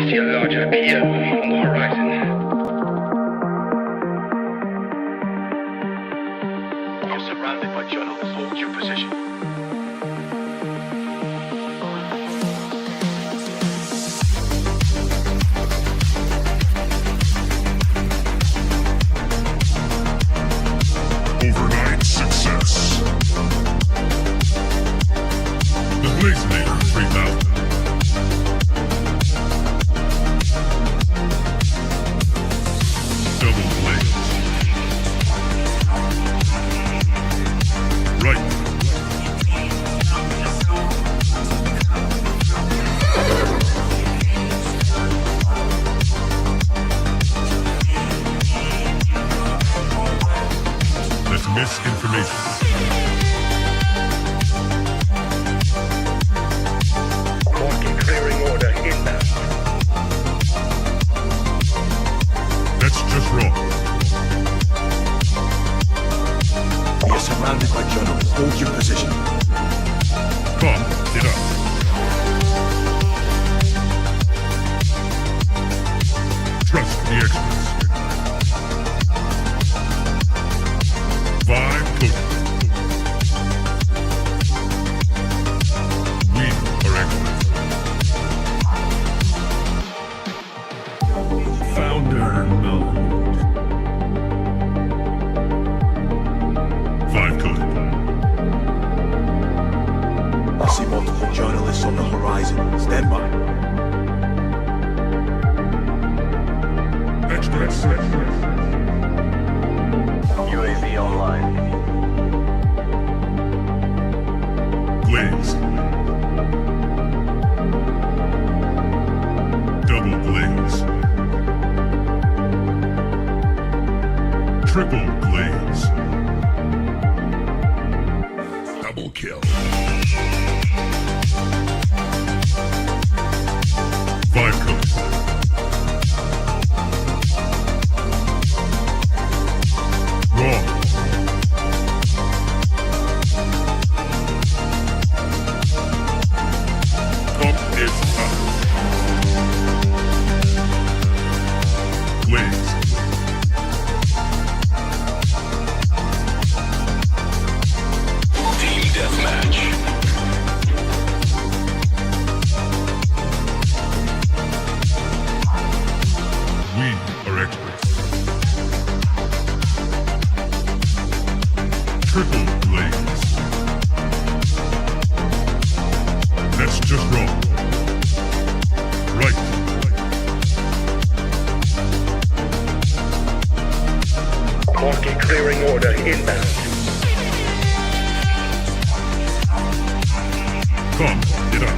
see a large IPO on the horizon. You're surrounded by journalists. Hold your position. Overnight success. The Blazinator 3000. Double blaze. Right. That's misinformation. Market clearing order inbound. That's just wrong. You're surrounded by journalists. Hold your position. Come, get up. Trust the experts. 5 cookies. We are experts. Founder mode. 5 coded. I see multiple journalists on the horizon. Stand by. Experts. UAV online. Glaze. Double glaze. Triple glaze. Double kill. 5 codes. Wrong. Pump is up. Glaze. Team deathmatch. We are experts. Triple glaze. That's just wrong. Right. Market clearing order inbound. Come, get up.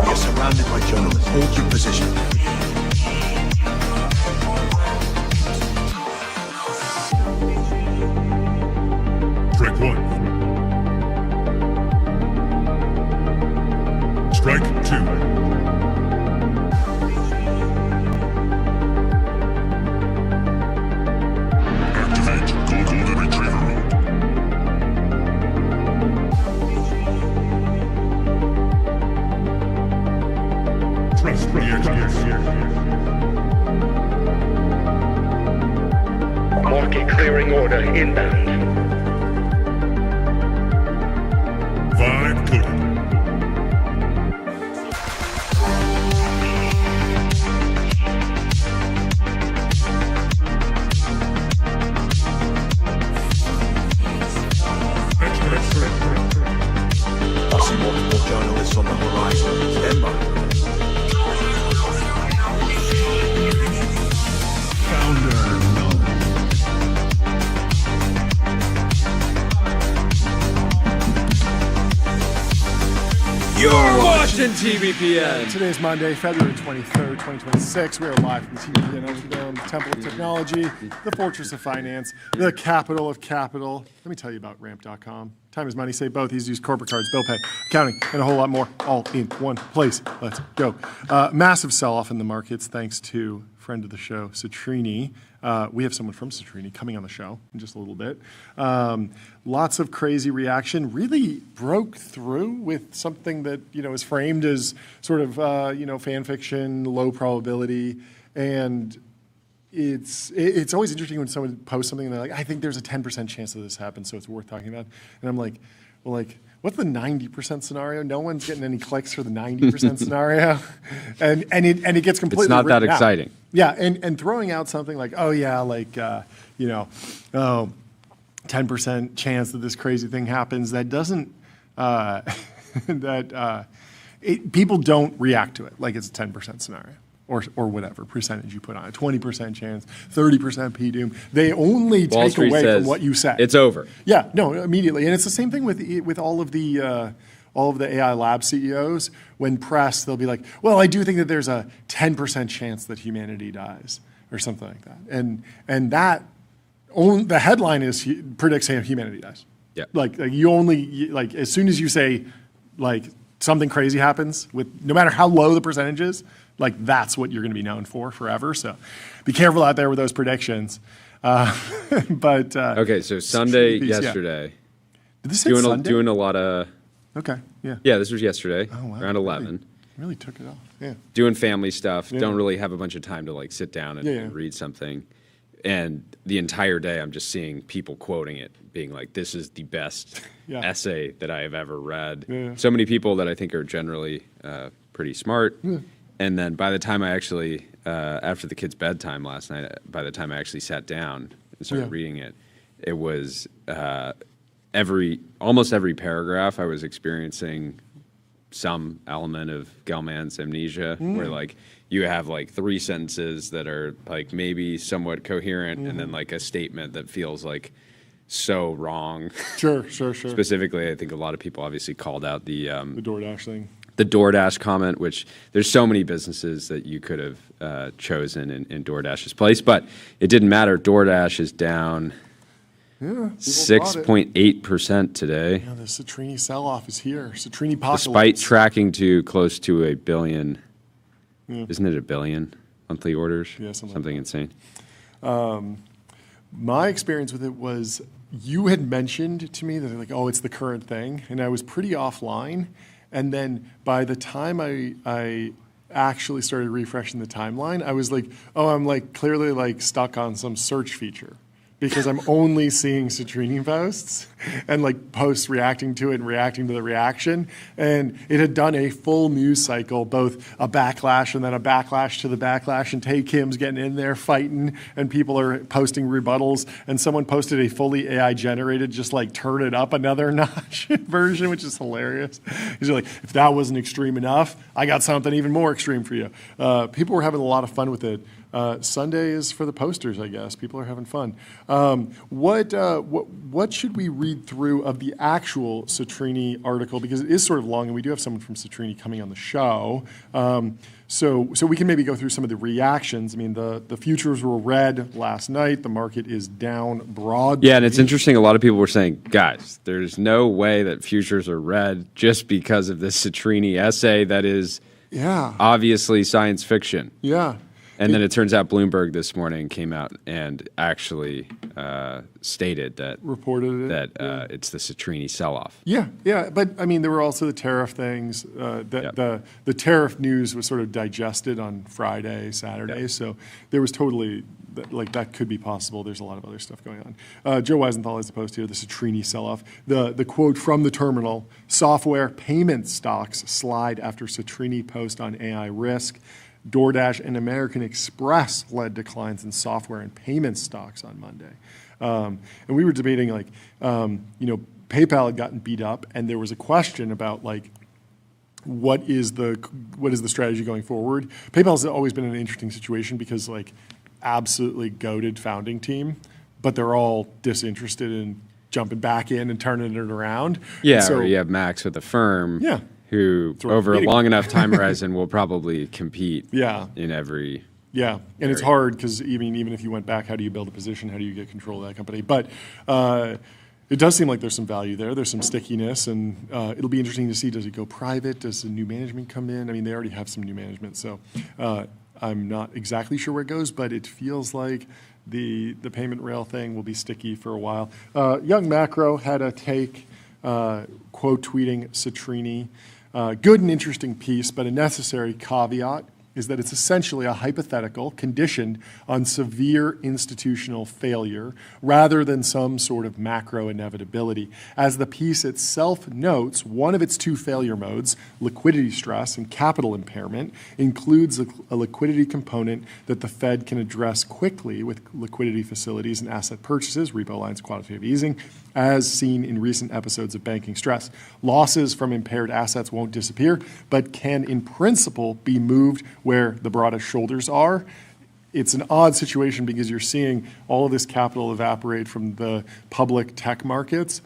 You're surrounded by journalists. Hold your position. Strike 1. Strike 2. Activate Golden Retriever mode. Trust the experts. Market clearing order inbound. 5 coded. I see multiple journalists on the horizon. Stand by. Founder mode. You're watching TBPN. Today's Monday, February 23rd, 2026. We are live from the TBPN Overdome, the Temple of Technology, the Fortress of Finance, the capital of capital. Let me tell you about ramp.com. Time is money, save both. Easy use corporate cards, bill pay, accounting, and a whole lot more, all in one place. Let's go. Massive sell-off in the markets thanks to friend of the show, Citrini. We have someone from Citrini coming on the show in just a little bit. Lots of crazy reaction. Really broke through with something that is framed as sort of fan fiction, low probability, and it's always interesting when someone posts something and they're like, I think there's a 10% chance that this happens, so it's worth talking about. And I'm like, well, what's the 90% scenario? No one's getting any clicks for the 90% scenario, and it gets completely. It's not that written out. exciting. Yeah, and throwing out something like, oh yeah, 10% chance that this crazy thing happens. That doesn't people don't react to it like it's a 10% scenario. Or whatever percentage you put on it, 20% chance, 30% P-doom. They only Wall take Street away says from what you say. it's over. Yeah, no, immediately. And it's the same thing with all of the AI lab CEOs. When pressed, they'll be like, well, I do think that there's a 10% chance that humanity dies or something like that. And that, the headline is predicts humanity dies. Yeah. You only, as soon as you say, something crazy happens, no matter how low the percentage is, that's what you're going to be known for forever. So be careful out there with those predictions. Okay, so Sunday, yesterday. Did this say Sunday? Doing a lot of. Okay, yeah. Yeah, this was yesterday, Oh, wow. around 11. Really took it off. Yeah. Doing family stuff. Yeah. Don't really have a bunch of time to sit down and read something. And the entire day, I'm just seeing people quoting it, being like, "This is the best essay that I have ever read." Yeah. So many people that I think are generally pretty smart. Yeah. And then by the time I actually, after the kids' bedtime last night, by the time I actually sat down and started reading it, it was almost every paragraph I was experiencing some element of Gell-Mann's amnesia, where you have 3 sentences that are maybe somewhat coherent, and then a statement that feels so wrong. Sure. Specifically, I think a lot of people obviously called out the DoorDash thing. The DoorDash comment, which there's so many businesses that you could have chosen in DoorDash's place, but it didn't matter. DoorDash is down 6.8% today. Yeah, the Citrini sell-off is here. CitriniPocalypse. Despite tracking to close to 1 billion. Isn't it 1 billion monthly orders? Yeah, something like insane. My experience with it was you had mentioned to me that it's the current thing, and I was pretty offline. And then by the time I actually started refreshing the timeline, I was like, oh, I'm clearly stuck on some search feature because I'm only seeing Citrini posts and posts reacting to it and reacting to the reaction. And it had done a full news cycle, both a backlash and then a backlash to the backlash, and Tay Kim's getting in there fighting and people are posting rebuttals. And someone posted a fully AI generated, just turn it up another notch version, which is hilarious. He's like, if that wasn't extreme enough, I got something even more extreme for you. People were having a lot of fun with it. Sunday is for the posters, I guess. People are having fun. What should we read through of the actual Citrini article? Because it is sort of long, and we do have someone from Citrini coming on the show. So we can maybe go through some of the reactions. I mean, the futures were red last night. The market is down broadly. Yeah, and it's interesting. A lot of people were saying, guys, there's no way that futures are red just because of this Citrini essay that is obviously science fiction. Yeah. And then it turns out Bloomberg this morning came out and actually stated that it's the Citrini sell-off. Yeah, but I mean, there were also the tariff things. The tariff news was sort of digested on Friday, Saturday, so there was totally that could be possible. There's a lot of other stuff going on. Joe Weisenthal has the post here. The Citrini sell-off. The quote from the terminal: software payment stocks slide after Citrini post on AI risk. DoorDash and American Express led declines in software and payment stocks on Monday. And we were debating, PayPal had gotten beat up, and there was a question about, what is the strategy going forward? PayPal's always been in an interesting situation because, absolutely goated founding team, but they're all disinterested in jumping back in and turning it around. Yeah, so, or you have Max with the firm. Yeah. Who, over a long enough time horizon, will probably compete in every... Yeah, and it's hard because, even if you went back, how do you build a position? How do you get control of that company? But it does seem like there's some value there. There's some stickiness, and it'll be interesting to see, does it go private? Does the new management come in? I mean, they already have some new management, so I'm not exactly sure where it goes, but it feels like the payment rail thing will be sticky for a while. Young Macro had a take, quote tweeting Citrini. Good and interesting piece, but a necessary caveat is that it's essentially a hypothetical conditioned on severe institutional failure rather than some sort of macro inevitability. As the piece itself notes, one of its two failure modes, liquidity stress and capital impairment, includes a liquidity component that the Fed can address quickly with liquidity facilities and asset purchases, repo lines, quantitative easing, as seen in recent episodes of banking stress. Losses from impaired assets won't disappear, but can in principle be moved where the broadest shoulders are. It's an odd situation because you're seeing all of this capital evaporate from the public tech markets,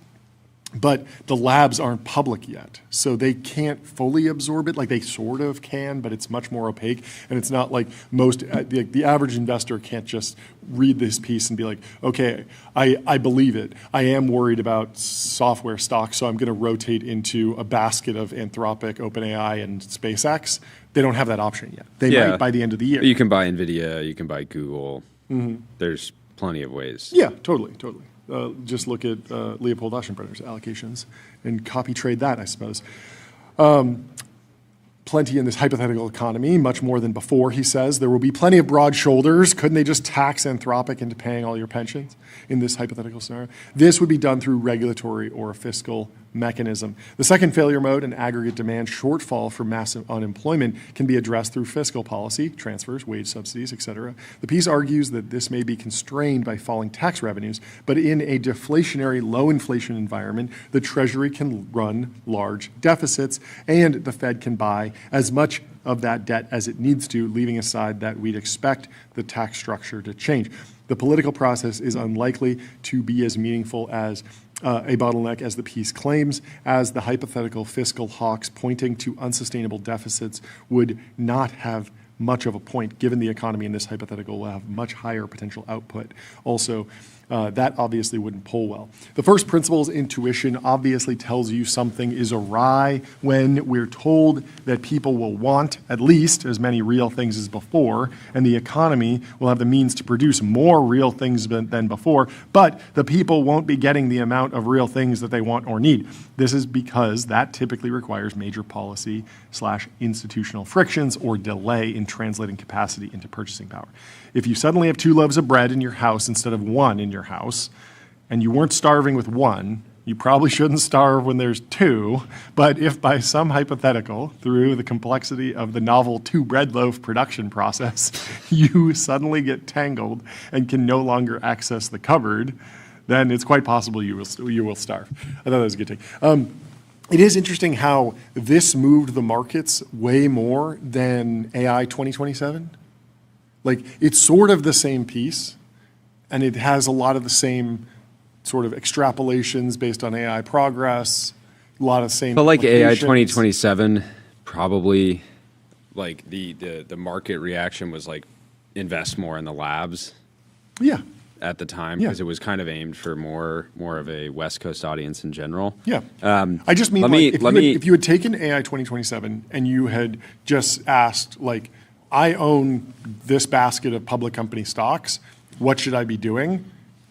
but the labs aren't public yet, so they can't fully absorb it. Like they sort of can, but it's much more opaque, and it's not like most, the average investor can't just read this piece and be like, okay, I believe it. I am worried about software stocks, so I'm going to rotate into a basket of Anthropic, OpenAI, and SpaceX. They don't have that option yet. They might by the end of the year. You can buy NVIDIA, you can buy Google. There's plenty of ways. Yeah, totally. Just look at Leopold Aschenbrenner's allocations and copy trade that, I suppose. Plenty in this hypothetical economy, much more than before, he says. There will be plenty of broad shoulders. Couldn't they just tax Anthropic into paying all your pensions in this hypothetical scenario? This would be done through regulatory or a fiscal mechanism. The second failure mode, an aggregate demand shortfall from massive unemployment, can be addressed through fiscal policy, transfers, wage subsidies, etc. The piece argues that this may be constrained by falling tax revenues, but in a deflationary, low inflation environment, the Treasury can run large deficits and the Fed can buy as much of that debt as it needs to, leaving aside that we'd expect the tax structure to change. The political process is unlikely to be as meaningful as a bottleneck as the piece claims, as the hypothetical fiscal hawks pointing to unsustainable deficits would not have much of a point, given the economy in this hypothetical will have much higher potential output. Also, that obviously wouldn't poll well. The first principles intuition obviously tells you something is awry when we're told that people will want at least as many real things as before, and the economy will have the means to produce more real things than before, but the people won't be getting the amount of real things that they want or need. This is because that typically requires major policy/institutional frictions or delay in translating capacity into purchasing power. If you suddenly have 2 loaves of bread in your house instead of 1 in your house, and you weren't starving with 1, you probably shouldn't starve when there's 2, but if by some hypothetical, through the complexity of the novel 2 bread loaf production process, you suddenly get tangled and can no longer access the cupboard, then it's quite possible you will starve. I thought that was a good take. It is interesting how this moved the markets way more than AI 2027. Like, it's sort of the same piece, and it has a lot of the same sort of extrapolations based on AI progress, a lot of same. But like AI 2027, probably like the market reaction was like invest more in the labs. Yeah. At the time, because it was kind of aimed for more of a West Coast audience in general. Yeah. I just mean, if you had taken AI 2027 and you had just asked, like, I own this basket of public company stocks, what should I be doing?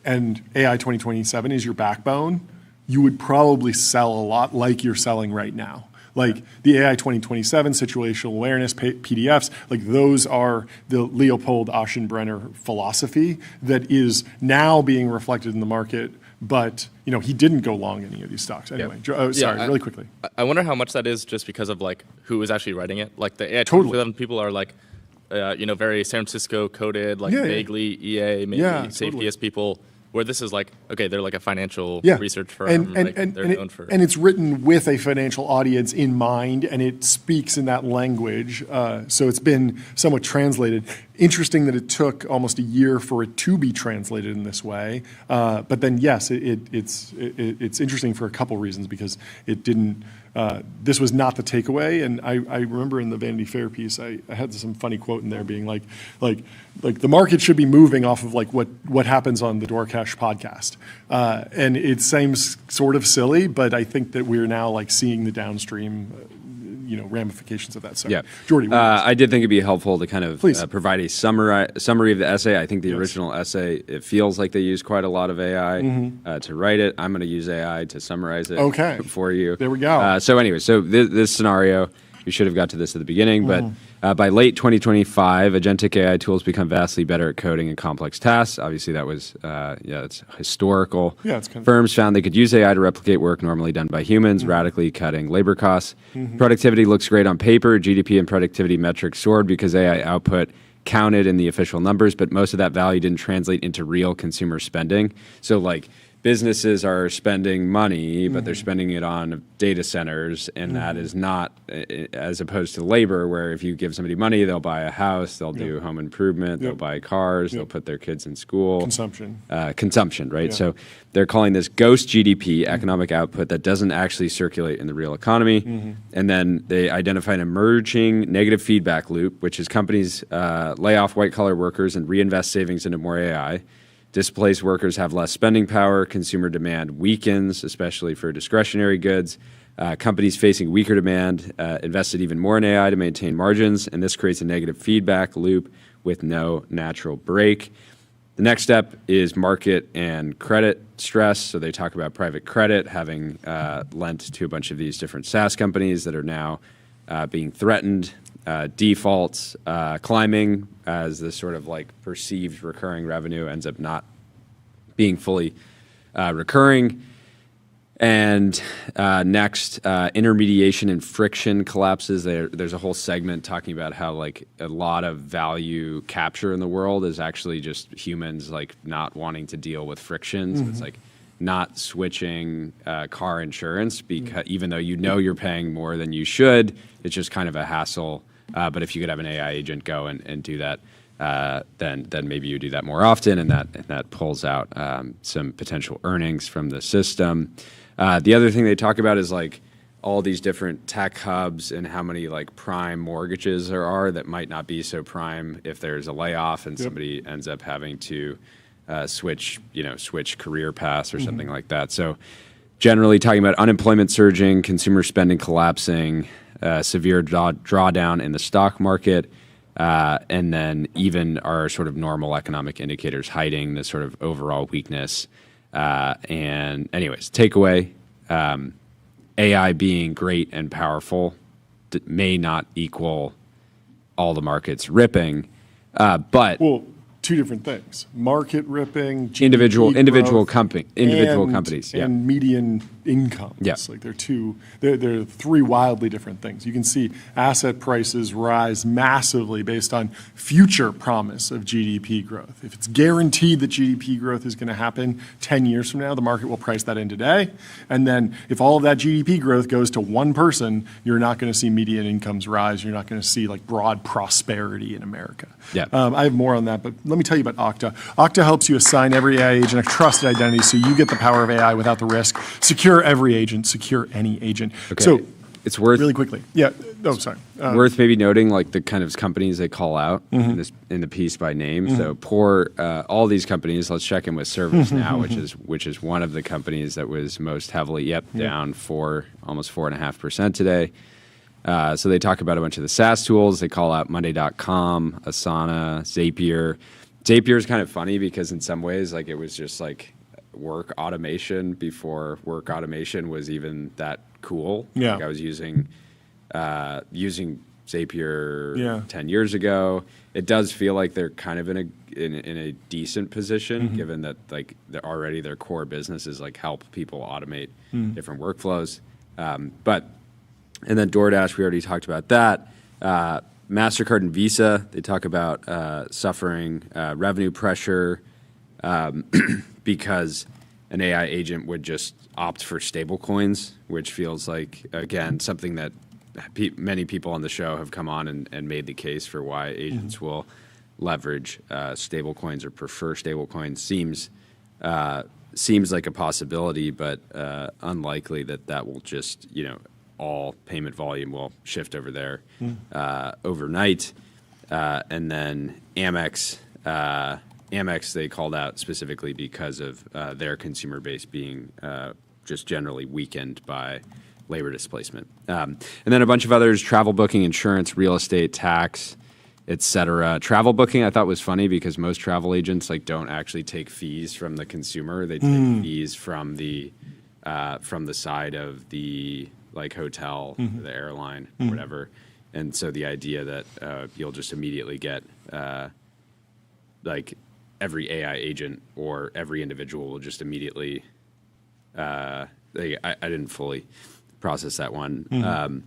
And AI 2027 is your backbone, you would probably sell a lot like you're selling right now. Like the AI 2027 situational awareness PDFs, like those are the Leopold Aschenbrenner philosophy that is now being reflected in the market, but he didn't go long any of these stocks. Anyway, really quickly. I wonder how much that is just because of like who is actually writing it. Like the AI 2027 people are like, very San Francisco coded, like vaguely EA, maybe safety as people. Where this is like, okay, they're like a financial research firm. And it's written with a financial audience in mind, and it speaks in that language. So it's been somewhat translated. Interesting that it took almost a year for it to be translated in this way. But then, yes, it's interesting for a couple reasons because it didn't. This was not the takeaway, and I remember in the Vanity Fair piece, I had some funny quote in there being like the market should be moving off of like what happens on the Doorcash podcast, and it seems sort of silly, but I think that we're now like seeing the downstream, ramifications of that. Sorry. Yeah, Jordy. I did think it'd be helpful to kind of Please. provide a summary of the essay. I think the original essay, it feels like they use quite a lot of AI to write it. I'm going to use AI to summarize it for you. There we go. So anyway, this scenario, we should have got to this at the beginning, but by late 2025, agentic AI tools become vastly better at coding and complex tasks. Obviously, that was, it's historical. Yeah, it's kind of Firms found they could use AI to replicate work normally done by humans, radically cutting labor costs. Productivity looks great on paper. GDP and productivity metrics soared because AI output counted in the official numbers, but most of that value didn't translate into real consumer spending. So like businesses are spending money, but they're spending it on data centers, and that is not, as opposed to labor, where if you give somebody money, they'll buy a house, they'll do home improvement, they'll buy cars, they'll put their kids in school. Consumption, right? Yeah. So they're calling this ghost GDP, economic output that doesn't actually circulate in the real economy. And then they identify an emerging negative feedback loop, which is companies lay off white-collar workers and reinvest savings into more AI. Displaced workers have less spending power. Consumer demand weakens, especially for discretionary goods. Companies facing weaker demand invested even more in AI to maintain margins, and this creates a negative feedback loop with no natural break. The next step is market and credit stress. So they talk about private credit having lent to a bunch of these different SaaS companies that are now being threatened. Defaults climbing as this sort of like perceived recurring revenue ends up not being fully recurring. And next, intermediation and friction collapses. There's a whole segment talking about how like a lot of value capture in the world is actually just humans like not wanting to deal with frictions. It's like not switching car insurance because even though you're paying more than you should, it's just kind of a hassle. But if you could have an AI agent go and do that, then maybe you do that more often, and that pulls out some potential earnings from the system. The other thing they talk about is like all these different tech hubs and how many like prime mortgages there are that might not be so prime if there's a layoff and somebody ends up having to switch career paths or something like that. So generally talking about unemployment surging, consumer spending collapsing, severe drawdown in the stock market, and then even our sort of normal economic indicators hiding this sort of overall weakness. And anyways, takeaway, AI being great and powerful may not equal all the markets ripping, but two different things: market ripping, GDP individual growth, companies, and median incomes. Yeah. Like they're three wildly different things. You can see asset prices rise massively based on future promise of GDP growth. If it's guaranteed that GDP growth is going to happen 10 years from now, the market will price that in today. And then if all of that GDP growth goes to one person, you're not going to see median incomes rise. You're not going to see like broad prosperity in America. Yeah. I have more on that, but let me tell you about Okta. Okta helps you assign every AI agent a trusted identity so you get the power of AI without the risk. Secure every agent, secure any agent. Okay. So it's worth really quickly. Yeah. Oh, sorry. Worth maybe noting like the kind of companies they call out in the piece by name. So all these companies. Let's check in with ServiceNow, which is one of the companies that was most heavily down almost 4.5% today. So they talk about a bunch of the SaaS tools. They call out Monday.com, Asana, Zapier. Zapier is kind of funny because in some ways like it was just like work automation before work automation was even that cool. Yeah. Like I was using Zapier 10 years ago. It does feel like they're kind of in a decent position given that like already their core business is like help people automate different workflows. And then DoorDash, we already talked about that. MasterCard and Visa, they talk about suffering revenue pressure because an AI agent would just opt for stable coins, which feels like, again, something that many people on the show have come on and made the case for why agents will leverage stable coins or prefer stable coins. Seems like a possibility, but unlikely that will just, all payment volume will shift over there overnight. And then Amex, they called out specifically because of their consumer base being just generally weakened by labor displacement. And then a bunch of others: travel booking, insurance, real estate, tax, etc. Travel booking I thought was funny because most travel agents like don't actually take fees from the consumer; they take fees from the side of the like hotel, or the airline, or whatever. And so the idea that you'll just immediately get like every AI agent or every individual will just immediately. I didn't fully process that one.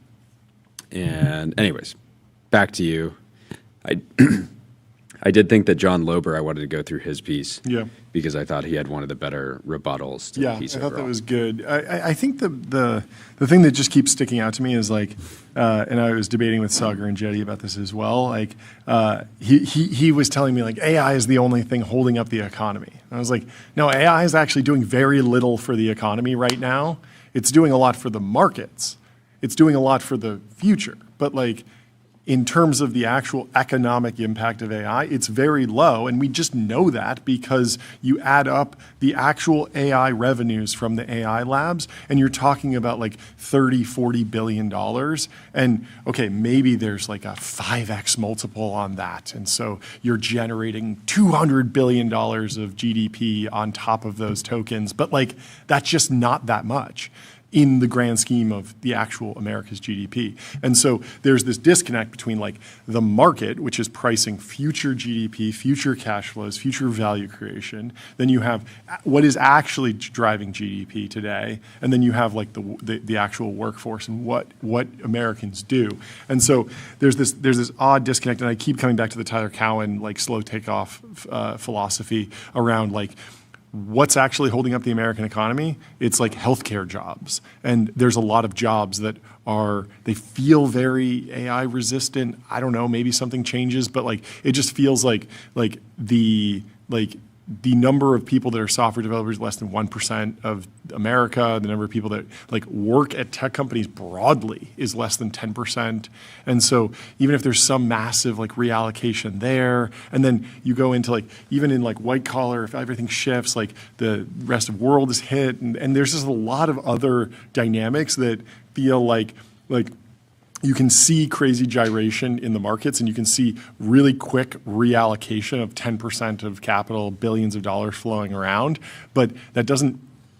And anyways, back to you. I did think that John Lober, I wanted to go through his piece because I thought he had one of the better rebuttals to the piece I thought overall. that was good. I think the thing that just keeps sticking out to me is like, and I was debating with Sagar and Jetty about this as well. Like he was telling me like AI is the only thing holding up the economy. And I was like, no, AI is actually doing very little for the economy right now. It's doing a lot for the markets. It's doing a lot for the future. But like, in terms of the actual economic impact of AI, it's very low. And we just know that because you add up the actual AI revenues from the AI labs, and you're talking about like $30–40 billion. And okay, maybe there's like a 5x multiple on that. And so you're generating $200 billion of GDP on top of those tokens. But like, that's just not that much in the grand scheme of the actual America's GDP. And so there's this disconnect between like the market, which is pricing future GDP, future cash flows, future value creation. Then you have what is actually driving GDP today. And then you have like the actual workforce and what Americans do. And so there's this odd disconnect. And I keep coming back to the Tyler Cowen like slow takeoff philosophy around like, what's actually holding up the American economy? It's like healthcare jobs. And there's a lot of jobs that they feel very AI resistant. I don't know, maybe something changes, but like, it just feels like the number of people that are software developers, less than 1% of America. The number of people that like work at tech companies broadly is less than 10%. And so even if there's some massive like reallocation there, and then you go into like, even in like white collar, if everything shifts, like the rest of the world is hit. And there's just a lot of other dynamics that feel like you can see crazy gyration in the markets, and you can see really quick reallocation of 10% of capital, billions of dollars flowing around, but that doesn't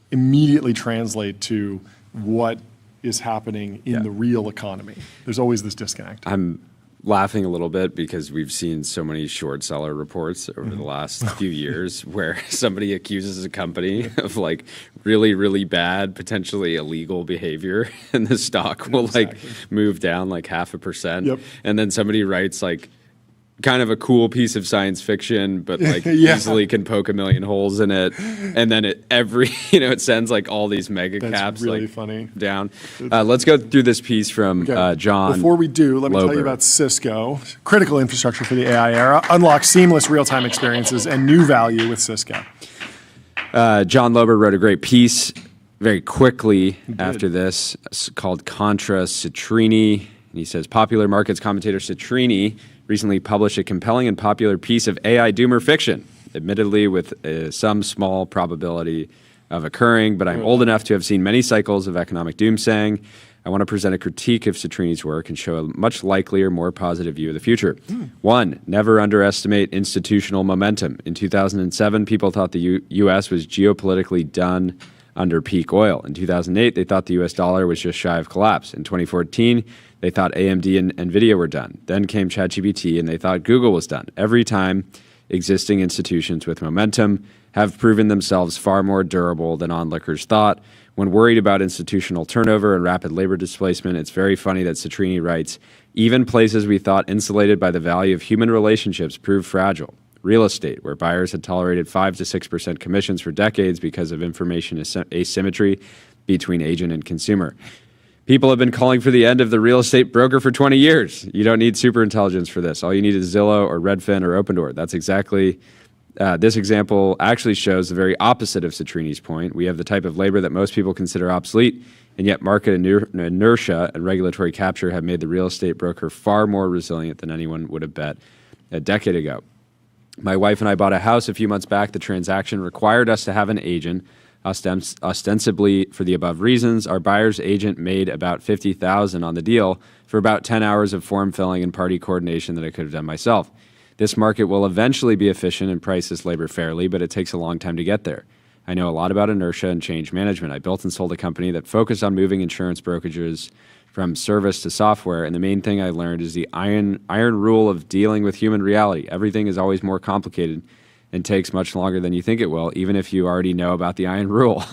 immediately translate to what is happening in the real economy. There's always this disconnect. I'm laughing a little bit because we've seen so many short seller reports over the last few years where somebody accuses a company of like really, really bad, potentially illegal behavior, and the stock will like move down like 0.5%. And then somebody writes like kind of a cool piece of science fiction, but like easily can poke a million holes in it. And then it sends like all these mega caps really like funny. Down. Let's go through this piece from John. Before we do, let me tell you about Cisco. Critical infrastructure for the AI era. Unlock seamless real-time experiences and new value with Cisco. John Lober wrote a great piece very quickly after this called Contra Citrini. And he says, popular markets commentator Citrini recently published a compelling and popular piece of AI doomer fiction, admittedly with some small probability of occurring, but I'm old enough to have seen many cycles of economic doomsaying. I want to present a critique of Citrini's work and show a much likelier, more positive view of the future. 1, never underestimate institutional momentum. In 2007, people thought the U.S. was geopolitically done under peak oil. In 2008, they thought the U.S. dollar was just shy of collapse. In 2014, they thought AMD and NVIDIA were done. Then came ChatGPT, and they thought Google was done. Every time, existing institutions with momentum have proven themselves far more durable than onlookers thought. When worried about institutional turnover and rapid labor displacement, it's very funny that Citrini writes, even places we thought insulated by the value of human relationships proved fragile. Real estate, where buyers had tolerated 5 to 6% commissions for decades because of information asymmetry between agent and consumer. People have been calling for the end of the real estate broker for 20 years. You don't need super intelligence for this. All you need is Zillow or Redfin or Opendoor. That's exactly, this example actually shows the very opposite of Citrini's point. We have the type of labor that most people consider obsolete, and yet market inertia and regulatory capture have made the real estate broker far more resilient than anyone would have bet a decade ago. My wife and I bought a house a few months back. The transaction required us to have an agent, ostensibly for the above reasons. Our buyer's agent made about $50,000 on the deal for about 10 hours of form filling and party coordination that I could have done myself. This market will eventually be efficient and price this labor fairly, but it takes a long time to get there. I know a lot about inertia and change management. I built and sold a company that focused on moving insurance brokerages from service to software, and the main thing I learned is the iron rule of dealing with human reality. Everything is always more complicated and takes much longer than you think it will, even if you already know about the iron rule.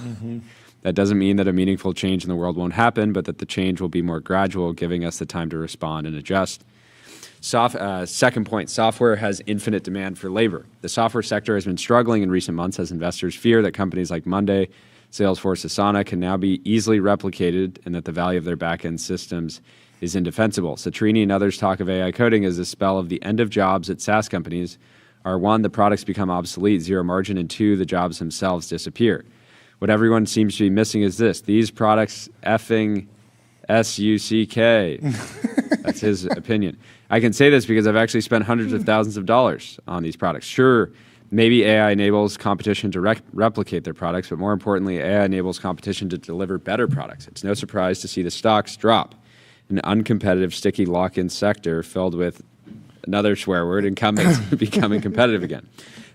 That doesn't mean that a meaningful change in the world won't happen, but that the change will be more gradual, giving us the time to respond and adjust. Second point, software has infinite demand for labor. The software sector has been struggling in recent months as investors fear that companies like Monday, Salesforce, Asana can now be easily replicated and that the value of their back-end systems is indefensible. Citrini and others talk of AI coding as a spell of the end of jobs at SaaS companies are: one, the products become obsolete, zero margin, and two, the jobs themselves disappear. What everyone seems to be missing is this: these products effing S-U-C-K. That's his opinion. I can say this because I've actually spent hundreds of thousands of dollars on these products. Sure, maybe AI enables competition to replicate their products, but more importantly, AI enables competition to deliver better products. It's no surprise to see the stocks drop. An uncompetitive, sticky lock-in sector filled with another swear word, incumbents becoming competitive again.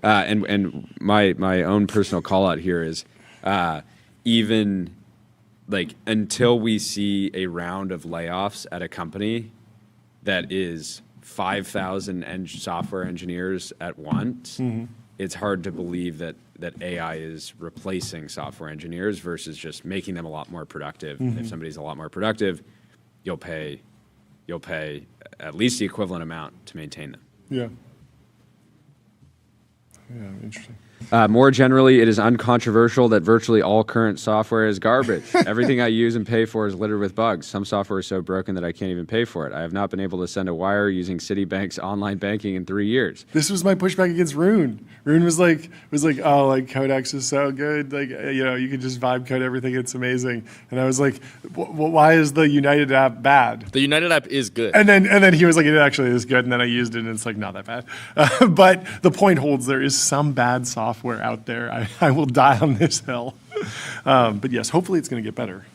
And my own personal call out here is even like until we see a round of layoffs at a company that is 5,000 software engineers at once, it's hard to believe that AI is replacing software engineers versus just making them a lot more productive. If somebody's a lot more productive, you'll pay at least the equivalent amount to maintain them. Yeah. Yeah, interesting. More generally, it is uncontroversial that virtually all current software is garbage. Everything I use and pay for is littered with bugs. Some software is so broken that I can't even pay for it. I have not been able to send a wire using Citibank's online banking in 3 years. This was my pushback against Rune. Rune was like, oh, like Codex is so good. Like, you can just vibe code everything. It's amazing. And I was like, why is the United app bad? The United app is good. And then he was like, it actually is good. And then I used it, and it's like not that bad. But the point holds, there is some bad software out there. I will die on this hill. But yes, hopefully it's going to get better.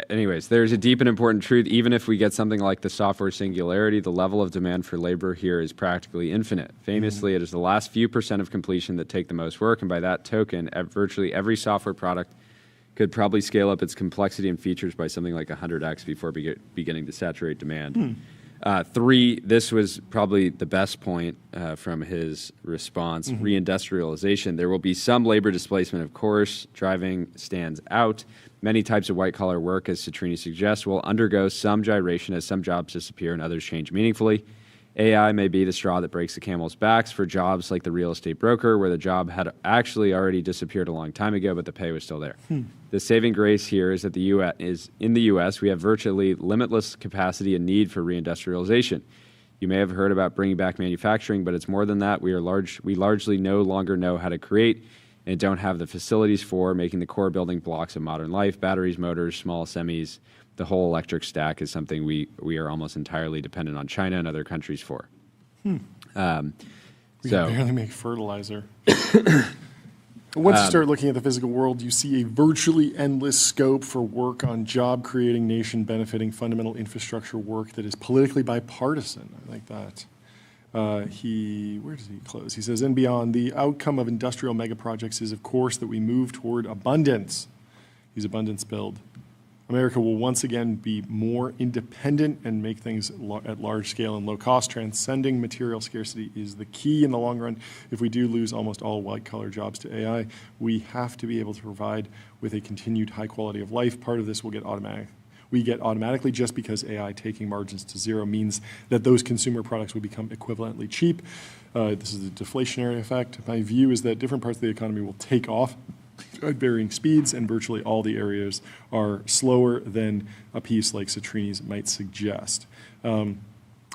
Anyways, there's a deep and important truth. Even if we get something like the software singularity, the level of demand for labor here is practically infinite. Famously, it is the last few % of completion that take the most work, and by that token, virtually every software product could probably scale up its complexity and features by something like 100x before beginning to saturate demand. 3, this was probably the best point from his response, reindustrialization. There will be some labor displacement, of course. Driving stands out. Many types of white-collar work, as Citrini suggests, will undergo some gyration as some jobs disappear and others change meaningfully. AI may be the straw that breaks the camel's backs for jobs like the real estate broker, where the job had actually already disappeared a long time ago, but the pay was still there. The saving grace here is that in the U.S., we have virtually limitless capacity and need for reindustrialization. You may have heard about bringing back manufacturing, but it's more than that. We largely no longer know how to create and don't have the facilities for making the core building blocks of modern life: batteries, motors, small semis. The whole electric stack is something we are almost entirely dependent on China and other countries for. We can barely make fertilizer. Once you start looking at the physical world, you see a virtually endless scope for work on job-creating, nation-benefiting, fundamental infrastructure work that is politically bipartisan. I like that. Where does he close? He says, and beyond, the outcome of industrial mega projects is, of course, that we move toward abundance. He's abundance build. America will once again be more independent and make things at large scale and low cost. Transcending material scarcity is the key in the long run. If we do lose almost all white-collar jobs to AI, we have to be able to provide with a continued high quality of life. Part of this will get automatic. We get automatically just because AI taking margins to zero means that those consumer products will become equivalently cheap. This is the deflationary effect. My view is that different parts of the economy will take off at varying speeds, and virtually all the areas are slower than a piece like Citrini's might suggest.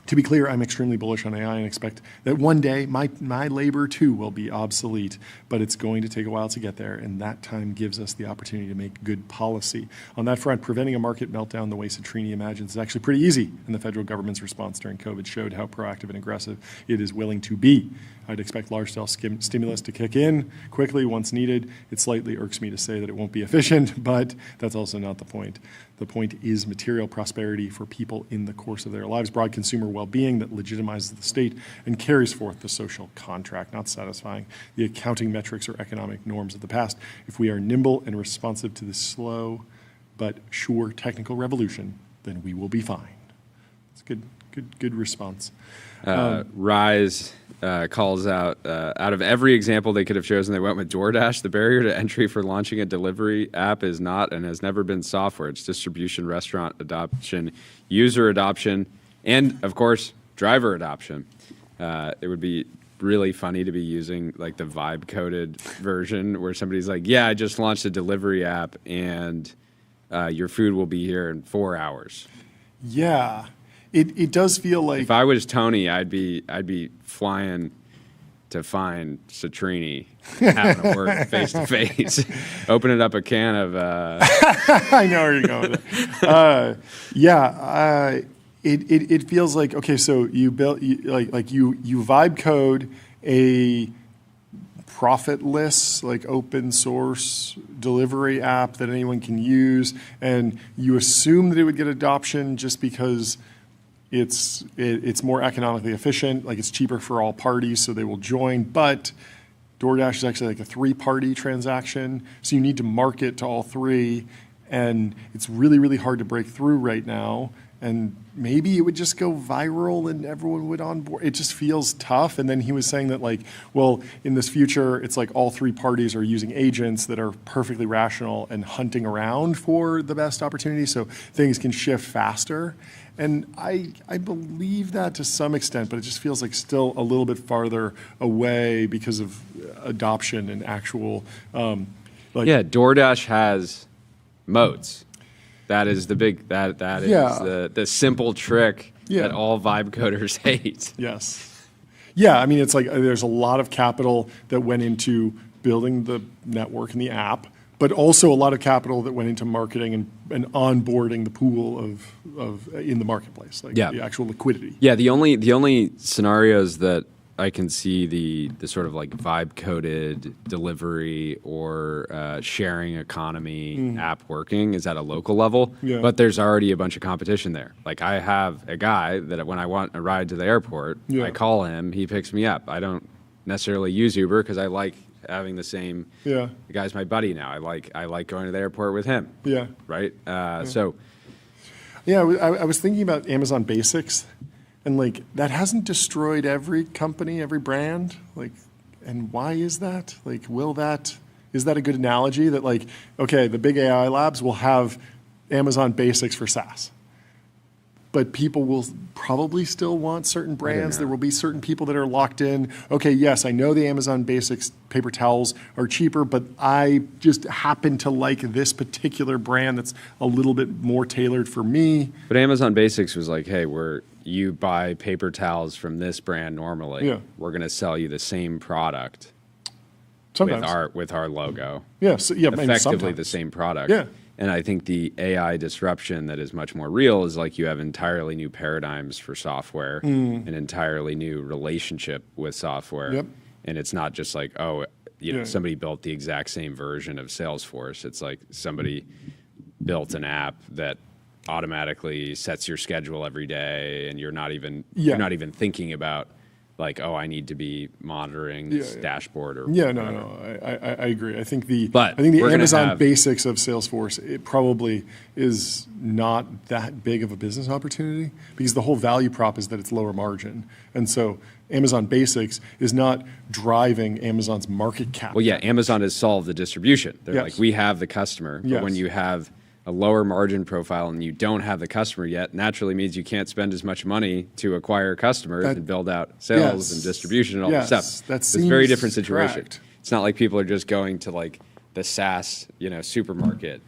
To be clear, I'm extremely bullish on AI and expect that one day my labor too will be obsolete, but it's going to take a while to get there, and that time gives us the opportunity to make good policy. On that front, preventing a market meltdown the way Citrini imagines is actually pretty easy, and the federal government's response during COVID showed how proactive and aggressive it is willing to be. I'd expect large-scale stimulus to kick in quickly once needed. It slightly irks me to say that it won't be efficient, but that's also not the point. The point is material prosperity for people in the course of their lives, broad consumer well-being that legitimizes the state and carries forth the social contract, not satisfying the accounting metrics or economic norms of the past. If we are nimble and responsive to this slow but sure technical revolution, then we will be fine. It's good response. Rise calls out of every example they could have chosen, they went with DoorDash. The barrier to entry for launching a delivery app is not and has never been software. It's distribution, restaurant adoption, user adoption, and of course, driver adoption. It would be really funny to be using like the vibe coded version where somebody's like, yeah, I just launched a delivery app and your food will be here in 4 hours. Yeah. It does feel like if I was Tony, I'd be flying to find Citrini, having to work face to face, opening up a can of. I know where you're going with it. It feels like okay. So you built you vibe code a profitless, like open source delivery app that anyone can use, and you assume that it would get adoption just because it's more economically efficient, like it's cheaper for all parties, so they will join. But DoorDash is actually like a 3-party transaction, so you need to market to all 3, and it's really, really hard to break through right now. And maybe it would just go viral and everyone would onboard. It just feels tough. And then he was saying that like, well, in this future, it's like all 3 parties are using agents that are perfectly rational and hunting around for the best opportunity, so things can shift faster. And I believe that to some extent, but it just feels like still a little bit farther away because of adoption and actual. Yeah, DoorDash has moats. That is the big that is the simple trick that all vibe coders hate. Yes. Yeah, I mean it's like there's a lot of capital that went into building the network and the app, but also a lot of capital that went into marketing and onboarding the pool of in the marketplace, like the actual liquidity. Yeah, the only scenarios that I can see the sort of like vibe coded delivery or sharing economy app working is at a local level, but there's already a bunch of competition there. Like I have a guy that when I want a ride to the airport, I call him, he picks me up. I don't necessarily use Uber because I like having the same. The guy's my buddy now. I like going to the airport with him. Right. So. Yeah, I was thinking about Amazon Basics. And like that hasn't destroyed every company, every brand. Like, and why is that? Like, is that a good analogy that like, okay, the big AI labs will have Amazon Basics for SaaS, but people will probably still want certain brands. There will be certain people that are locked in. Okay, yes, I know the Amazon Basics paper towels are cheaper, but I just happen to like this particular brand that's a little bit more tailored for me. But Amazon Basics was like, hey, you buy paper towels from this brand normally. We're going to sell you the same product with our logo. Effectively the same product. And I think the AI disruption that is much more real is like you have entirely new paradigms for software, an entirely new relationship with software. And it's not just like, somebody built the exact same version of Salesforce. It's like somebody built an app that automatically sets your schedule every day, and you're not even thinking about like, oh, I need to be monitoring this dashboard or I agree. I think the Amazon Basics of Salesforce, it probably is not that big of a business opportunity because the whole value prop is that it's lower margin, and so Amazon Basics is not driving Amazon's market cap. Well, Amazon has solved the distribution. They're like, we have the customer, but when you have a lower margin profile and you don't have the customer yet, naturally means you can't spend as much money to acquire customers and build out sales and distribution and all that stuff. It's a very different situation. It's not like people are just going to like the SaaS, supermarket.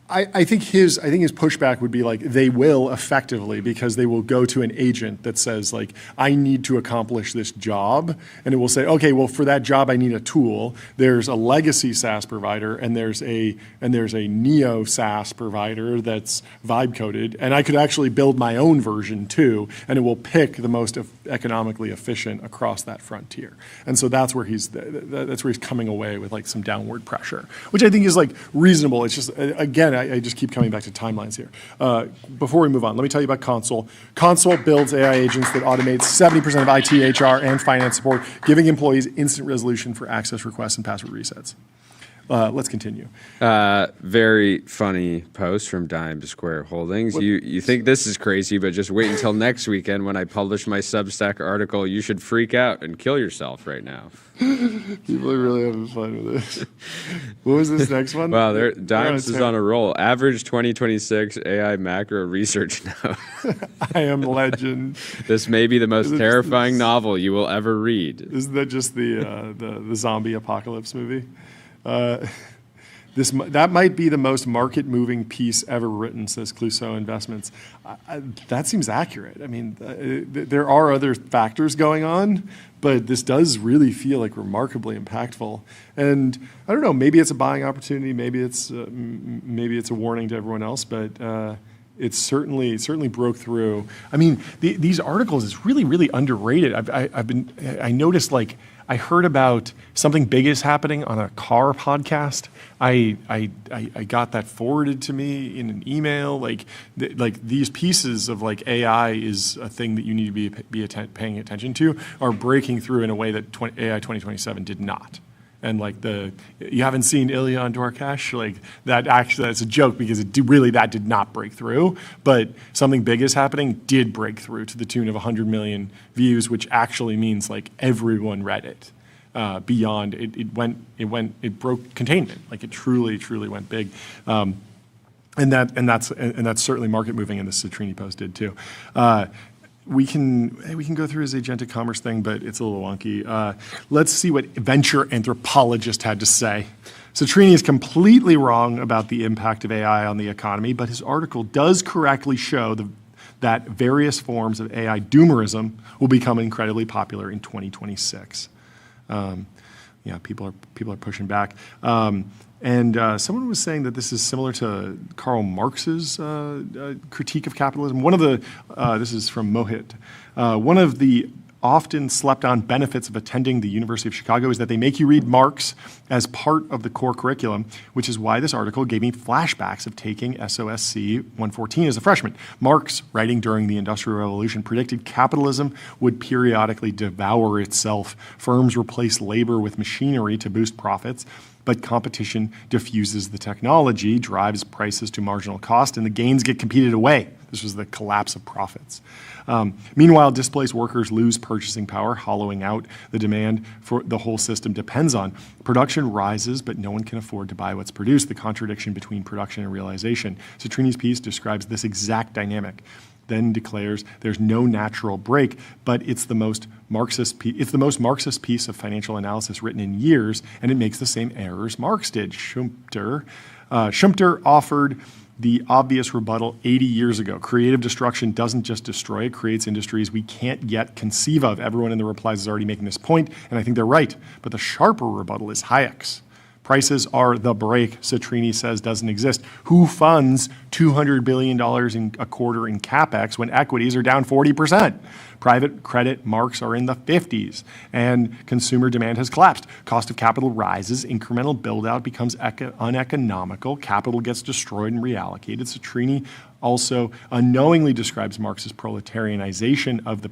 I think his pushback would be like they will effectively because they will go to an agent that says like I need to accomplish this job, and it will say, okay, well for that job I need a tool. There's a legacy SaaS provider and there's a neo SaaS provider that's vibe coded, and I could actually build my own version too, and it will pick the most economically efficient across that frontier. And so that's where he's coming away with like some downward pressure, which I think is like reasonable. It's just again. I just keep coming back to timelines here. Before we move on, let me tell you about Console. Console builds AI agents that automate 70% of IT, HR, and finance support, giving employees instant resolution for access requests and password resets. Let's continue. Very funny post from Dime Square Holdings. You think this is crazy, but just wait until next weekend when I publish my Substack article. You should freak out and kill yourself right now. People are really having fun with this. What was this next one? Wow, Dimes is on a roll. Average 2026 AI macro research note. I am legend. This may be the most terrifying novel you will ever read. Isn't that just the zombie apocalypse movie? That might be the most market-moving piece ever written, says Clouseau Investments. That seems accurate. I mean, there are other factors going on, but this does really feel like remarkably impactful. And I don't know, maybe it's a buying opportunity, maybe it's a warning to everyone else, but it certainly broke through. I mean, these articles is really, really underrated. I noticed like. I heard about something big is happening on a car podcast. I got that forwarded to me in an email. Like these pieces of like AI is a thing that you need to be paying attention to are breaking through in a way that AI 2027 did not. And like you haven't seen Ilya on Dwarkash, like that actually that's a joke because that did not break through. But something big is happening did break through to the tune of 100 million views, which actually means like everyone read it. Beyond it broke containment. Like it truly went big. And that's certainly market moving, and the Citrini post did too. We can go through his agentic commerce thing, but it's a little wonky. Let's see what venture anthropologist had to say. Citrini is completely wrong about the impact of AI on the economy, but his article does correctly show that various forms of AI doomerism will become incredibly popular in 2026. People are pushing back. And someone was saying that this is similar to Karl Marx's critique of capitalism. This is from Mohit. One of the often slept on benefits of attending the University of Chicago is that they make you read Marx as part of the core curriculum, which is why this article gave me flashbacks of taking SOSC 114 as a freshman. Marx, writing during the Industrial Revolution, predicted capitalism would periodically devour itself. Firms replace labor with machinery to boost profits, but competition diffuses the technology, drives prices to marginal cost, and the gains get competed away. This was the collapse of profits. Meanwhile, displaced workers lose purchasing power, hollowing out the demand for the whole system depends on. Production rises, but no one can afford to buy what's produced, the contradiction between production and realization. Citrini's piece describes this exact dynamic, then declares there's no natural break, but it's the most Marxist piece of financial analysis written in years, and it makes the same errors Marx did. Schumpeter offered the obvious rebuttal 80 years ago. Creative destruction doesn't just destroy, it creates industries we can't yet conceive of. Everyone in the replies is already making this point, and I think they're right. But the sharper rebuttal is Hayek's. Prices are the break, Citrini says doesn't exist. Who funds $200 billion in a quarter in CapEx when equities are down 40%? Private credit marks are in the 50s, and consumer demand has collapsed. Cost of capital rises, incremental build-out becomes uneconomical, capital gets destroyed and reallocated. Citrini also unknowingly describes Marx's proletarianization of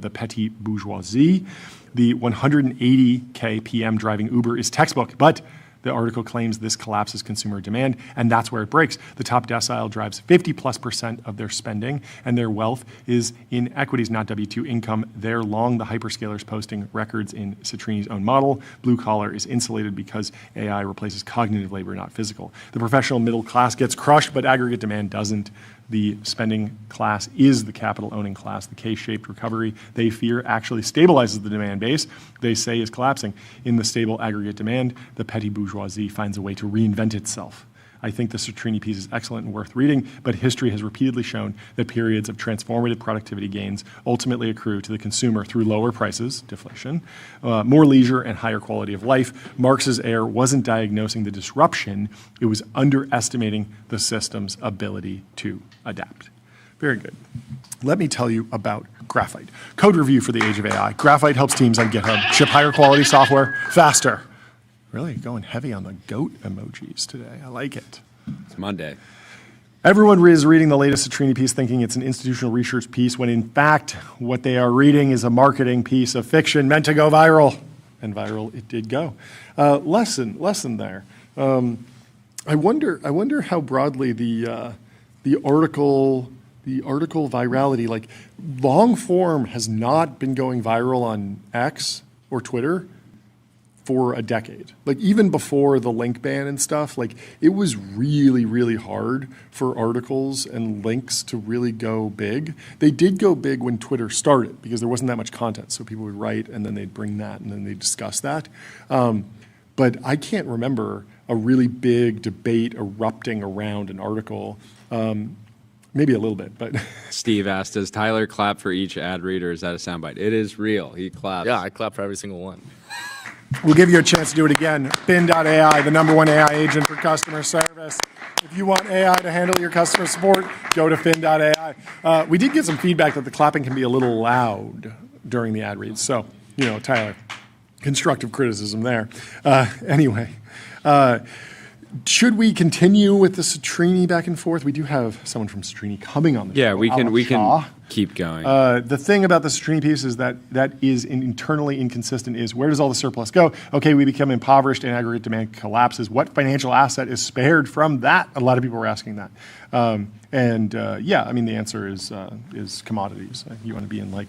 the petty bourgeoisie. The 180K PM driving Uber is textbook, but the article claims this collapses consumer demand, and that's where it breaks. The top decile drives 50+% of their spending, and their wealth is in equities, not W-2 income. They're long the hyperscalers posting records in Citrini's own model. Blue collar is insulated because AI replaces cognitive labor, not physical. The professional middle class gets crushed, but aggregate demand doesn't. The spending class is the capital-owning class. The K-shaped recovery they fear actually stabilizes the demand base they say is collapsing. In the stable aggregate demand, the petty bourgeoisie finds a way to reinvent itself. I think the Citrini piece is excellent and worth reading, but history has repeatedly shown that periods of transformative productivity gains ultimately accrue to the consumer through lower prices, deflation, more leisure, and higher quality of life. Marx's error wasn't diagnosing the disruption, it was underestimating the system's ability to adapt. Very good. Let me tell you about Graphite. Code review for the age of AI. Graphite helps teams on GitHub ship higher quality software faster. Really going heavy on the goat emojis today. I like it. It's Monday. Everyone is reading the latest Citrini piece thinking it's an institutional research piece, when in fact, what they are reading is a marketing piece of fiction meant to go viral. And viral it did go. Lesson there. I wonder how broadly the article virality, like long form has not been going viral on X or Twitter for a decade. Like even before the link ban and stuff, like it was really, really hard for articles and links to really go big. They did go big when Twitter started because there wasn't that much content. So people would write and then they'd bring that and then they'd discuss that. But I can't remember a really big debate erupting around an article. Maybe a little bit, but. Steve asked, does Tyler clap for each ad reader? Is that a soundbite? It is real. He claps. Yeah, I clap for every single one. We'll give you a chance to do it again. Fin.ai, the #1 AI agent for customer service. If you want AI to handle your customer support, go to fin.ai. We did get some feedback that the clapping can be a little loud during the ad reads. So, Tyler, constructive criticism there. Anyway. Should we continue with the Citrini back and forth? We do have someone from Citrini coming on the show. Yeah, we can Shaw. keep going. The thing about the Citrini piece is that is internally inconsistent is where does all the surplus go? Okay, we become impoverished and aggregate demand collapses. What financial asset is spared from that? A lot of people were asking that. The answer is commodities. You want to be in like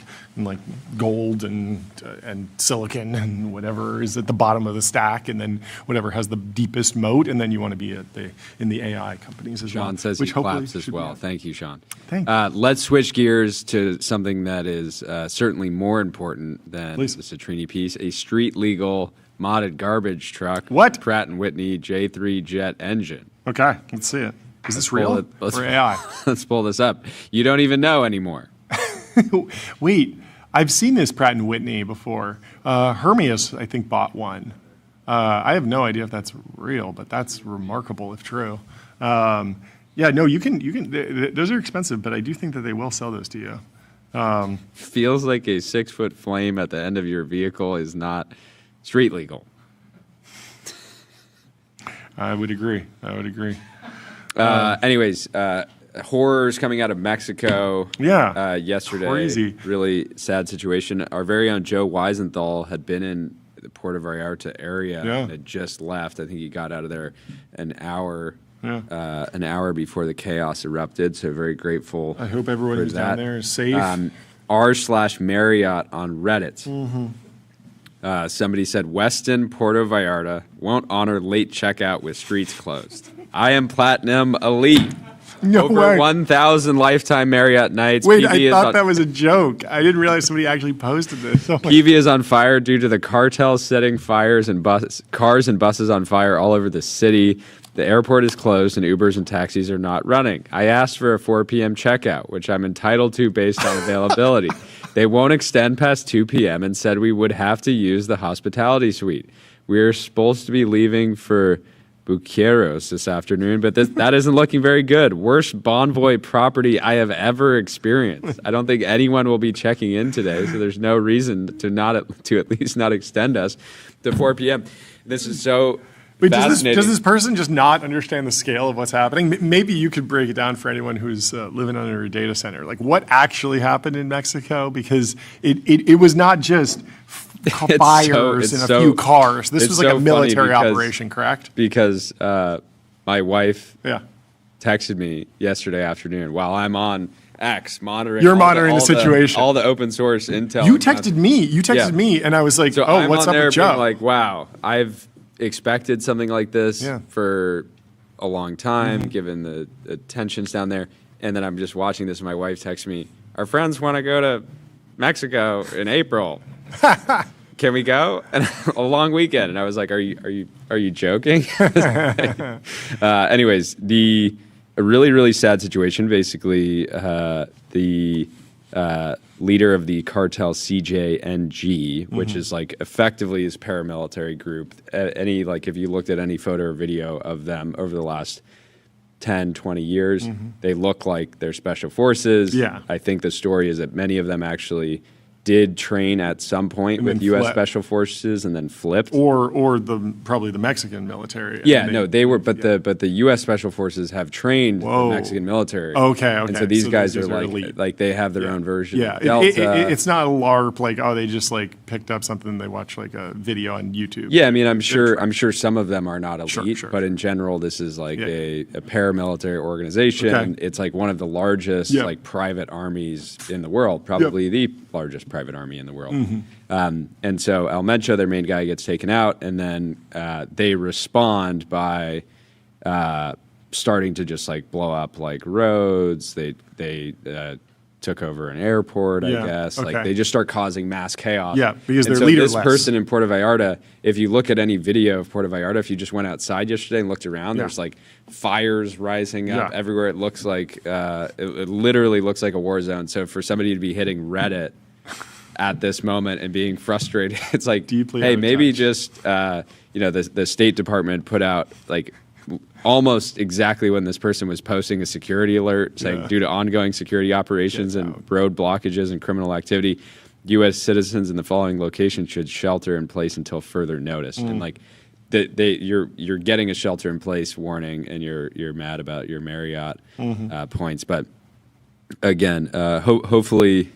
gold and silicon and whatever is at the bottom of the stack, and then whatever has the deepest moat, and then you want to be in the AI companies as well. Sean says he claps as well. Thank you, Sean. Thank you. Let's switch gears to something that is certainly more important than the Citrini piece: a street legal modded garbage truck. What? Pratt & Whitney J3 jet engine. Okay, let's see it. Is this real or AI? Let's pull this up. You don't even know anymore. Wait, I've seen this Pratt & Whitney before. Hermes, I think, bought one. I have no idea if that's real, but that's remarkable if true. You can. Those are expensive, but I do think that they will sell those to you. Feels like a 6-foot flame at the end of your vehicle is not street legal. I would agree. Horrors coming out of Mexico. Yeah. Yesterday. Crazy. Really sad situation. Our very own Joe Weisenthal had been in the Puerto Vallarta area and had just left. I think he got out of there an hour before the chaos erupted. So very grateful. I hope everyone who's down there is safe. r/Marriott on Reddit. Mm-hmm. Somebody said Westin Puerto Vallarta won't honor late checkout with streets closed. I am Platinum Elite. No Over way. 1,000 lifetime Marriott nights. Wait, PV I thought that was a joke. I didn't realize somebody actually posted this. Oh PV is on fire due to the cartel setting cars and buses on fire all over the city. The airport is closed and Ubers and taxis are not running. I asked for a 4 p.m. checkout, which I'm entitled to based on availability. They won't extend past 2 p.m. and said we would have to use the hospitality suite. We're supposed to be leaving for Buqueros this afternoon, but that isn't looking very good. Worst Bonvoy property I have ever experienced. I don't think anyone will be checking in today, so there's no reason to at least not extend us to 4 p.m. This is so fascinating. Does this person just not understand the scale of what's happening? Maybe you could break it down for anyone who's living under a data center. Like what actually happened in Mexico? Because it was not just fires and a few cars. This was like a military operation, correct? Because my wife texted me yesterday afternoon while I'm on X monitoring. You're monitoring the situation. All the open source intel. You texted me, and I was like, so "Oh, I'm what's on up there with Joe?" being like, wow, I've expected something like this for a long time, given the tensions down there. And then I'm just watching this, and my wife texts me, "Our friends want to go to Mexico in April." can we go? And a long weekend. And I was like, are you joking? Anyways, a really, really sad situation. Basically, the leader of the cartel CJNG, which is like effectively his paramilitary group. If you looked at any photo or video of them over the last 10, 20 years, they look like they're special forces. Yeah. I think the story is that many of them actually did train at some point with U.S. Special Forces and then flipped, or probably the Mexican military. They were, but the U.S. Special Forces have trained the Mexican military. Okay, and so these guys are elite. like they have their own version. Yeah, of Delta. It's not a LARP like they just like picked up something, they watch like a video on YouTube. Yeah, I mean I'm sure some of them are not elite, Sure. but in general this is like a paramilitary organization. Okay. It's like one of the largest like private armies in the world, probably the largest private army in the world. And so El Mencho, their main guy, gets taken out, and then they respond by starting to just like blow up like roads. They took over an airport, I guess. Okay. Like they just start causing mass chaos. Yeah, because and they're so leaderless. This person in Puerto Vallarta, if you look at any video of Puerto Vallarta, if you just went outside yesterday and looked around, there's like fires rising up everywhere. It looks like it literally looks like a war zone. So for somebody to be hitting Reddit at this moment and being frustrated, it's like, Deeply hey, out of maybe touch. just the State Department put out like almost exactly when this person was posting a security alert saying due to ongoing security operations and road blockages and criminal activity, U.S. citizens in the following location should shelter in place until further notice. And like you're getting a shelter in place warning, and you're mad about your Marriott points, but again, hopefully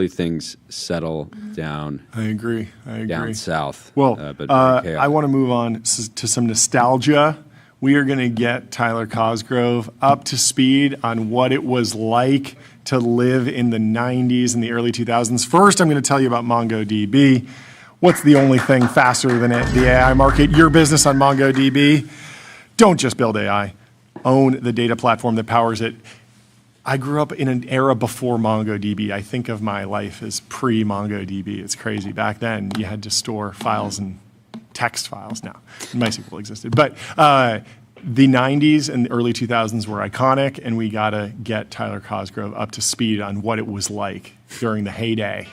things settle down. I agree. Down south. Well, but very I want to move on to some nostalgia. We are going to get Tyler Cosgrove up to speed on what it was like to live in the 90s and the early 2000s. First, I'm going to tell you about MongoDB. What's the only thing faster than the AI market? Your business on MongoDB. Don't just build AI. Own the data platform that powers it. I grew up in an era before MongoDB. I think of my life as pre-MongoDB. It's crazy. Back then, you had to store files and text files. Now, MySQL existed. But the 90s and the early 2000s were iconic, and we got to get Tyler Cosgrove up to speed on what it was like during the heyday.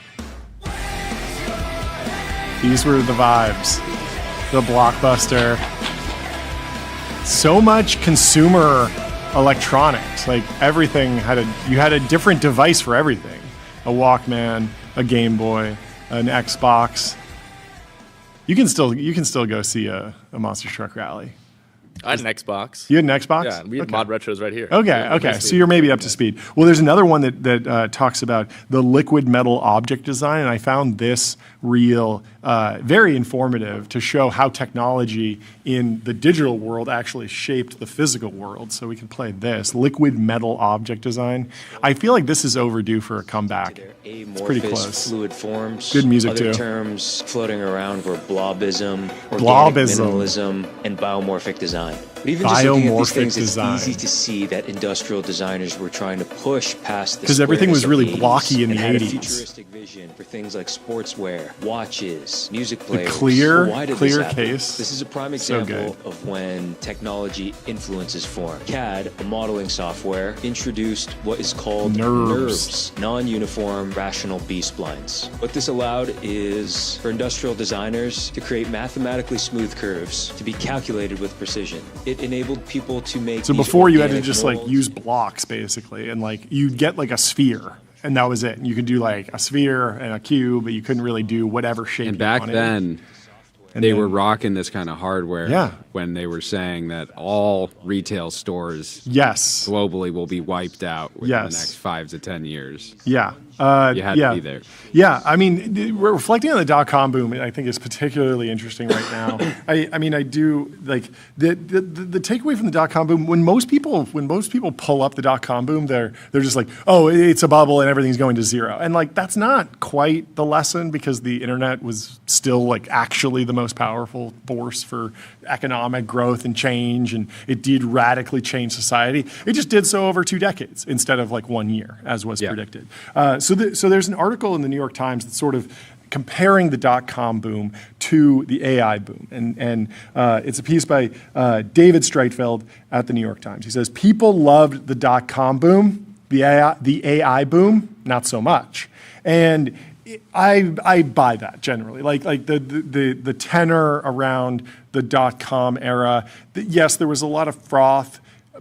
These were the vibes. The Blockbuster. So much consumer electronics, like everything you had a different device for everything. A Walkman, a Game Boy, an Xbox. You can still go see a Monster Truck Rally. I had an Xbox. You had an Xbox? Yeah, we had Mod Retros right here. Okay. So you're maybe up to speed. Well, there's another one that talks about the liquid metal object design, and I found this reel very informative to show how technology in the digital world actually shaped the physical world. So we can play this liquid metal object design. I feel like this is overdue for a comeback. It's pretty close. Fluid forms. Good music Other too. terms floating around were blobism, organic Blobism. minimalism, and biomorphic design. But even just looking at these Biomorphic things, design. it's easy to see that industrial designers were trying to push past the 'Cause everything was squareness of really the blocky 80s in the and had a 80s. futuristic vision for things like sportswear, watches, music The players. clear Well, why did clear this happen? case. This is a prime So example good. of when technology influences form. CAD, a modeling software, introduced what is called Nerves. non-uniform rational B-splines. What this allowed is for industrial designers to create mathematically smooth curves to be calculated with precision. It enabled people to make So these before you had to organic just like molds. use blocks basically, and like you'd get like a sphere, and that was it. And you could do like a sphere and a cube, but you couldn't really do whatever shape. And you back wanted. then, And they then- were rocking this kind of hardware Yeah. when they were saying that all retail stores Yes. globally will be wiped out within the Yes. next 5 to 10 years. Yeah. You had yeah. to be there. Yeah. I mean, reflecting on the dot-com boom, I think is particularly interesting right now. I mean, I do like the takeaway from the dot-com boom. When most people pull up the dot-com boom, they're just like, oh, it's a bubble and everything's going to zero. And like that's not quite the lesson, because the internet was still like actually the most powerful force for economic growth and change, and it did radically change society. It just did so over 2 decades instead of like 1 year, as was Yeah. predicted. So there's an article in the New York Times that sort of comparing the dot-com boom to the AI boom. And it's a piece by David Streitfeld at the New York Times. He says, people loved the dot-com boom, the AI boom, not so much. And I buy that generally. Like the tenor around the dot-com era, yes, there was a lot of froth,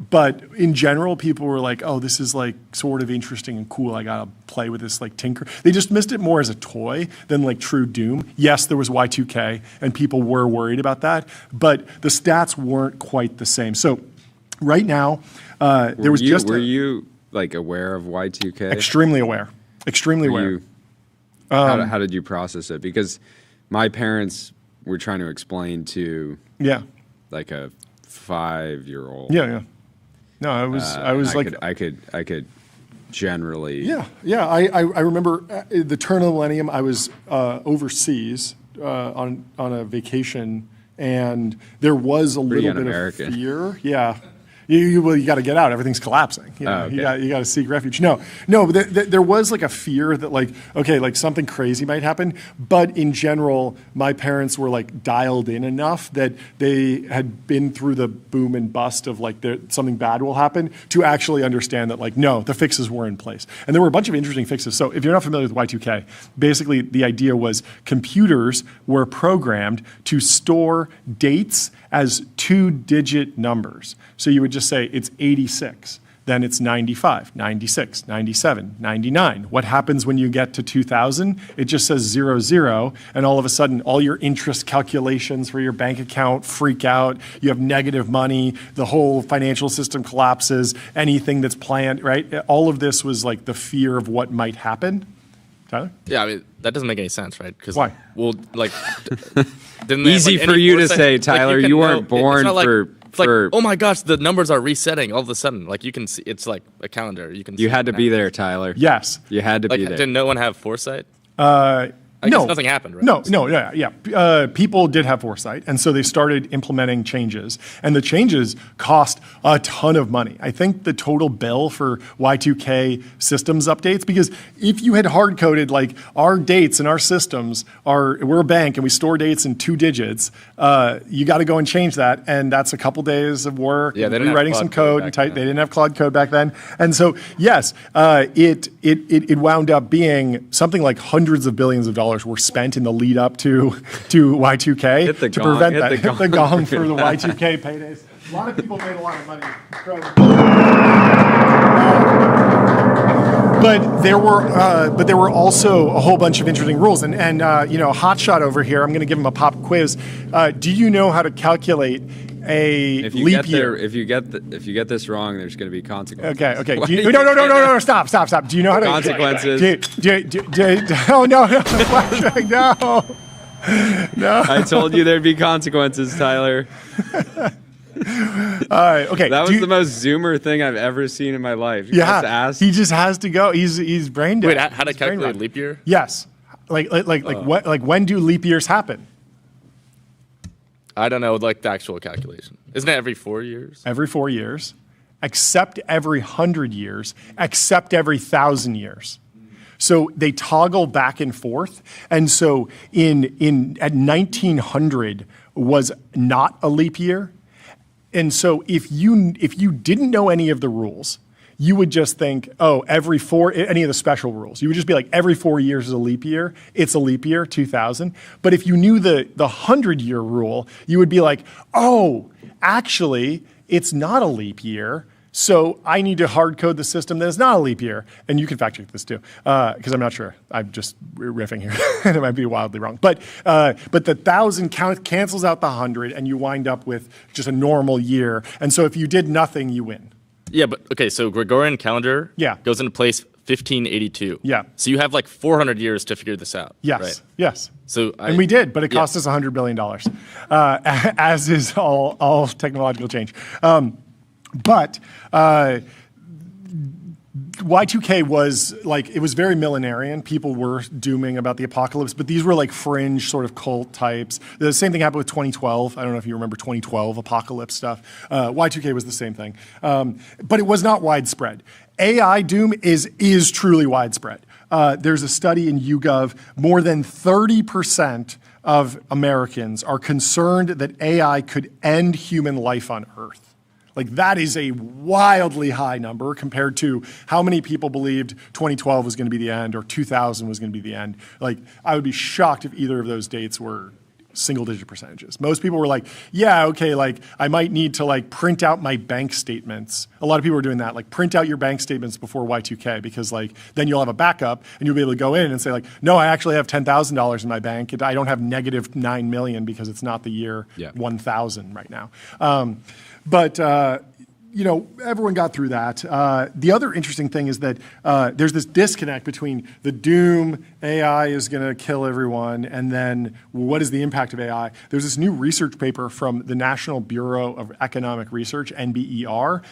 but in general, people were like, oh, this is like sort of interesting and cool. I gotta play with this, like tinker. They just missed it more as a toy than like true doom. Yes, there was Y2K and people were worried about that, but the stats weren't quite the same. So right now, were you like aware of Y2K? Extremely aware. Extremely aware. How did you process it? Because my parents were trying to explain to like a 5-year-old. Yeah. No, I was like I could generally. Yeah. I remember the turn of the millennium. I was overseas on a vacation, and there was a little bit of fear. Yeah. You got to get out. Everything's collapsing. You know, you got to seek refuge. No, but there was like a fear that like, okay, like something crazy might happen. But in general, my parents were like dialed in enough that they had been through the boom and bust of like something bad will happen to actually understand that like, no, the fixes were in place. And there were a bunch of interesting fixes. So if you're not familiar with Y2K, basically the idea was computers were programmed to store dates as 2-digit numbers. So you would just say it's 86, then it's 95, 96, 97, 99. What happens when you get to 2000? It just says 00, and all of a sudden all your interest calculations for your bank account freak out. You have negative money, the whole financial system collapses, anything that's planned, right? All of this was like the fear of what might happen. Tyler? Yeah, I mean, that doesn't make any sense, right? Why? Well, like, didn't easy for you to say, Tyler. Like, you weren't born for. Like, oh my gosh, the numbers are resetting all of a sudden. Like you can see, it's like a calendar. You had to be there, Tyler. Yes, you had to be there. Did no one have foresight? I no, guess nothing happened, right? No, yeah. People did have foresight, and so they started implementing changes, and the changes cost a ton of money. I think the total bill for Y2K systems updates, because if you had hard-coded, like, our dates and our systems we're a bank and we store dates in 2 digits, you got to go and change that, and that's a couple days of work, rewriting some code. They didn't have Claude Code back then. And so, yes, it wound up being something like hundreds of billions of dollars were spent in the lead up to Y2K to prevent that. Hit the gong for the Y2K paydays. A lot of people made a lot of money from. But there were also a whole bunch of interesting rules. And Hotshot over here, I'm going to give him a pop quiz. Do you know how to calculate a leap year? If you get this wrong, there's going to be consequences. Okay. No. Stop. Do you know how to consequences? No. No. I told you there'd be consequences, Tyler. Okay. That was the most Zoomer thing I've ever seen in my life. He just has to go. He's brain dead. Wait, how to calculate leap year? Yes. Like when do leap years happen? I don't know, like the actual calculation. Isn't it every 4 years? Every 4 years, except every 100 years, except every 1,000 years. So they toggle back and forth. And so at 1900 was not a leap year. And so if you didn't know any of the rules, you would just think, any of the special rules. You would just be like, every 4 years is a leap year. It's a leap year, 2000. But if you knew the 100-year rule, you would be like, actually, it's not a leap year. So I need to hard code the system that is not a leap year. And you can fact check this too, because I'm not sure. I'm just riffing here, and it might be wildly wrong. But the 1,000 cancels out the 100, and you wind up with just a normal year. And so if you did nothing, you win. Yeah, but okay, so Gregorian calendar goes into place 1582. Yeah. So you have like 400 years to figure this out. Yes. Right? Yes. And we did, but it cost us $100 billion, as is all technological change. But Y2K was like, it was very millenarian. People were dooming about the apocalypse, but these were like fringe sort of cult types. The same thing happened with 2012. I don't know if you remember 2012 apocalypse stuff. Y2K was the same thing. But it was not widespread. AI doom is truly widespread. there's a study in YouGov, more than 30% of Americans are concerned that AI could end human life on Earth. Like, that is a wildly high number compared to how many people believed 2012 was going to be the end or 2000 was going to be the end. Like, I would be shocked if either of those dates were single-digit percentages. Most people were like, yeah, okay, like, I might need to, like, print out my bank statements. A lot of people are doing that, like, print out your bank statements before Y2K because, like, then you'll have a backup and you'll be able to go in and say, like, no, I actually have $10,000 in my bank. I don't have negative 9 million because it's not the year 1000 right now. But everyone got through that. The other interesting thing is that there's this disconnect between the doom, AI is going to kill everyone, and then what is the impact of AI? There's this new research paper from the National Bureau of Economic Research, NBER.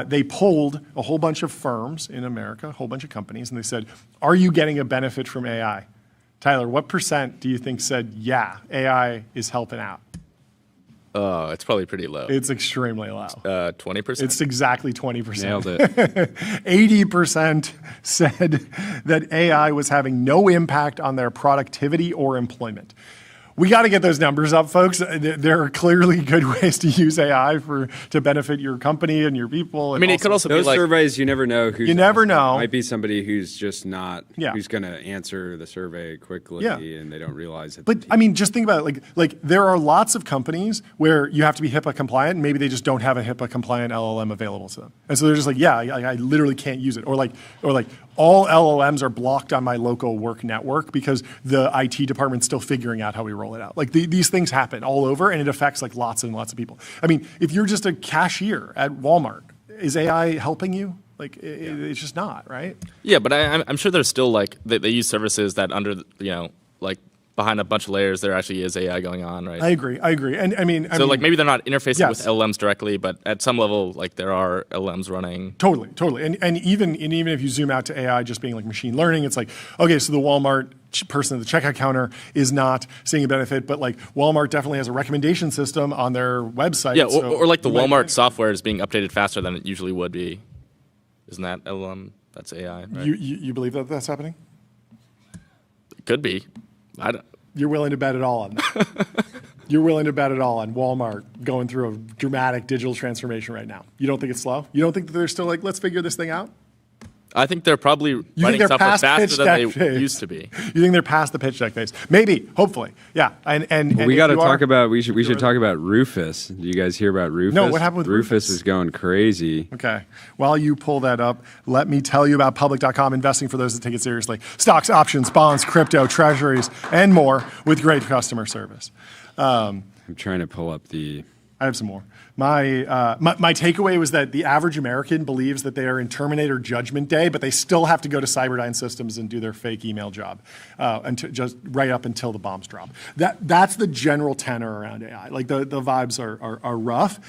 They polled a whole bunch of firms in America, a whole bunch of companies, and they said, are you getting a benefit from AI? Tyler, what % do you think said, yeah, AI is helping out? Oh, it's probably pretty low. It's extremely low. 20%? It's exactly 20%. Nailed it. 80% said that AI was having no impact on their productivity or employment. We got to get those numbers up, folks. There are clearly good ways to use AI to benefit your company and your people. I mean, it could also be Those like surveys, you never know who's. You never know. Might be somebody who's just not. Yeah. Who's going to answer the survey quickly, and they don't realize it. But I mean, just think about it. Like there are lots of companies where you have to be HIPAA compliant, and maybe they just don't have a HIPAA compliant LLM available to them, and so they're just like, yeah, I literally can't use it, or like all LLMs are blocked on my local work network because the IT department's still figuring out how we roll it out. Like these things happen all over, and it affects like lots and lots of people. I mean, if you're just a cashier at Walmart, is AI helping you? Like it's just not, right? Yeah, but I'm sure there's still like they use services that under like behind a bunch of layers there actually is AI going on, right? I agree, and I mean, like maybe they're not interfacing with LLMs directly, but at some level, like there are LLMs running. Totally, and even if you zoom out to AI just being like machine learning, it's like, okay, so the Walmart person at the checkout counter is not seeing a benefit, but like Walmart definitely has a recommendation system on their website. Yeah, or like the Walmart software is being updated faster than it usually would be. Isn't that LLM? That's AI, right? You believe that that's happening? It could be. You're willing to bet it all on that. You're willing to bet it all on Walmart going through a dramatic digital transformation right now. You don't think it's slow? You don't think that they're still like, let's figure this thing out? I think they're probably writing software faster than they used to be. You think they're past the pitch deck phase? Maybe, hopefully, yeah. And we got to talk about. We should talk about Rufus. Do you guys hear about Rufus? No, what happened with Rufus? Rufus is going crazy. Okay. While you pull that up, let me tell you about Public.com, investing for those that take it seriously. Stocks, options, bonds, crypto, treasuries, and more with great customer service. I'm trying to pull up the. I have some more. My takeaway was that the average American believes that they are in Terminator Judgment Day, but they still have to go to Cyberdyne Systems and do their fake email job just right up until the bombs drop. That's the general tenor around AI. Like the vibes are rough.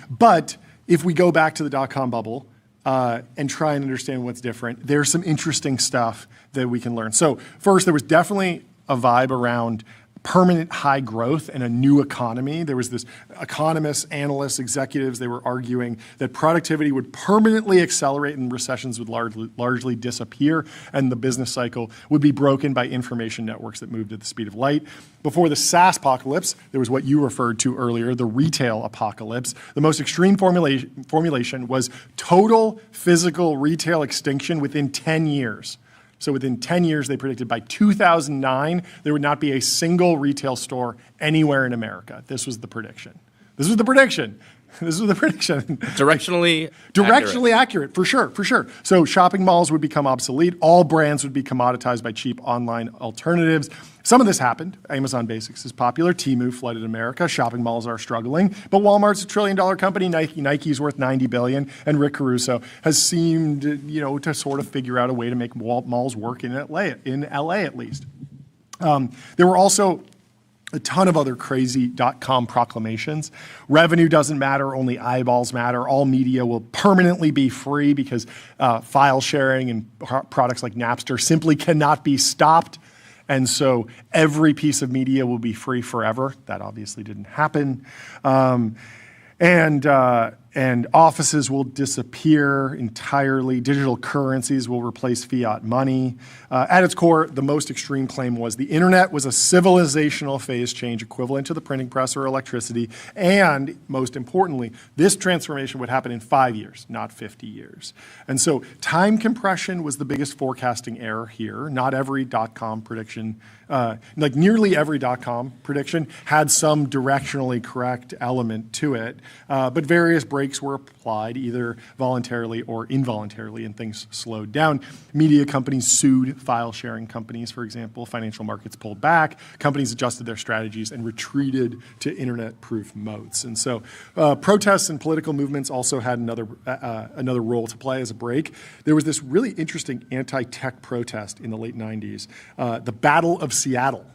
But if we go back to the dot-com bubble and try and understand what's different, there's some interesting stuff that we can learn. So first, there was definitely a vibe around permanent high growth and a new economy. There was this economists, analysts, executives, they were arguing that productivity would permanently accelerate and recessions would largely disappear, and the business cycle would be broken by information networks that moved at the speed of light. Before the SaaS apocalypse, there was what you referred to earlier, the retail apocalypse. The most extreme formulation was total physical retail extinction within 10 years. So within 10 years, they predicted by 2009, there would not be a single retail store anywhere in America. This was the prediction. Directionally accurate, for sure. So shopping malls would become obsolete. All brands would be commoditized by cheap online alternatives. Some of this happened. Amazon Basics is popular. Temu flooded America. Shopping malls are struggling. But Walmart's a $1 trillion company. Nike's worth $90 billion. And Rick Caruso has seemed, to sort of figure out a way to make malls work in LA at least. There were also a ton of other crazy .com proclamations. Revenue doesn't matter, only eyeballs matter. All media will permanently be free because file sharing and products like Napster simply cannot be stopped. And so every piece of media will be free forever. That obviously didn't happen. and offices will disappear entirely. Digital currencies will replace fiat money. At its core, the most extreme claim was the internet was a civilizational phase change equivalent to the printing press or electricity. And most importantly, this transformation would happen in 5 years, not 50 years. And so time compression was the biggest forecasting error here. Not every .com prediction, like nearly every .com prediction had some directionally correct element to it, but various breaks were applied either voluntarily or involuntarily, and things slowed down. Media companies sued file sharing companies, for example. Financial markets pulled back. Companies adjusted their strategies and retreated to internet-proof modes. And so protests and political movements also had another role to play as a break. There was this really interesting anti-tech protest in the late 90s, the Battle of Seattle.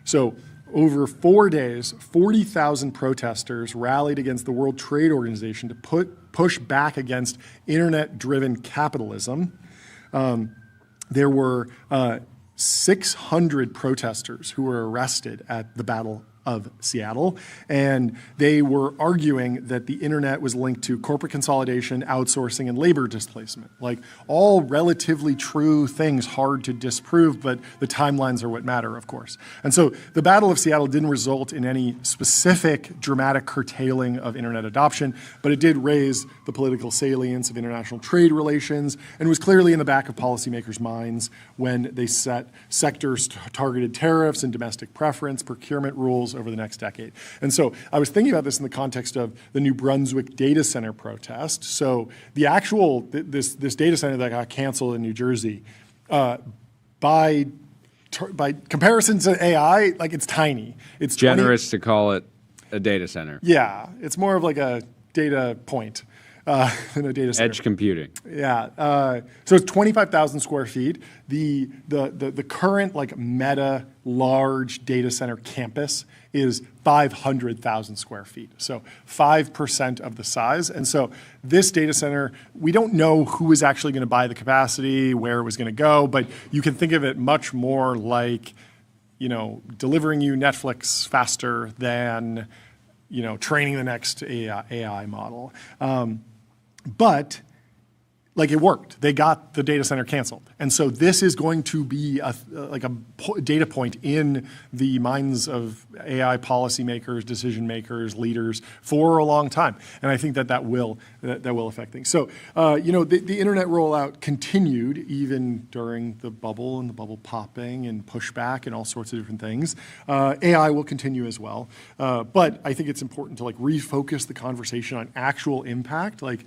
So over 4 days, 40,000 protesters rallied against the World Trade Organization to push back against internet-driven capitalism. There were 600 protesters who were arrested at the Battle of Seattle, and they were arguing that the internet was linked to corporate consolidation, outsourcing, and labor displacement. Like all relatively true things, hard to disprove, but the timelines are what matter, of course. And so the Battle of Seattle didn't result in any specific dramatic curtailing of internet adoption, but it did raise the political salience of international trade relations and was clearly in the back of policymakers' minds when they set sector-targeted tariffs and domestic preference, procurement rules over the next decade. And so I was thinking about this in the context of the New Brunswick data center protest. So the actual, this data center that got canceled in New Jersey, by comparison to AI, like it's tiny. It's generous to call it a data center. Yeah, it's more of like a data point than a data center. Edge computing. Yeah, so it's 25,000 square feet. The current like Meta large data center campus is 500,000 square feet. So 5% of the size. And so this data center, we don't know who is actually going to buy the capacity, where it was going to go, but you can think of it much more like, you know, delivering you Netflix faster than, you know, training the next AI model. But like it worked. They got the data center canceled. And so this is going to be like a data point in the minds of AI policymakers, decision makers, leaders for a long time. And I think that will affect things. So, you know, the internet rollout continued even during the bubble and the bubble popping and pushback and all sorts of different things. AI will continue as well. But I think it's important to like refocus the conversation on actual impact. Like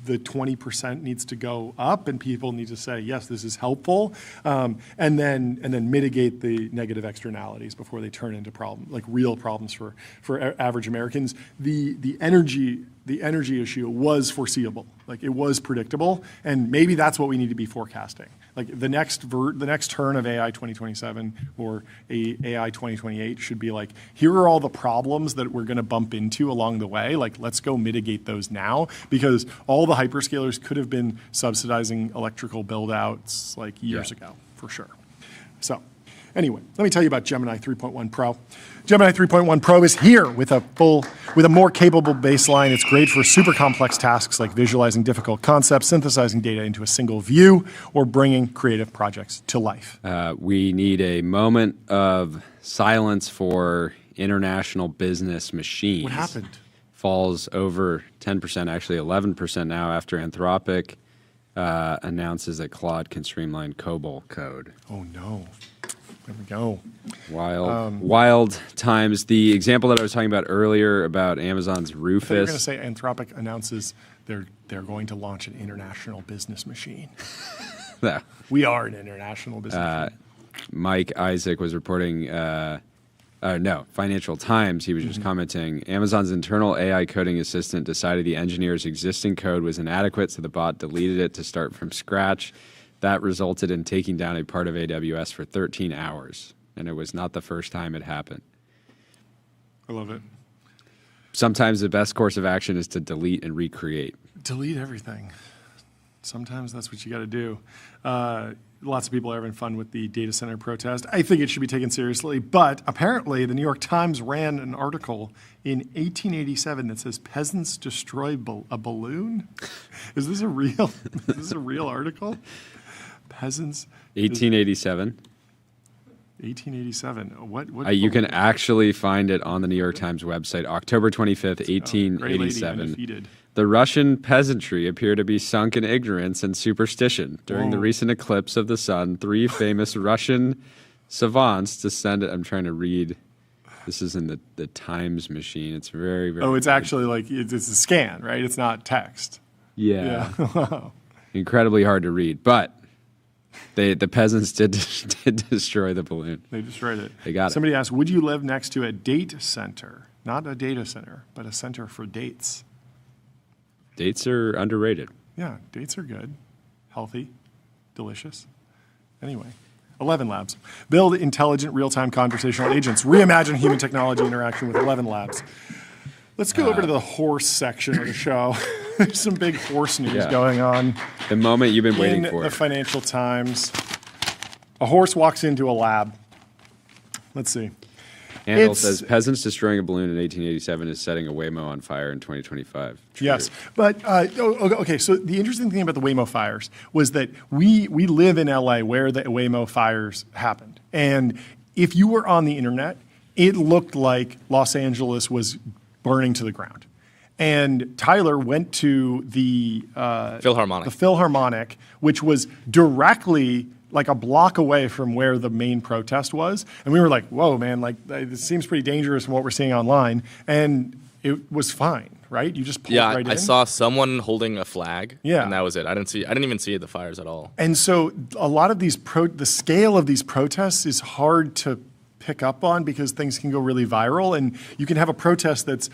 the 20% needs to go up and people need to say, yes, this is helpful, and then mitigate the negative externalities before they turn into real problems for average Americans. The energy issue was foreseeable, like it was predictable, and maybe that's what we need to be forecasting. Like the next turn of AI 2027 or AI 2028 should be like, here are all the problems that we're going to bump into along the way. Like, let's go mitigate those now, because all the hyperscalers could have been subsidizing electrical build-outs like years ago, for sure. So anyway, let me tell you about Gemini 3.1 Pro. Gemini 3.1 Pro is here with a more capable baseline. It's great for super complex tasks like visualizing difficult concepts, synthesizing data into a single view, or bringing creative projects to life. We need a moment of silence for international business machines. What happened? Falls over 10%, actually 11% now after Anthropic announces that Claude can streamline COBOL code. Oh no. There we go. Wild times. The example that I was talking about earlier about Amazon's Rufus. You're going to say Anthropic announces they're going to launch an international business machine. No. We are an international business machine. Mike Isaac was reporting, Financial Times, he was just commenting, Amazon's internal AI coding assistant decided the engineer's existing code was inadequate, so the bot deleted it to start from scratch. That resulted in taking down a part of AWS for 13 hours, and it was not the first time it happened. I love it. Sometimes the best course of action is to delete and recreate. Delete everything. Sometimes that's what you got to do. Lots of people are having fun with the data center protest. I think it should be taken seriously, but apparently the New York Times ran an article in 1887 that says peasants destroy a balloon. Is this a real article? Peasants. 1887. 1887. What? You can actually find it on the New York Times website, October 25th, 1887. Undefeated. The Russian peasantry appear to be sunk in ignorance and superstition. During the recent eclipse of the sun, 3 famous Russian savants descended. I'm trying to read. This is in the Times machine. It's very, very. Oh, it's actually like it's a scan, right? It's not text. Yeah. Wow. Incredibly hard to read, but the peasants did destroy the balloon. They destroyed it. They got it. Somebody asked, would you live next to a date center? Not a data center, but a center for dates. Dates are underrated. Yeah, dates are good, healthy, delicious. Anyway, 11 Labs. Build intelligent real-time conversational agents. Reimagine human technology interaction with 11 Labs. Let's go over to the horse section of the show. There's some big horse news going on. The moment you've been waiting in for. The Financial Times. A horse walks into a lab. Let's see. Handel says peasants destroying a balloon in 1887 is setting a Waymo on fire in 2025. True. Yes, but okay. So the interesting thing about the Waymo fires was that we live in LA where the Waymo fires happened, and if you were on the internet, it looked like Los Angeles was burning to the ground. And Tyler went to the Philharmonic, which was directly like a block away from where the main protest was. And we were like, whoa, man, like it seems pretty dangerous from what we're seeing online. And it was fine, right? You just pulled right in. I saw someone holding a flag. Yeah. And that was it. I didn't even see the fires at all. And so a lot of these the scale of these protests is hard to pick up on because things can go really viral. And you can have a protest that's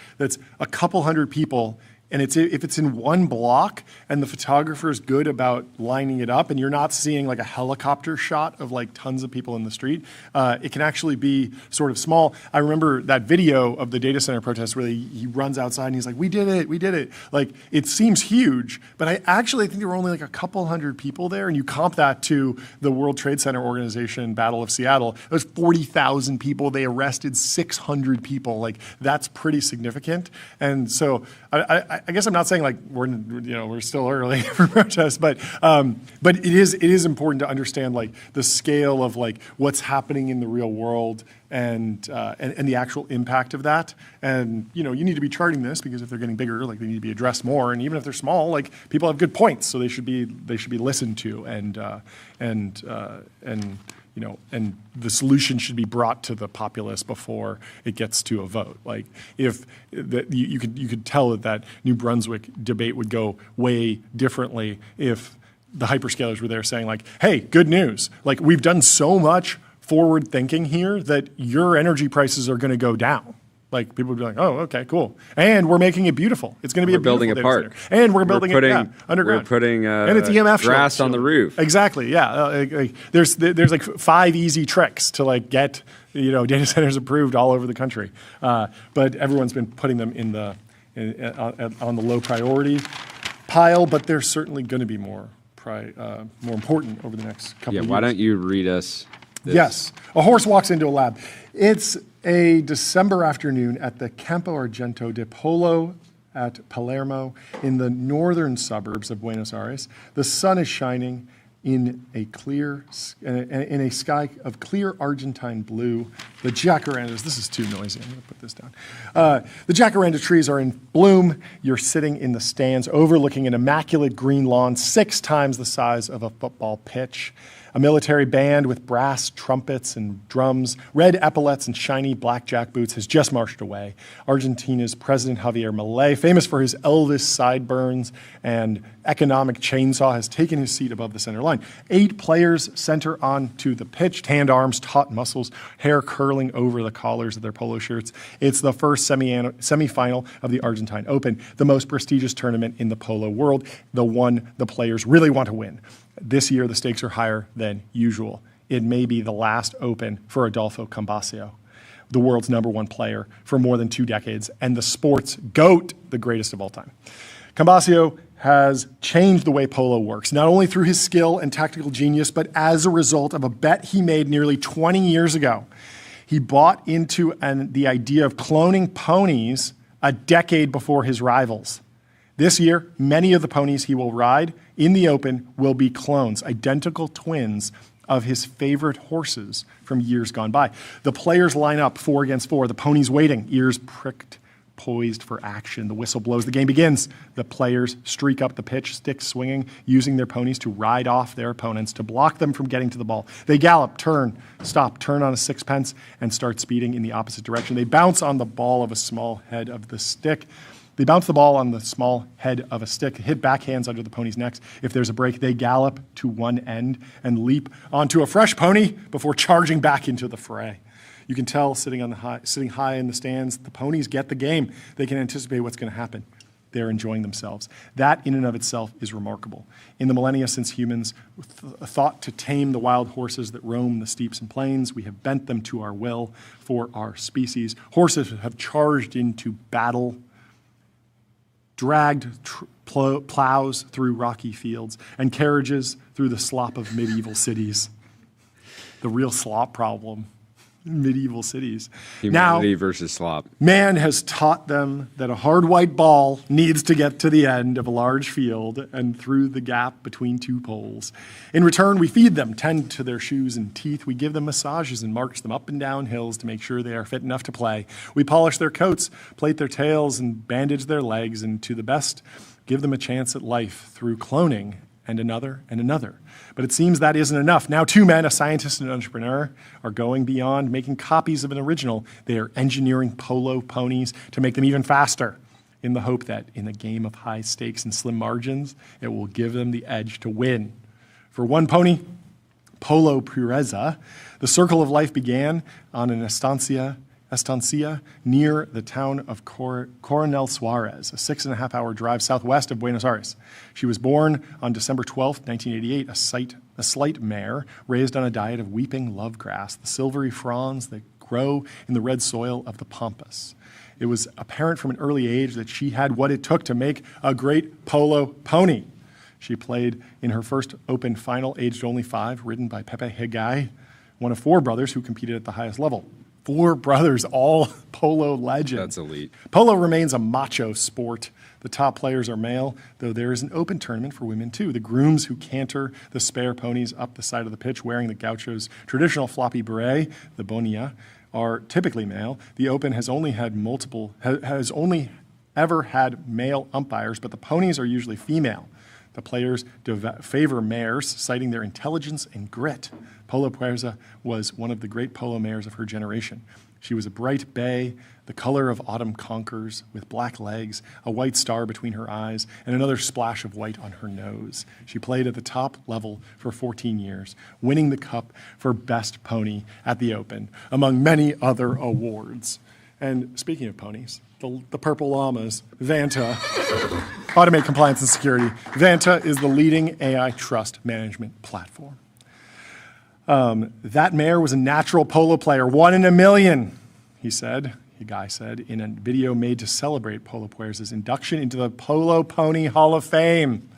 a couple hundred people. And if it's in one block and the photographer is good about lining it up and you're not seeing like a helicopter shot of like tons of people in the street, it can actually be sort of small. I remember that video of the data center protest where he runs outside and he's like, we did it. Like it seems huge, but I actually think there were only like a couple hundred people there. And you comp that to the World Trade Center Organization Battle of Seattle. It was 40,000 people. They arrested 600 people. Like that's pretty significant. And so I guess I'm not saying like we're still early for protests, but it is important to understand like the scale of like what's happening in the real world and the actual impact of that. And you need to be charting this because if they're getting bigger, like they need to be addressed more. And even if they're small, like people have good points, so they should be listened to and the solution should be brought to the populace before it gets to a vote. Like if you could tell that New Brunswick debate would go way differently if the hyperscalers were there saying like, hey, good news. Like we've done so much forward thinking here that your energy prices are going to go down. Like people would be like, oh, okay, cool. And we're making it beautiful. It's going to be building a park. And we're building it underground. We're putting and it's EMF grass on the roof. Exactly, yeah. There's like 5 easy tricks to like get data centers approved all over the country. But everyone's been putting them on the low priority pile, but they're certainly going to be more important over the next couple of years. Yeah, why don't you read us this? Yes. A horse walks into a lab. It's a December afternoon at the Campo Argento de Polo at Palermo in the northern suburbs of Buenos Aires. The sun is shining in a sky of clear Argentine blue. The jacarandas, this is too noisy, I'm going to put this down. The jacaranda trees are in bloom. You're sitting in the stands overlooking an immaculate green lawn 6 times the size of a football pitch. A military band with brass trumpets and drums, red epaulets and shiny blackjack boots has just marched away. Argentina's President Javier Milei, famous for his Elvis sideburns and economic chainsaw, has taken his seat above the center line. 8 players center onto the pitch, tanned arms, taut muscles, hair curling over the collars of their polo shirts. It's the first semifinal of the Argentine Open, the most prestigious tournament in the polo world, the one the players really want to win. This year, the stakes are higher than usual. It may be the last Open for Adolfo Cambacio, the world's #1 player for more than 2 decades, and the sport's GOAT, the greatest of all time. Cambacio has changed the way polo works, not only through his skill and tactical genius, but as a result of a bet he made nearly 20 years ago. He bought into the idea of cloning ponies a decade before his rivals. This year, many of the ponies he will ride in the Open will be clones, identical twins of his favorite horses from years gone by. The players line up 4 against 4, the ponies waiting, ears pricked, poised for action. The whistle blows, the game begins. The players streak up the pitch, sticks swinging, using their ponies to ride off their opponents, to block them from getting to the ball. They gallop, turn, stop, turn on a sixpence, and start speeding in the opposite direction. They bounce on the ball of a small head of the stick. They bounce the ball on the small head of a stick, hit backhands under the pony's necks. If there's a break, they gallop to one end and leap onto a fresh pony before charging back into the fray. You can tell sitting high in the stands, the ponies get the game. They can anticipate what's going to happen. They're enjoying themselves. That in and of itself is remarkable. In the millennia since humans thought to tame the wild horses that roam the steeps and plains, we have bent them to our will for our species. Horses have charged into battle, dragged plows through rocky fields, and carriages through the slop of medieval cities. The real slop problem. Medieval cities. Humanity versus slop. Man has taught them that a hard white ball needs to get to the end of a large field and through the gap between 2 poles. In return, we feed them, tend to their shoes and teeth. We give them massages and march them up and down hills to make sure they are fit enough to play. We polish their coats, plait their tails, and bandage their legs, and to the best, give them a chance at life through cloning and another and another. But it seems that isn't enough. Now 2 men, a scientist and an entrepreneur, are going beyond making copies of an original. They are engineering polo ponies to make them even faster in the hope that in a game of high stakes and slim margins, it will give them the edge to win. For one pony, Polo Pureza, the circle of life began on an estancia near the town of Coronel Suarez, a 6.5-hour drive southwest of Buenos Aires. She was born on December 12, 1988, a slight mare raised on a diet of weeping love grass, the silvery fronds that grow in the red soil of the Pampas. It was apparent from an early age that she had what it took to make a great polo pony. She played in her first Open final, aged only 5, ridden by Pepe Higai, one of 4 brothers who competed at the highest level. 4 brothers, all polo legends. That's elite. Polo remains a macho sport. The top players are male, though there is an open tournament for women too. The grooms who canter the spare ponies up the side of the pitch wearing the gaucho's traditional floppy beret, the bonilla, are typically male. The Open has only ever had male umpires, but the ponies are usually female. The players favor mares, citing their intelligence and grit. Polo Puerza was one of the great polo mares of her generation. She was a bright bay, the color of autumn conkers, with black legs, a white star between her eyes, and another splash of white on her nose. She played at the top level for 14 years, winning the cup for best pony at the Open, among many other awards. And speaking of ponies, the purple llamas, Vanta, automate compliance and security. Vanta is the leading AI trust management platform. That mare was a natural polo player, 1 in a million, the guy said, in a video made to celebrate Polo Puerza's induction into the Polo Pony Hall of Fame.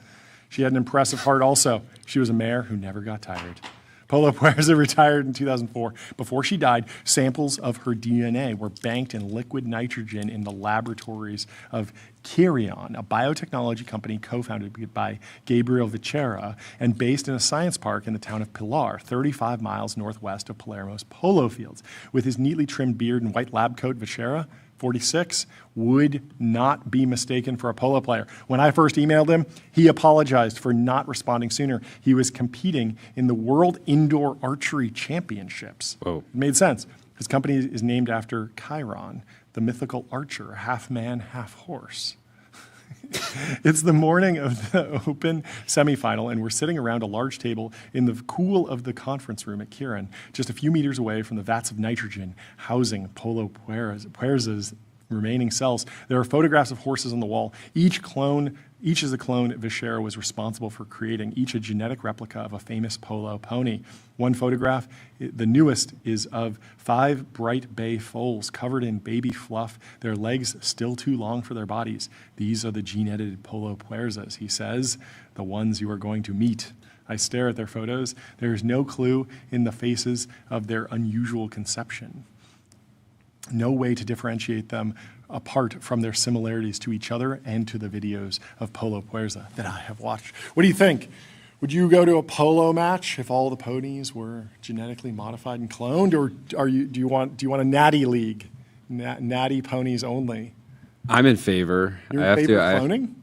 She had an impressive heart also. She was a mare who never got tired. Polo Puerza retired in 2004. Before she died, samples of her DNA were banked in liquid nitrogen in the laboratories of Kirion, a biotechnology company co-founded by Gabriel Vichera and based in a science park in the town of Pilar, 35 miles northwest of Palermo's polo fields. With his neatly trimmed beard and white lab coat, Vichera, 46, would not be mistaken for a polo player. When I first emailed him, he apologized for not responding sooner. He was competing in the World Indoor Archery Championships. Whoa. It made sense. His company is named after Chiron, the mythical archer, half man, half horse. It's the morning of the Open semifinal, and we're sitting around a large table in the cool of the conference room at Kirin, just a few meters away from the vats of nitrogen housing Polo Puerza's remaining cells. There are photographs of horses on the wall. Each is a clone Vishera was responsible for creating, each a genetic replica of a famous polo pony. One photograph, the newest, is of 5 bright bay foals covered in baby fluff, their legs still too long for their bodies. These are the gene-edited polo puerzas, he says, the ones you are going to meet. I stare at their photos. There is no clue in the faces of their unusual conception. No way to differentiate them apart from their similarities to each other and to the videos of Polo Puerza that I have watched. What do you think? Would you go to a polo match if all the ponies were genetically modified and cloned, or do you want a natty league, natty ponies only? I'm in favor. You're in favor of cloning?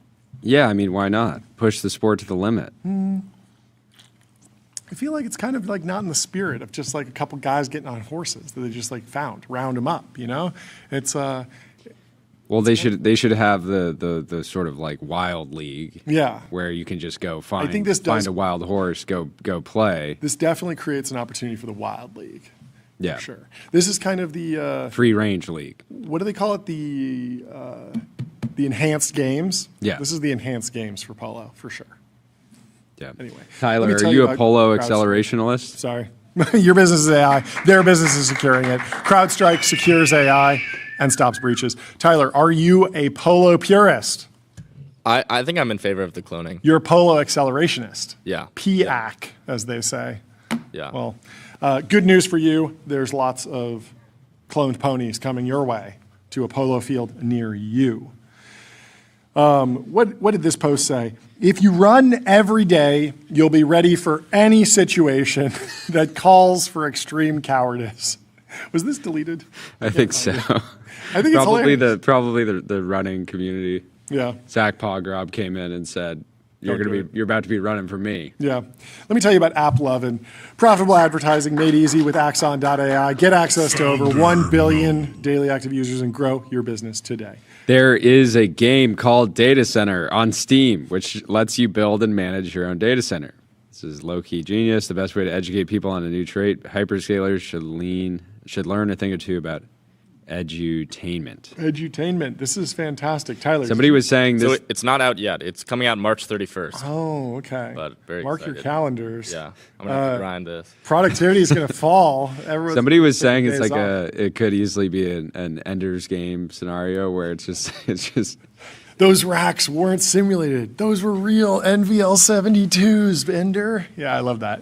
Yeah, I mean, why not? Push the sport to the limit. I feel like it's kind of like not in the spirit of just like a couple guys getting on horses that they just like found, round them up, you know? It's well, they should have the sort of like wild league, yeah, where you can just go find a wild horse, go play. This definitely creates an opportunity for the wild league. Yeah, for sure. This is kind of the free range league. What do they call it? The enhanced games. Yeah, this is the enhanced games for polo for sure. Yeah. Anyway, Tyler, are you a polo accelerationalist? Sorry, your business is AI. Their business is securing it. CrowdStrike secures AI and stops breaches. Tyler, are you a polo purist? I think I'm in favor of the cloning. You're a polo accelerationist. Yeah. PAC, as they say. Yeah. Well, good news for you. There's lots of cloned ponies coming your way to a polo field near you. What did this post say? If you run every day, you'll be ready for any situation that calls for extreme cowardice. Was this deleted? I think so. I think it's probably the running community. Yeah. Zach Pograb came in and said, you're about to be running for me. Yeah. Let me tell you about AppLovin. Profitable advertising made easy with Axon.ai. Get access to over 1 billion daily active users and grow your business today. There is a game called Data Center on Steam, which lets you build and manage your own data center. This is low-key genius, the best way to educate people on a new trait. Hyperscalers should learn a thing or two about edutainment. Edutainment. This is fantastic. Tyler. Somebody was saying this. So it's not out yet. It's coming out March 31st. Oh, okay. But very Mark excited. Your calendars. Yeah. I'm going to have to grind this. Productivity is going to fall. Somebody was saying it's like it could easily be an Ender's Game scenario where it's just those racks weren't simulated. Those were real NVL72s, Ender. Yeah, I love that.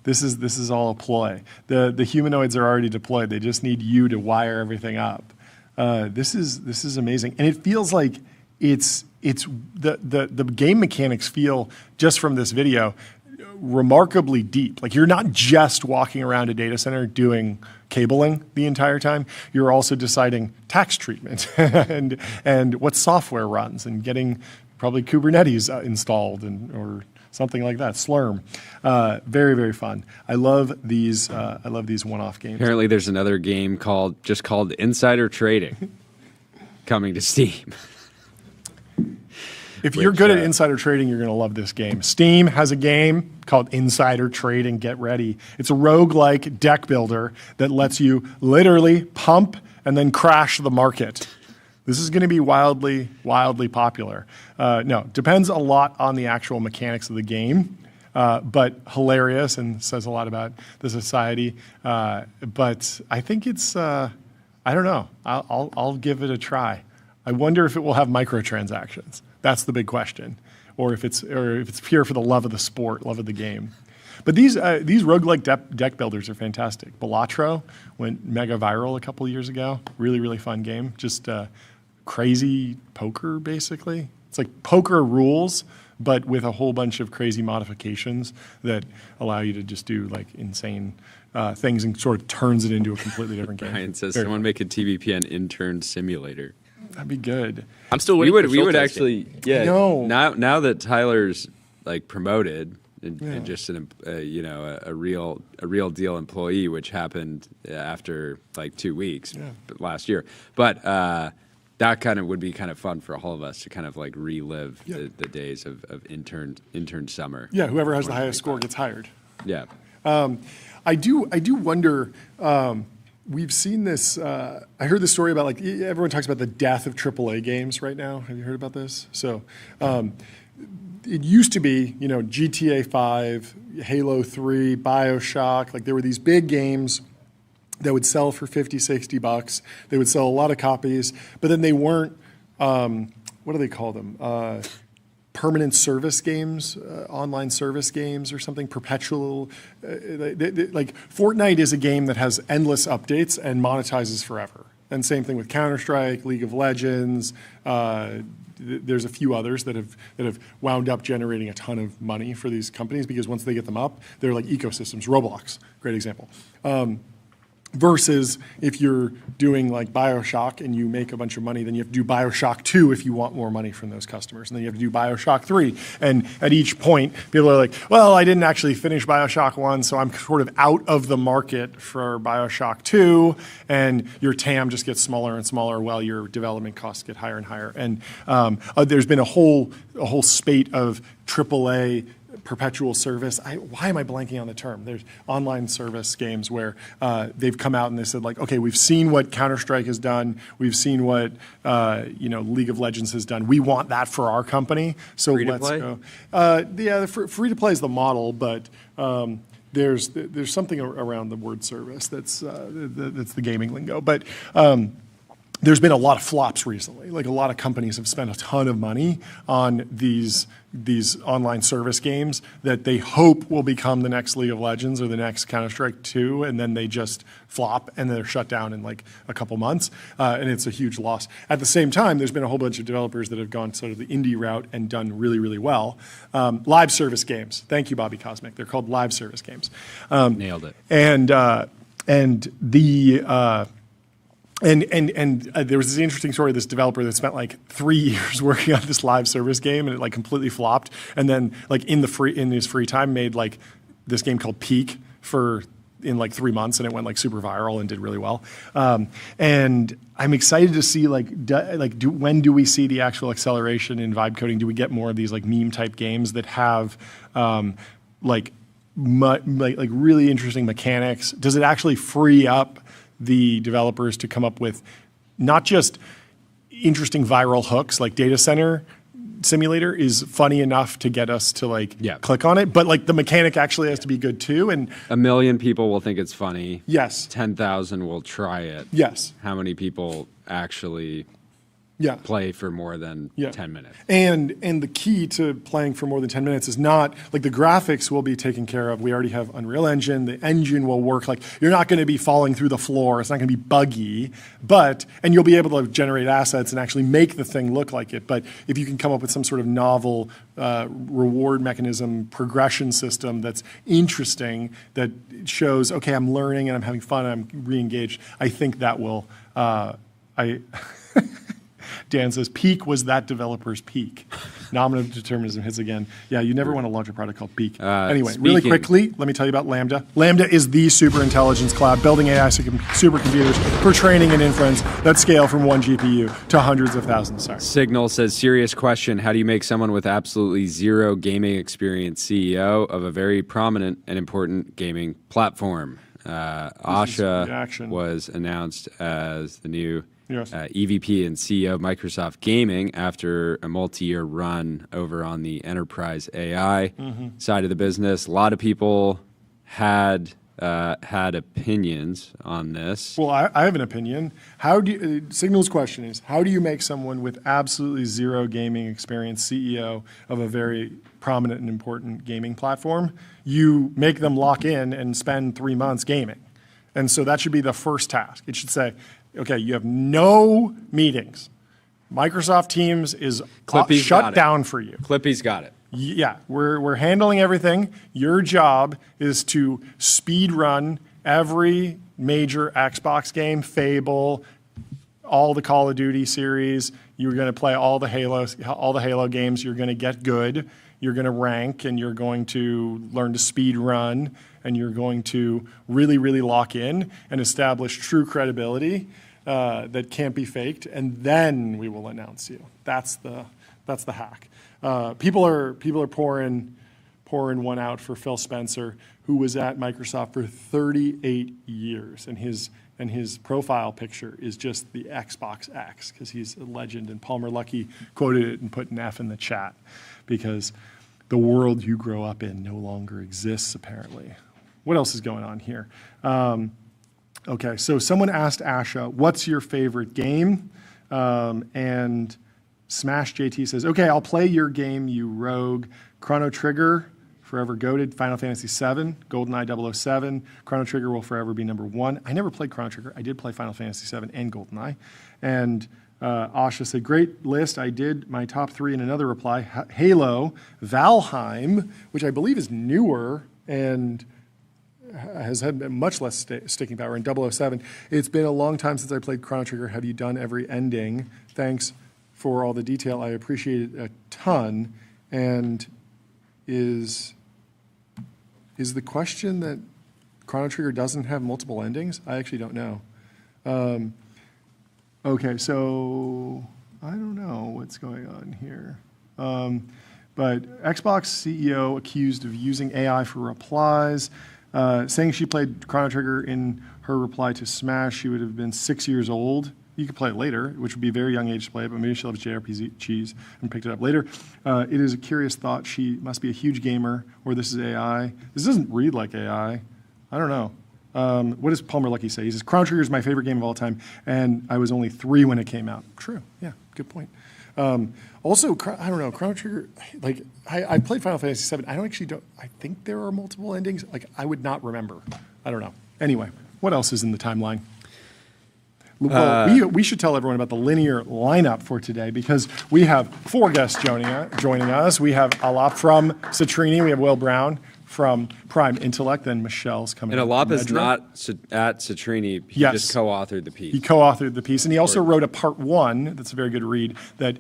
This is all a ploy. The humanoids are already deployed. They just need you to wire everything up. This is amazing, and it feels like it's the game mechanics feel just from this video remarkably deep. Like you're not just walking around a data center doing cabling the entire time. You're also deciding tax treatment and what software runs and getting probably Kubernetes installed or something like that. Slurm. Very, very fun. I love these one-off games. Apparently there's another game called Insider Trading coming to Steam. If you're good at insider trading, you're going to love this game. Steam has a game called Insider Trading. Get ready. It's a roguelike deck builder that lets you literally pump and then crash the market. This is going to be wildly, wildly popular. No, depends a lot on the actual mechanics of the game, but hilarious and says a lot about the society. But I think it's, I don't know. I'll give it a try. I wonder if it will have microtransactions. That's the big question, or if it's pure for the love of the sport, love of the game. But these roguelike deck builders are fantastic. Balatro went mega viral a couple of years ago. Really, really fun game. Just crazy poker, basically. It's like poker rules, but with a whole bunch of crazy modifications that allow you to just do like insane things and sort of turns it into a completely different game. Ryan says someone make a TBPN intern simulator. That'd be good. I'm still waiting. We would actually, yeah. No. Now that Tyler's like promoted and just a real deal employee, which happened after like 2 weeks last year. But that kind of would be kind of fun for all of us to kind of like relive the days of intern summer. Yeah, whoever has the highest score gets hired. Yeah. I do wonder. we've seen this. I heard this story about, like, everyone talks about the death of AAA games right now. Have you heard about this? So it used to be, GTA 5, Halo 3, BioShock. Like, there were these big games that would sell for $50-$60. They would sell a lot of copies, but then they weren't, what do they call them? Permanent service games, online service games or something, perpetual. Like Fortnite is a game that has endless updates and monetizes forever. And same thing with Counter-Strike, League of Legends. There's a few others that have wound up generating a ton of money for these companies because once they get them up, they're like ecosystems. Roblox, great example. Versus if you're doing like BioShock and you make a bunch of money, then you have to do BioShock 2 if you want more money from those customers. And then you have to do BioShock 3. And at each point, people are like, well, I didn't actually finish BioShock 1, so I'm sort of out of the market for BioShock 2. And your TAM just gets smaller and smaller while your development costs get higher and higher. And there's been a whole spate of AAA perpetual service. Why am I blanking on the term? There's online service games where they've come out and they said, like, okay, we've seen what Counter-Strike has done. We've seen what League of Legends has done. We want that for our company. So let's go. Yeah, free-to-play is the model, but there's something around the word service that's the gaming lingo. But there's been a lot of flops recently. Like, a lot of companies have spent a ton of money on these online service games that they hope will become the next League of Legends or the next Counter-Strike 2, and then they just flop and they're shut down in like a couple months, and it's a huge loss. At the same time, there's been a whole bunch of developers that have gone sort of the indie route and done really, really well. Live service games. Thank you, Bobby Cosmic. They're called live service games. Nailed it. And there was this interesting story of this developer that spent like 3 years working on this live service game, and it like completely flopped. And then like in his free time made like this game called Peak in like 3 months, and it went like super viral and did really well. And I'm excited to see when do we see the actual acceleration in vibe coding? Do we get more of these like meme type games that have like really interesting mechanics? Does it actually free up the developers to come up with not just interesting viral hooks, like Data Center Simulator is funny enough to get us to click on it, but like the mechanic actually has to be good too. And 1 million people will think it's funny. Yes. 10,000 will try it. Yes. How many people actually play for more than 10 minutes? And the key to playing for more than 10 minutes is not like the graphics will be taken care of. We already have Unreal Engine. The engine will work. Like, you're not going to be falling through the floor. It's not going to be buggy, and you'll be able to generate assets and actually make the thing look like it. But if you can come up with some sort of novel reward mechanism, progression system that's interesting, that shows, okay, I'm learning and I'm having fun, and I'm re-engaged, I think that will, Dan says, Peak was that developer's peak. Nominative determinism hits again. Yeah, you never want to launch a product called Peak. Anyway, really quickly, let me tell you about Lambda. Lambda is the superintelligence cloud, building AI supercomputers for training and inference that scale from 1 GPU to hundreds of thousands. Sorry. Signal says, serious question. How do you make someone with absolutely zero gaming experience CEO of a very prominent and important gaming platform? Asha was announced as the new EVP and CEO of Microsoft Gaming after a multi-year run over on the enterprise AI side of the business. A lot of people had opinions on this. Well, I have an opinion. Signal's question is, how do you make someone with absolutely zero gaming experience CEO of a very prominent and important gaming platform? You make them lock in and spend 3 months gaming. And so that should be the first task. It should say, okay, you have no meetings. Microsoft Teams is shut down for you. Clippy's got it. Yeah, we're handling everything. Your job is to speed run every major Xbox game, Fable, all the Call of Duty series. You're going to play all the Halo games. You're going to get good. You're going to rank, and you're going to learn to speed run, and you're going to really, really lock in and establish true credibility that can't be faked, and then we will announce you. That's the hack. People are pouring one out for Phil Spencer, who was at Microsoft for 38 years, and his and his profile picture is just the Xbox X because he's a legend. And Palmer Luckey quoted it and put an F in the chat because the world you grow up in no longer exists, apparently. What else is going on here? Okay, so someone asked Asha, what's your favorite game? And Smash JT says, okay, I'll play your game, you rogue. Chrono Trigger, forever goated. Final Fantasy VII, GoldenEye 007. Chrono Trigger will forever be number one. I never played Chrono Trigger. I did play Final Fantasy VII and GoldenEye. And Asha said, great list. I did my top three in another reply. Halo, Valheim, which I believe is newer and has had much less sticking power, in 007. It's been a long time since I played Chrono Trigger. Have you done every ending? Thanks for all the detail. I appreciate it a ton. And is the question that Chrono Trigger doesn't have multiple endings? I actually don't know. Okay, so I don't know what's going on here. But Xbox CEO accused of using AI for replies, saying she played Chrono Trigger in her reply to Smash. She would have been 6 years old. You could play it later, which would be a very young age to play it, but maybe she'll have JRPGs and picked it up later. It is a curious thought. She must be a huge gamer, or this is AI. This doesn't read like AI. I don't know. What does Palmer Luckey say? He says, Chrono Trigger is my favorite game of all time, and I was only 3 when it came out. True, yeah, good point. Also, I don't know, Chrono Trigger, like, I played Final Fantasy VII. I think there are multiple endings. Like, I would not remember. I don't know. Anyway, what else is in the timeline? Well, we should tell everyone about the linear lineup for today because we have 4 guests joining us. We have Alap from Citrini. We have Will Brown from Prime Intellect. Then Michelle's coming. And Alap is not at Citrini. He just co-authored the piece. He co-authored the piece, and he also wrote a part 1 that's a very good read that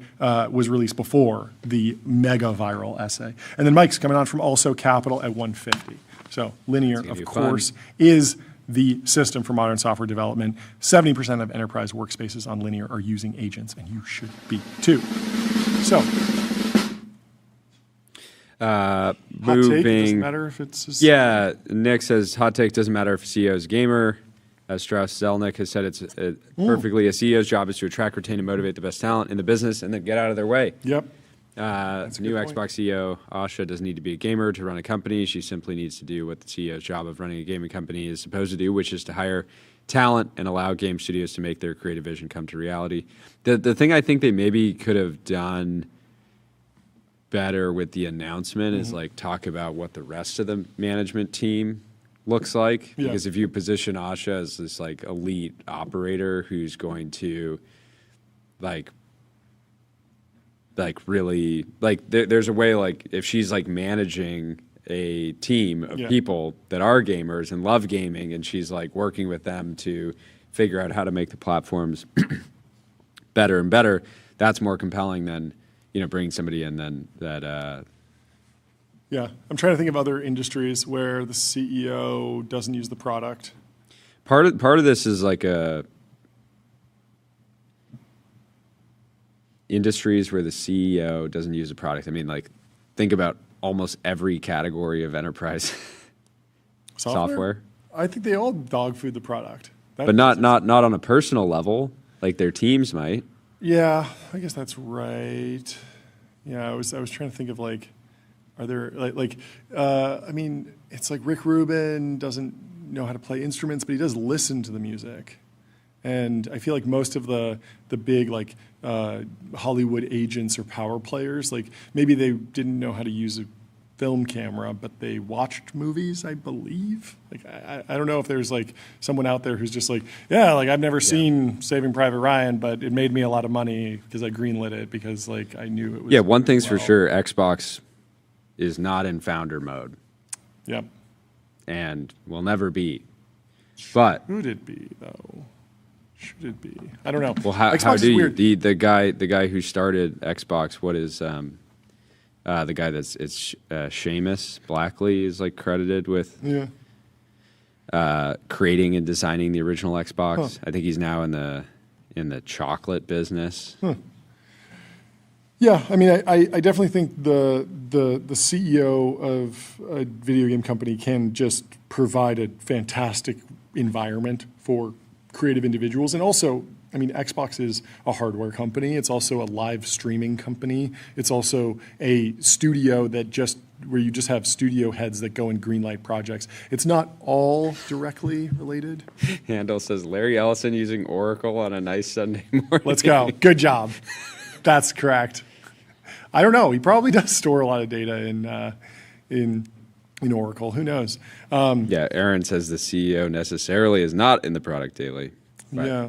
was released before the mega viral essay. And then Mike's coming on from Also Capital at 1:50. So linear, of course, is the system for modern software development. 70% of enterprise workspaces on Linear are using agents, and you should be too. So, hot take, it doesn't matter if it's... Yeah, Nick says, hot take, doesn't matter if a CEO is a gamer. Strauss Zelnick has said it's perfectly, a CEO's job is to attract, retain, and motivate the best talent in the business and then get out of their way. Yep. New Xbox CEO, Asha, doesn't need to be a gamer to run a company. She simply needs to do what the CEO's job of running a gaming company is supposed to do, which is to hire talent and allow game studios to make their creative vision come to reality. The thing I think they maybe could have done better with the announcement is like talk about what the rest of the management team looks like. Yeah. Because if you position Asha as this like elite operator who's going to really, there's a way, like, if she's, like, managing a team of people that are gamers and love gaming, and she's, like, working with them to figure out how to make the platforms better and better, that's more compelling than, bringing somebody in then that... Yeah, I'm trying to think of other industries where the CEO doesn't use the product. Part of this is, like, industries where the CEO doesn't use a product. I mean, like, think about almost every category of enterprise software. I think they all dog food the product. But not on a personal level, like their teams might. Yeah, I guess that's right. Yeah, I was trying to think of, like, are there, I mean, it's like Rick Rubin doesn't know how to play instruments, but he does listen to the music. And I feel like most of the big, like, Hollywood agents or power players, like, maybe they didn't know how to use a film camera, but they watched movies, I believe. Like, I don't know if there's, like, someone out there who's just like, yeah, like, I've never seen Saving Private Ryan, but it made me a lot of money because I greenlit it because, like, I knew it was... Yeah, one thing's for sure, Xbox is not in founder mode. Yep. And will never be. But... Should it be, though? Should it be? I don't know. Well, how do you? The guy who started Xbox, what is the guy that's Seamus Blackley is, like, credited with creating and designing the original Xbox. Huh. I think he's now in the chocolate business. Huh. Yeah, I mean, I definitely think the CEO of a video game company can just provide a fantastic environment for creative individuals. And also, I mean, Xbox is a hardware company. It's also a live streaming company. It's also a studio where you just have studio heads that go and greenlight projects. It's not all directly related. Handel says Larry Ellison using Oracle on a nice Sunday morning. Let's go. Good job. That's correct. I don't know. He probably does store a lot of data in Oracle. Who knows? Yeah, Aaron says the CEO necessarily is not in the product daily. Yeah.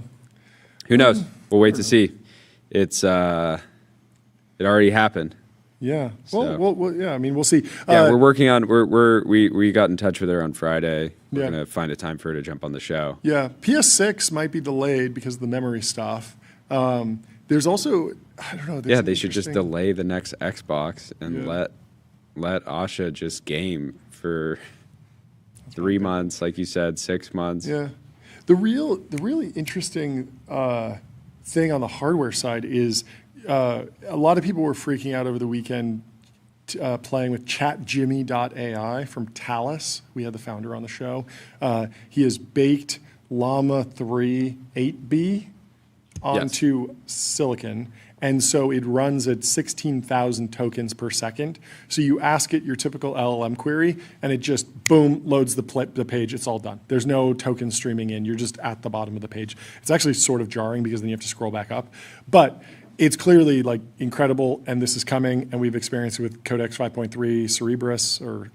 Who knows? We'll wait to see. It already happened. Yeah. So. Well, yeah. I mean, we'll see. Yeah, we're working on. We got in touch with her on Friday. We're Yeah. gonna find a time for her to jump on the show. Yeah. PS6 might be delayed because of the memory stuff. There's also, I don't know. Yeah, they should just delay the next Xbox and let Asha just game for 3 months, like you said, 6 months. Yeah. The really interesting thing on the hardware side is a lot of people were freaking out over the weekend playing with ChatJimmy.ai from Talus. We had the founder on the show. He has baked Llama 3 8B onto silicon. And so it runs at 16,000 tokens per second. So you ask it your typical LLM query, and it just, boom, loads the page. It's all done. There's no token streaming in. You're just at the bottom of the page. It's actually sort of jarring because then you have to scroll back up. But it's clearly like incredible, and this is coming, and we've experienced it with Codex 5.3, Cerebrus, or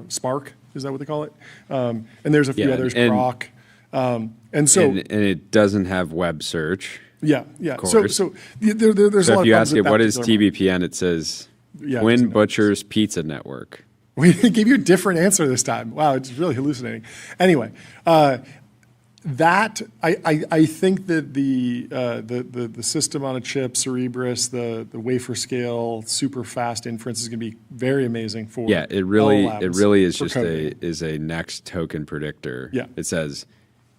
Spark. Is that what they call it? And there's a few others, Grok. And it doesn't have web search. Yeah. Course. So there's a lot if you of ask it what is TBPN, it says Twin Butchers Pizza Network. We gave you a different answer this time. Wow, it's really hallucinating. Anyway, that I think that the system on a chip, Cerebrus, the wafer scale, super fast inference is going to be very amazing for it really is just coding. a next token predictor. Yeah. It says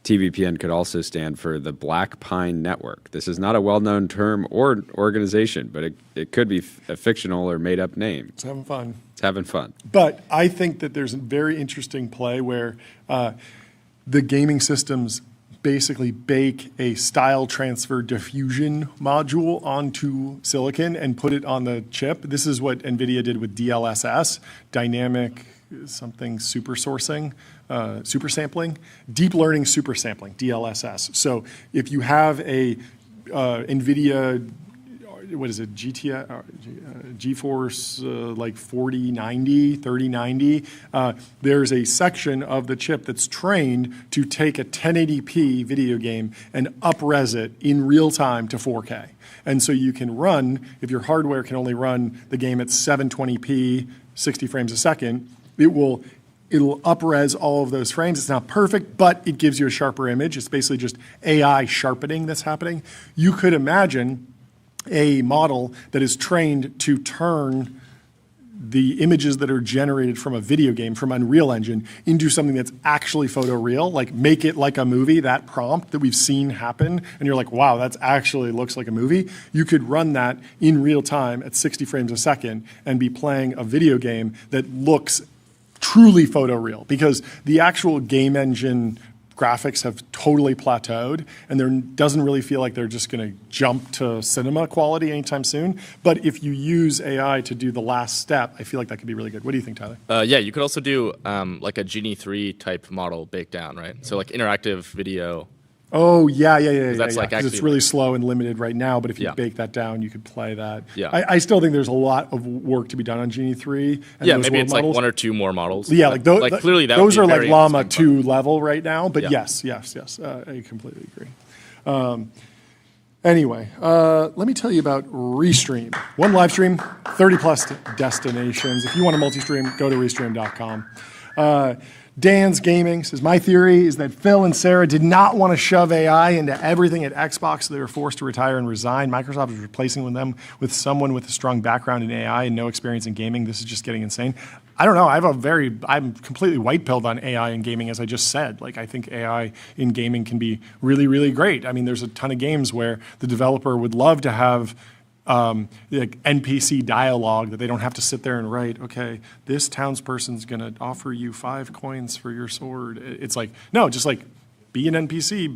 TBPN could also stand for the Black Pine Network. This is not a well-known term or organization, but it could be a fictional or made-up name. It's having fun. It's having fun. But I think that there's a very interesting play where the gaming systems basically bake a style transfer diffusion module onto silicon and put it on the chip. This is what NVIDIA did with DLSS, dynamic something super sourcing, super sampling, deep learning super sampling, DLSS. So if you have a NVIDIA, what is it, GeForce like 4090, 3090, there's a section of the chip that's trained to take a 1080p video game and up-res it in real time to 4K. And so you can run, if your hardware can only run the game at 720p, 60 frames a second, it'll up-res all of those frames. It's not perfect, but it gives you a sharper image. It's basically just AI sharpening that's happening. You could imagine a model that is trained to turn the images that are generated from a video game, from Unreal Engine, into something that's actually photoreal, like make it like a movie, that prompt that we've seen happen, and you're like, wow, that actually looks like a movie. You could run that in real time at 60 frames a second and be playing a video game that looks truly photoreal, because the actual game engine graphics have totally plateaued, and there doesn't really feel like they're just going to jump to cinema quality anytime soon. But if you use AI to do the last step, I feel like that could be really good. What do you think, Tyler? Yeah, you could also do like a Genie 3 type model baked down, right? So like interactive video. Oh, yeah. That's like 'cause it's actually really slow and limited right now, but if you bake that down, you could play that. Yeah. I still think there's a lot of work to be done on Genie 3. And Yeah, those maybe world it's models. like 1 or 2 more models. Yeah, like clearly that those would be are like very Llama interesting, 2 level right now, but yes, I completely agree. Anyway, let me tell you about Restream. One live stream, 30 plus destinations. If you want a multi-stream, go to restream.com. Dan's Gaming says, my theory is that Phil and Sarah did not want to shove AI into everything at Xbox, so they were forced to retire and resign. Microsoft is replacing them with someone with a strong background in AI and no experience in gaming. This is just getting insane. I don't know. I'm completely white-pilled on AI in gaming, as I just said. Like, I think AI in gaming can be really, really great. I mean, there's a ton of games where the developer would love to have like NPC dialogue that they don't have to sit there and write, okay, this townsperson's going to offer you 5 coins for your sword. It's like, no, just like be an NPC,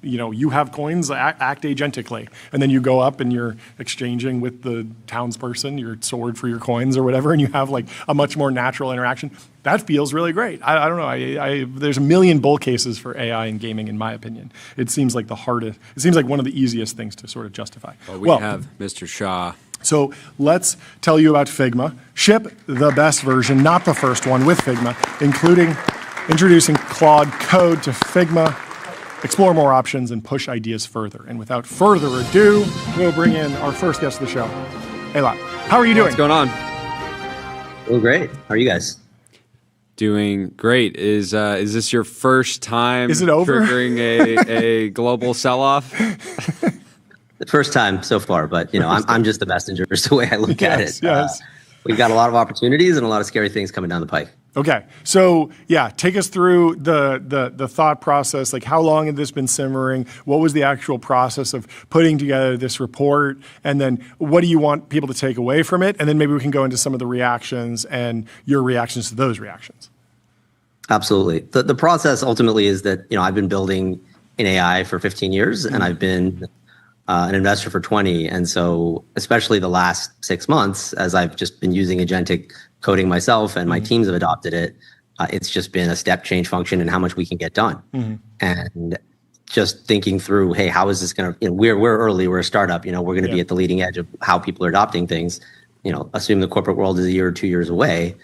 you have coins, act agentically. And then you go up and you're exchanging with the townsperson, your sword for your coins or whatever, and you have like a much more natural interaction. That feels really great. I don't know. There's a million bull cases for AI in gaming, in my opinion. It seems like it seems like one of the easiest things to sort of justify. Well, we have Mr. Shah. So let's tell you about Figma. Ship the best version, not the first one, with Figma, including introducing Claude Code to Figma. Explore more options and push ideas further. And without further ado, we'll bring in our first guest of the show. Hey, Lot. How are you doing? What's going on? Oh, great. How are you guys? Doing great. Is this your first time Is it over? triggering a global sell-off? The first time so far, but I'm just the messenger is the way I look at it. Yes. We've got a lot of opportunities and a lot of scary things coming down the pike. Okay, so yeah, take us through the thought process. Like, how long had this been simmering? What was the actual process of putting together this report? And then what do you want people to take away from it? And then maybe we can go into some of the reactions and your reactions to those reactions. Absolutely. The process ultimately is that, I've been building in AI for 15 years and I've been an investor for 20. And so especially the last 6 months, as I've just been using agentic coding myself and my teams have adopted it, it's just been a step change function in how much we can get done. And just thinking through, hey, how is this going to, we're early, we're a startup, we're going to be at the leading edge of how people are adopting things. Assume the corporate world is a year or 2 years away,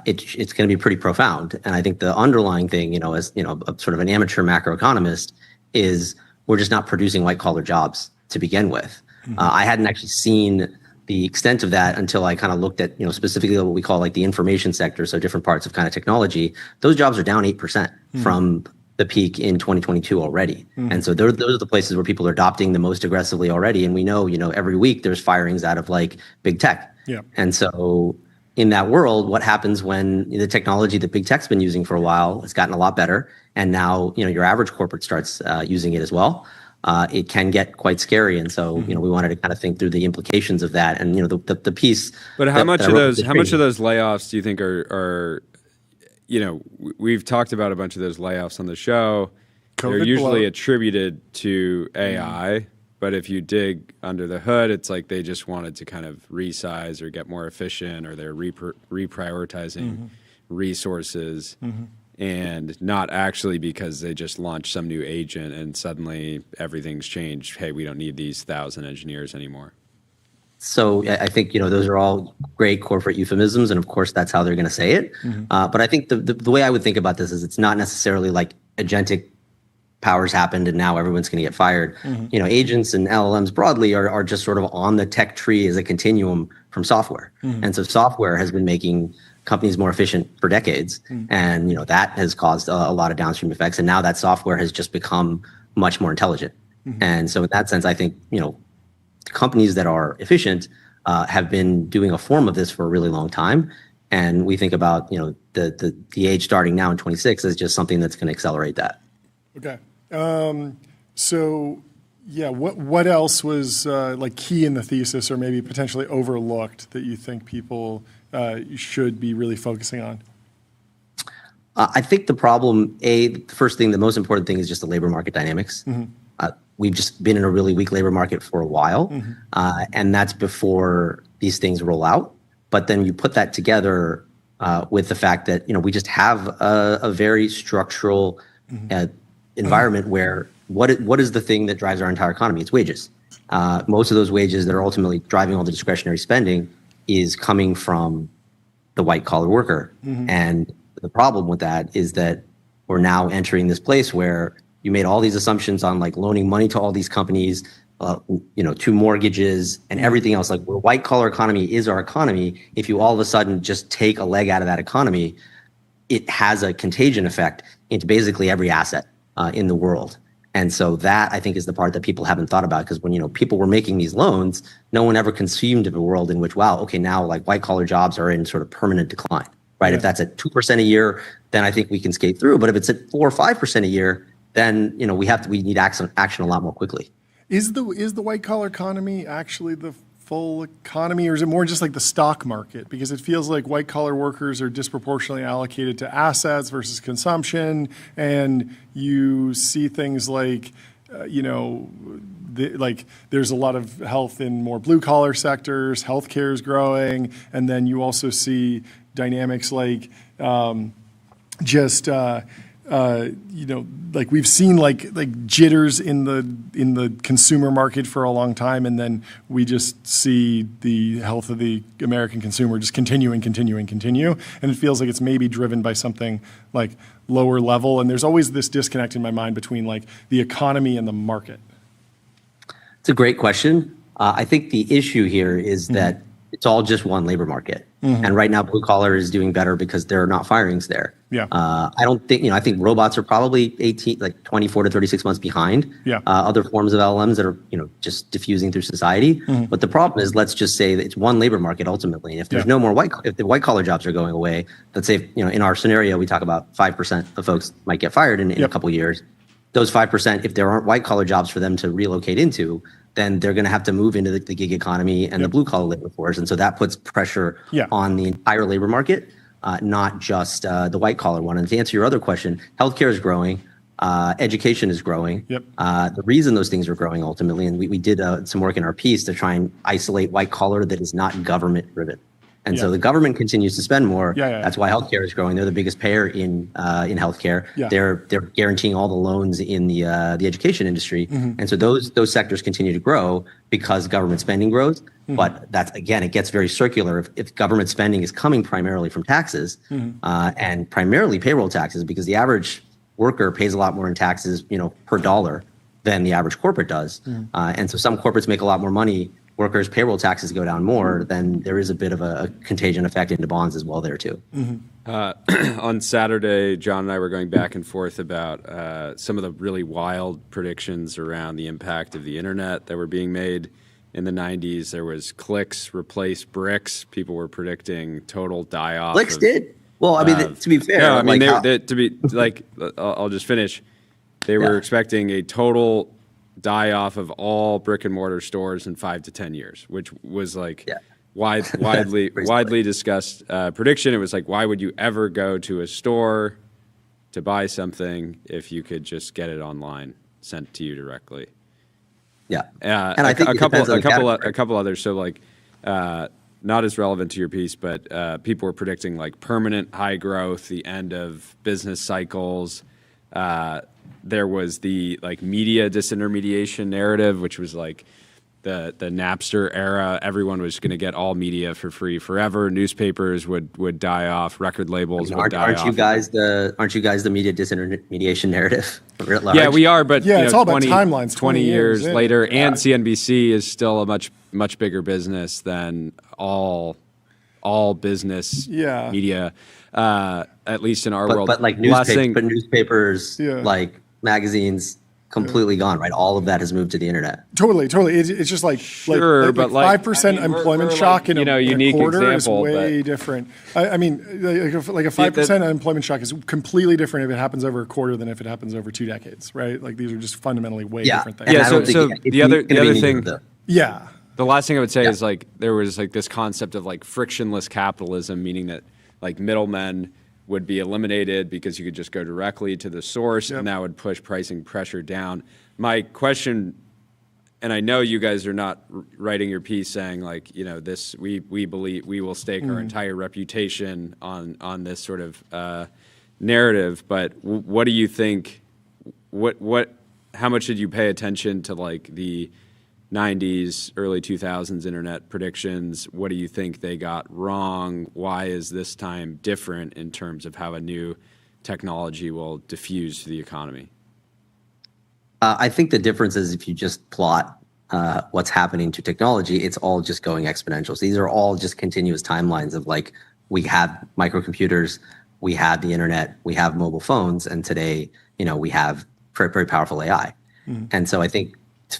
it's going to be pretty profound. And I think the underlying thing, as sort of an amateur macroeconomist, is we're just not producing white collar jobs to begin with. I hadn't actually seen the extent of that until I kind of looked at, specifically what we call like the information sector, so different parts of kind of technology. Those jobs are down 8% from the peak in 2022 already. And so those are the places where people are adopting the most aggressively already. And we know, every week there's firings out of like big tech. Yeah. And so in that world, what happens when the technology that big tech's been using for a while has gotten a lot better, and now your average corporate starts using it as well? It can get quite scary, and so we wanted to kind of think through the implications of that, and the piece. But how much of those layoffs do you think are we've talked about a bunch of those layoffs on the show. They're usually attributed to AI. But if you dig under the hood, it's like they just wanted to kind of resize or get more efficient, or they're reprioritizing resources, and not actually because they just launched some new agent and suddenly everything's changed. Hey, we don't need these 1,000 engineers anymore. So I think those are all great corporate euphemisms, and of course that's how they're going to say it. But I think the way I would think about this is it's not necessarily like agentic powers happened and now everyone's going to get fired. Agents and LLMs broadly are just sort of on the tech tree as a continuum from software. And so software has been making companies more efficient for decades. And, that has caused a lot of downstream effects. And now that software has just become much more intelligent. And so in that sense, I think, companies that are efficient have been doing a form of this for a really long time. And we think about, the age starting now in 26 as just something that's going to accelerate that. Okay. So yeah, what else was like key in the thesis, or maybe potentially overlooked, that you think people should be really focusing on? I think the first thing, the most important thing is just the labor market dynamics. We've just been in a really weak labor market for a while, and that's before these things roll out. But then you put that together with the fact that we just have a very structural environment where what is the thing that drives our entire economy? It's wages. Most of those wages that are ultimately driving all the discretionary spending is coming from the white collar worker. And the problem with that is that we're now entering this place where you made all these assumptions on like loaning money to all these companies, to mortgages and everything else. Like, where white collar economy is our economy, if you all of a sudden just take a leg out of that economy, it has a contagion effect into basically every asset in the world. And so that, I think, is the part that people haven't thought about, because when people were making these loans, no one ever consumed of a world in which, wow, okay, now like white collar jobs are in sort of permanent decline, right? If that's at 2% a year, then I think we can skate through. But if it's at 4 or 5% a year, then we need action a lot more quickly. Is the white collar economy actually the full economy, or is it more just like the stock market? Because it feels like white collar workers are disproportionately allocated to assets versus consumption, and you see things like, like there's a lot of health in more blue collar sectors, healthcare is growing, and then you also see dynamics like like we've seen like jitters in the consumer market for a long time, and then we just see the health of the American consumer just continue, and it feels like it's maybe driven by something like lower level, and there's always this disconnect in my mind between like the economy and the market. It's a great question. I think the issue here is that it's all just one labor market. And right now, blue collar is doing better because there are not firings there. Yeah. I don't think, I think robots are probably 24 to 36 months behind other forms of LLMs that are, just diffusing through society. But the problem is, let's just say that it's one labor market ultimately. And if there's no more if the white collar jobs are going away, let's say, in our scenario, we talk about 5% of folks might get fired in a couple of years. Those 5%, if there aren't white collar jobs for them to relocate into, then they're going to have to move into the gig economy and the blue collar labor force. And so that puts pressure on the entire labor market, not just the white collar one. And to answer your other question, healthcare is growing, education is growing. The reason those things are growing ultimately, and we did some work in our piece to try and isolate white collar that is not government driven. And so the government continues to spend more. That's why healthcare is growing. They're the biggest payer in healthcare. They're guaranteeing all the loans in the education industry. And so those sectors continue to grow because government spending grows. But that's, again, it gets very circular. If government spending is coming primarily from taxes and primarily payroll taxes, because the average worker pays a lot more in taxes, per dollar than the average corporate does. And so some corporates make a lot more money. Workers' payroll taxes go down more, then there is a bit of a contagion effect into bonds as well there too. On Saturday, John and I were going back and forth about some of the really wild predictions around the impact of the internet that were being made in the 90s. There was clicks replace bricks. People were predicting total die-off. Clicks did. Well, I mean, to be fair. No, I mean, I'll just finish. They were expecting a total die-off of all brick and mortar stores in 5 to 10 years, which was like widely discussed prediction. It was like, why would you ever go to a store to buy something if you could just get it online, sent to you directly? And I think a couple others. So like, not as relevant to your piece, but people were predicting like permanent high growth, the end of business cycles. There was the like media disintermediation narrative, which was like the Napster era. Everyone was going to get all media for free forever. Newspapers would die off. Record labels would die off. Aren't you guys the media disintermediation narrative? Yeah, we are. But it's all about timelines. 20 years later, and CNBC is still a much bigger business than all business media. At least in our world. But like newspapers, like magazines, completely gone, right? All of that has moved to the internet. Totally. It's just like 5% employment shock in a unique quarter example, is way different. I mean, like a 5% unemployment shock is completely different if it happens over a quarter than if it happens over 2 decades, right? Like these are just fundamentally way different things. Yeah. So the other thing. The last thing I would say is like there was like this concept of like frictionless capitalism, meaning that like middlemen would be eliminated because you could just go directly to the source, and that would push pricing pressure down. My question, and I know you guys are not writing your piece saying like, this, we believe we will stake our entire reputation on this sort of narrative, but what do you think, how much did you pay attention to like the 90s, early 2000s internet predictions? What do you think they got wrong? Why is this time different in terms of how a new technology will diffuse to the economy? I think the difference is if you just plot what's happening to technology, it's all just going exponential. So these are all just continuous timelines of like, we have microcomputers, we have the internet, we have mobile phones, and today, we have very, very powerful AI. And so I think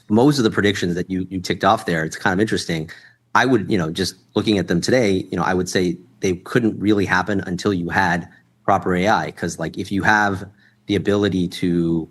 most of the predictions that you ticked off there, it's kind of interesting. I would, just looking at them today, I would say they couldn't really happen until you had proper AI. Because like if you have the ability to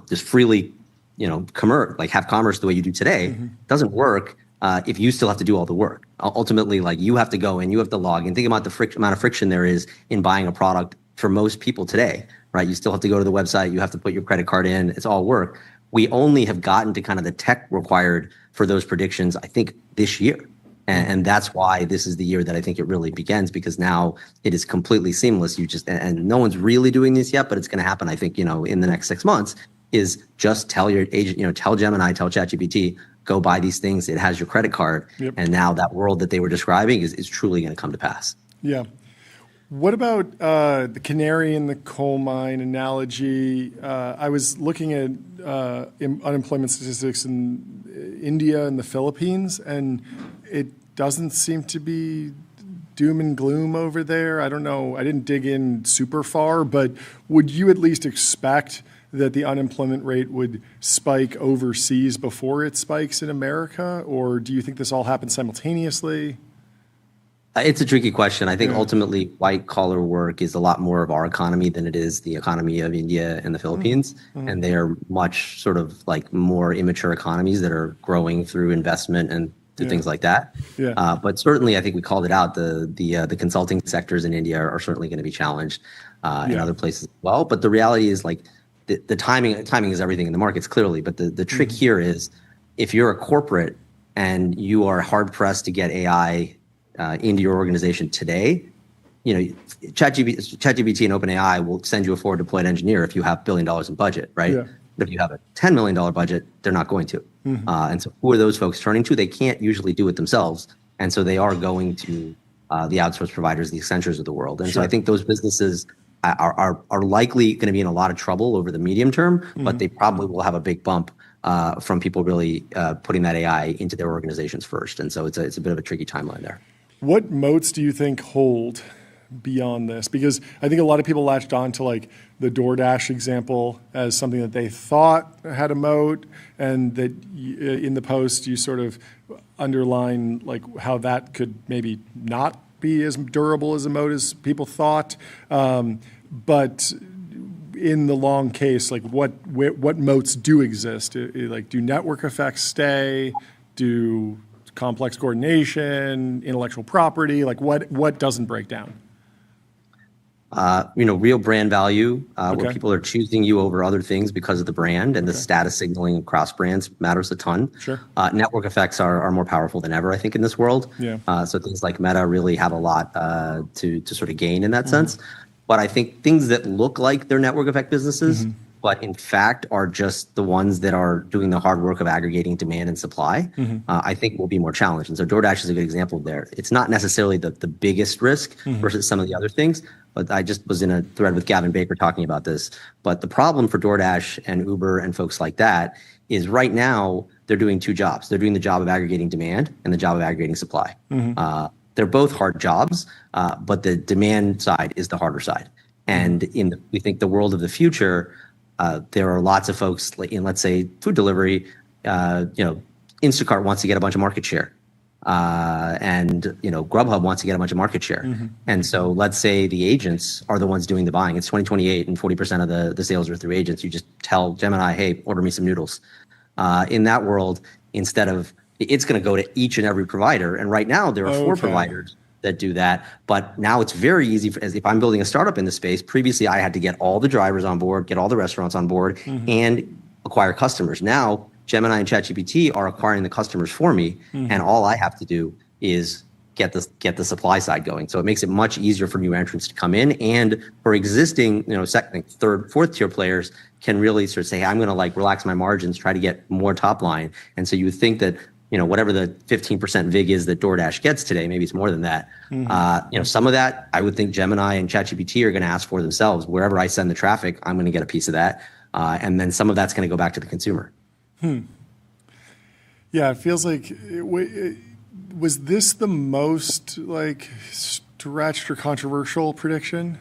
just freely, have commerce the way you do today, it doesn't work if you still have to do all the work. Ultimately, like you have to go and you have to log in. Think about the amount of friction there is in buying a product for most people today, right? You still have to go to the website. You have to put your credit card in. It's all work. We only have gotten to kind of the tech required for those predictions, I think, this year. And that's why this is the year that I think it really begins, because now it is completely seamless. And no one's really doing this yet, but it's going to happen, I think, in the next 6 months, is just tell your agent, tell Gemini, tell ChatGPT, go buy these things. It has your credit card. Yep. And now that world that they were describing is truly going to come to pass. Yeah. What about the canary in the coal mine analogy? I was looking at unemployment statistics in India and the Philippines, and it doesn't seem to be doom and gloom over there. I don't know. I didn't dig in super far, but would you at least expect that the unemployment rate would spike overseas before it spikes in America? Or do you think this all happens simultaneously? It's a tricky question. I think ultimately white collar work is a lot more of our economy than it is the economy of India and the Philippines. Mm-hmm. And they are much sort of like more immature economies that are growing through investment and things like that. Yeah. But certainly, I think we called it out. The consulting sectors in India are certainly going to be challenged in other places as well. But the reality is like the timing is everything in the markets clearly. But the trick here is if you're a corporate and you are hard pressed to get AI into your organization today, ChatGPT and OpenAI will send you a forward deployed engineer if you have $1 billion in budget, right? Yeah. But if you have a $10 million budget, they're not going to. Mm-hmm. And so who are those folks turning to? They can't usually do it themselves. And so they are going to the outsource providers, the Accentures of the world. And so I think those businesses are likely going to be in a lot of trouble over the medium term, but they probably will have a big bump from people really putting that AI into their organizations first. And so it's a bit of a tricky timeline there. What moats do you think hold beyond this? Because I think a lot of people latched on to like the DoorDash example as something that they thought had a moat, and that in the post you sort of underline like how that could maybe not be as durable as a moat as people thought. But in the long case, like what moats do exist? Like, do network effects stay? Do complex coordination, intellectual property, like what doesn't break down? Real brand value, where people are choosing you over other things because of the brand, and the status signaling across brands matters a ton. Sure. Network effects are more powerful than ever, I think, in this world. Yeah. So things like Meta really have a lot to sort of gain in that sense. But I think things that look like they're network effect businesses, but in fact are just the ones that are doing the hard work of aggregating demand and supply, I think will be more challenged. And so DoorDash is a good example there. It's not necessarily the biggest risk versus some of the other things, but I just was in a thread with Gavin Baker talking about this. But the problem for DoorDash and Uber and folks like that is right now they're doing two jobs. They're doing the job of aggregating demand and the job of aggregating supply. They're both hard jobs, but the demand side is the harder side. And we think the world of the future, there are lots of folks in, let's say, food delivery. Instacart wants to get a bunch of market share, and Grubhub wants to get a bunch of market share. And so, let's say the agents are the ones doing the buying. It's 2028, and 40% of the sales are through agents. You just tell Gemini, "Hey, order me some noodles." In that world, instead of it's going to go to each and every provider. And right now, there are 4 providers that do that. But now it's very easy, as if I'm building a startup in this space. Previously, I had to get all the drivers on board, get all the restaurants on board, and acquire customers. Now, Gemini and ChatGPT are acquiring the customers for me, and all I have to do is get the supply side going. So it makes it much easier for new entrants to come in, and for existing, second, third, fourth tier players can really sort of say, hey, I'm going to relax my margins, try to get more top line. And so you would think that whatever the 15% VIG is that DoorDash gets today, maybe it's more than that. Some of that I would think Gemini and ChatGPT are going to ask for themselves. Wherever I send the traffic, I'm going to get a piece of that. And then some of that's going to go back to the consumer. Yeah, it feels like, was this the most stretched or controversial prediction?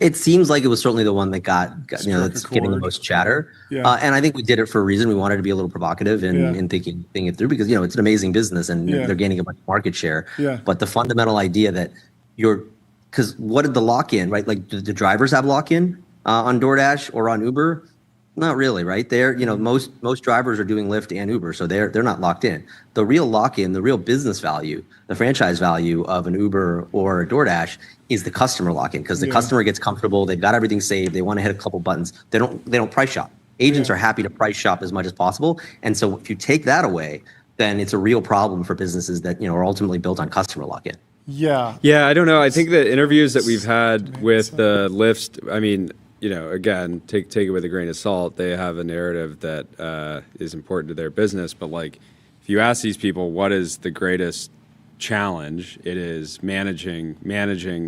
It seems like it was certainly the one that got that's getting the most chatter. Yeah. And I think we did it for a reason. We wanted to be a little provocative in thinking it through, because it's an amazing business and they're gaining a bunch of market share. Yeah. But the fundamental idea that because what did the lock-in, right? Like, do the drivers have lock-in on DoorDash or on Uber? Not really, right? Most drivers are doing Lyft and Uber, so they're not locked in. The real lock-in, the real business value, the franchise value of an Uber or a DoorDash is the customer lock-in, because the customer gets comfortable, they've got everything saved, they want to hit a couple buttons. They don't price shop. Agents are happy to price shop as much as possible, and so if you take that away, then it's a real problem for businesses that are ultimately built on customer lock-in. Yeah. Yeah, I don't know. I think the interviews that we've had with the Lyft, I mean, again, take it with a grain of salt. They have a narrative that is important to their business. But like, if you ask these people, what is the greatest challenge? It is managing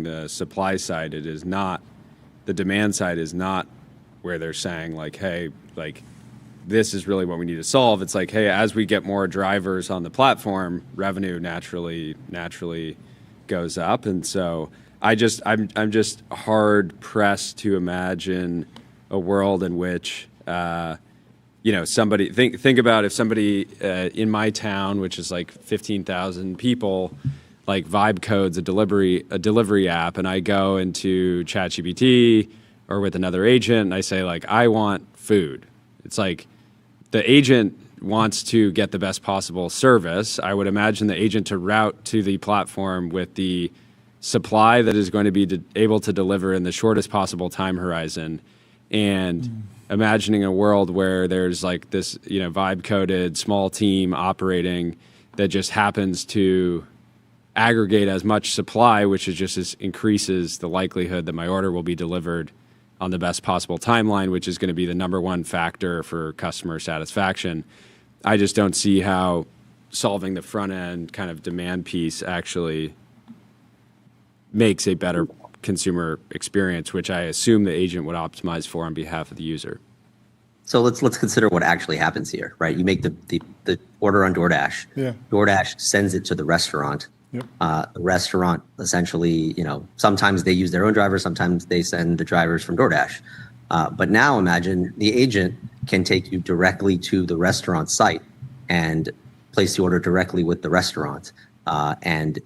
the supply side. It is not the demand side. Is not where they're saying like, hey, like this is really what we need to solve. It's like, hey, as we get more drivers on the platform, revenue naturally goes up, and so. I'm just hard pressed to imagine a world in which somebody think about if somebody in my town, which is like 15,000 people, like vibe codes a delivery app, and I go into ChatGPT or with another agent and I say like I want food. It's like the agent wants to get the best possible service. I would imagine the agent to route to the platform with the supply that is going to be able to deliver in the shortest possible time horizon, and imagining a world where there's like this vibe coded small team operating that just happens to aggregate as much supply, which is just increases the likelihood that my order will be delivered on the best possible timeline, which is going to be the number one factor for customer satisfaction. I just don't see how solving the front end kind of demand piece actually makes a better consumer experience, which I assume the agent would optimize for on behalf of the user. So let's consider what actually happens here, right? You make the order on DoorDash. Yeah. DoorDash sends it to the restaurant. Yep. The restaurant essentially, sometimes they use their own drivers, sometimes they send the drivers from DoorDash. But now imagine the agent can take you directly to the restaurant site and place the order directly with the restaurant, and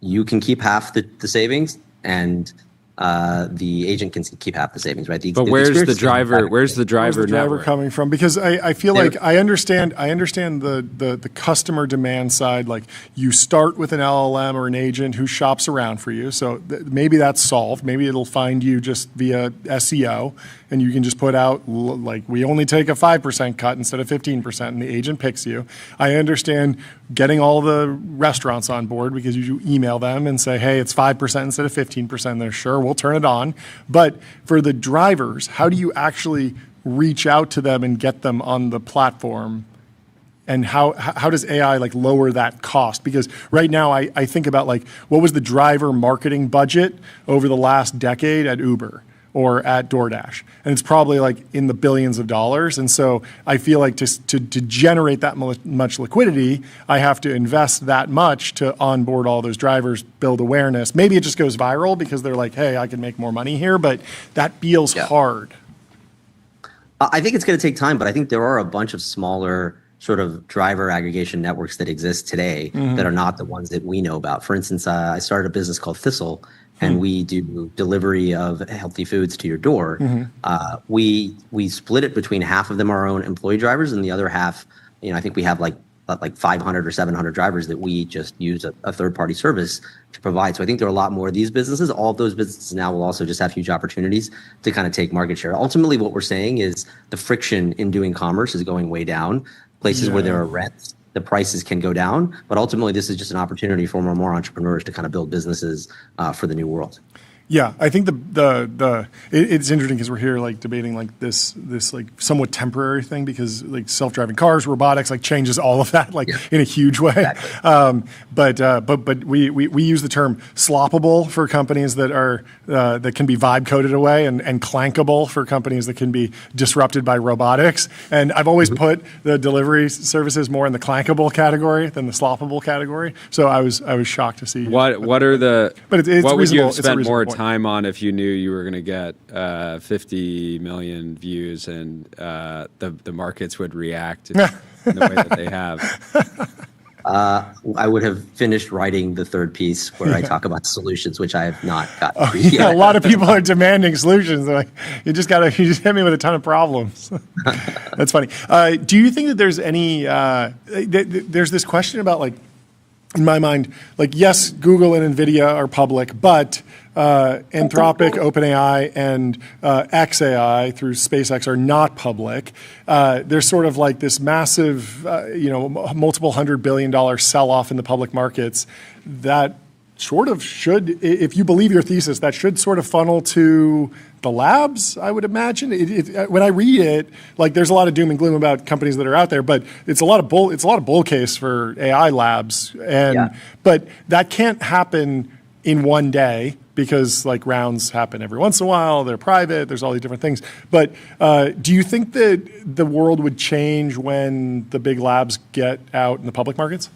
you can keep half the savings, and the agent can keep half the savings, right? But where's the driver? Where's the driver coming from? Because I feel like I understand the customer demand side. Like you start with an LLM or an agent who shops around for you, so maybe that's solved. Maybe it'll find you just via SEO, and you can just put out like we only take a 5% cut instead of 15%, and the agent picks you. I understand getting all the restaurants on board because you email them and say, hey, it's 5% instead of 15%. They're sure, we'll turn it on. But for the drivers, how do you actually reach out to them and get them on the platform? And how does AI like lower that cost? Because right now I think about like what was the driver marketing budget over the last decade at Uber or at DoorDash, and it's probably like in the billions of dollars. And so I feel like to generate that much liquidity, I have to invest that much to onboard all those drivers, build awareness. Maybe it just goes viral because they're like, hey, I can make more money here, but that feels hard. I think it's going to take time, but I think there are a bunch of smaller sort of driver aggregation networks that exist today that are not the ones that we know about. For instance, I started a business called Thistle, and we do delivery of healthy foods to your door. We split it between half of them are our own employee drivers, and the other half, I think we have like 500 or 700 drivers that we just use a third-party service to provide. So I think there are a lot more of these businesses. All of those businesses now will also just have huge opportunities to kind of take market share. Ultimately, what we're saying is the friction in doing commerce is going way down. Places where there are rents, the prices can go down, but ultimately this is just an opportunity for more entrepreneurs to kind of build businesses for the new world. Yeah, I think it's interesting because we're here like debating like this like somewhat temporary thing because like self-driving cars, robotics like changes all of that like in a huge way. Exactly. But we use the term sloppable for companies that are that can be vibe coded away, and clankable for companies that can be disrupted by robotics. And I've always put the delivery services more in the clankable category than the sloppable category. So I was shocked to see what are the it's what would you have it's a spent more point. time on if you knew you were going to get 50 million views and the markets would react in the way that they have? I would have finished writing the third piece where I talk about solutions, which I have not gotten to Yeah, yet. a lot of people are demanding solutions. They're like, you just hit me with a ton of problems. That's funny. Do you think that there's any, there's this question about like, in my mind, like, yes, Google and NVIDIA are public, but Anthropic, OpenAI, and xAI through SpaceX are not public. There's sort of like this massive, multiple $100 billion sell-off in the public markets that sort of should, if you believe your thesis, that should sort of funnel to the labs, I would imagine. When I read it, like there's a lot of doom and gloom about companies that are out there, but it's a lot of bull case for AI labs, but that can't happen in one day because like rounds happen every once in a while. They're private. There's all these different things. But do you think that the world would change when the big labs get out in the public markets?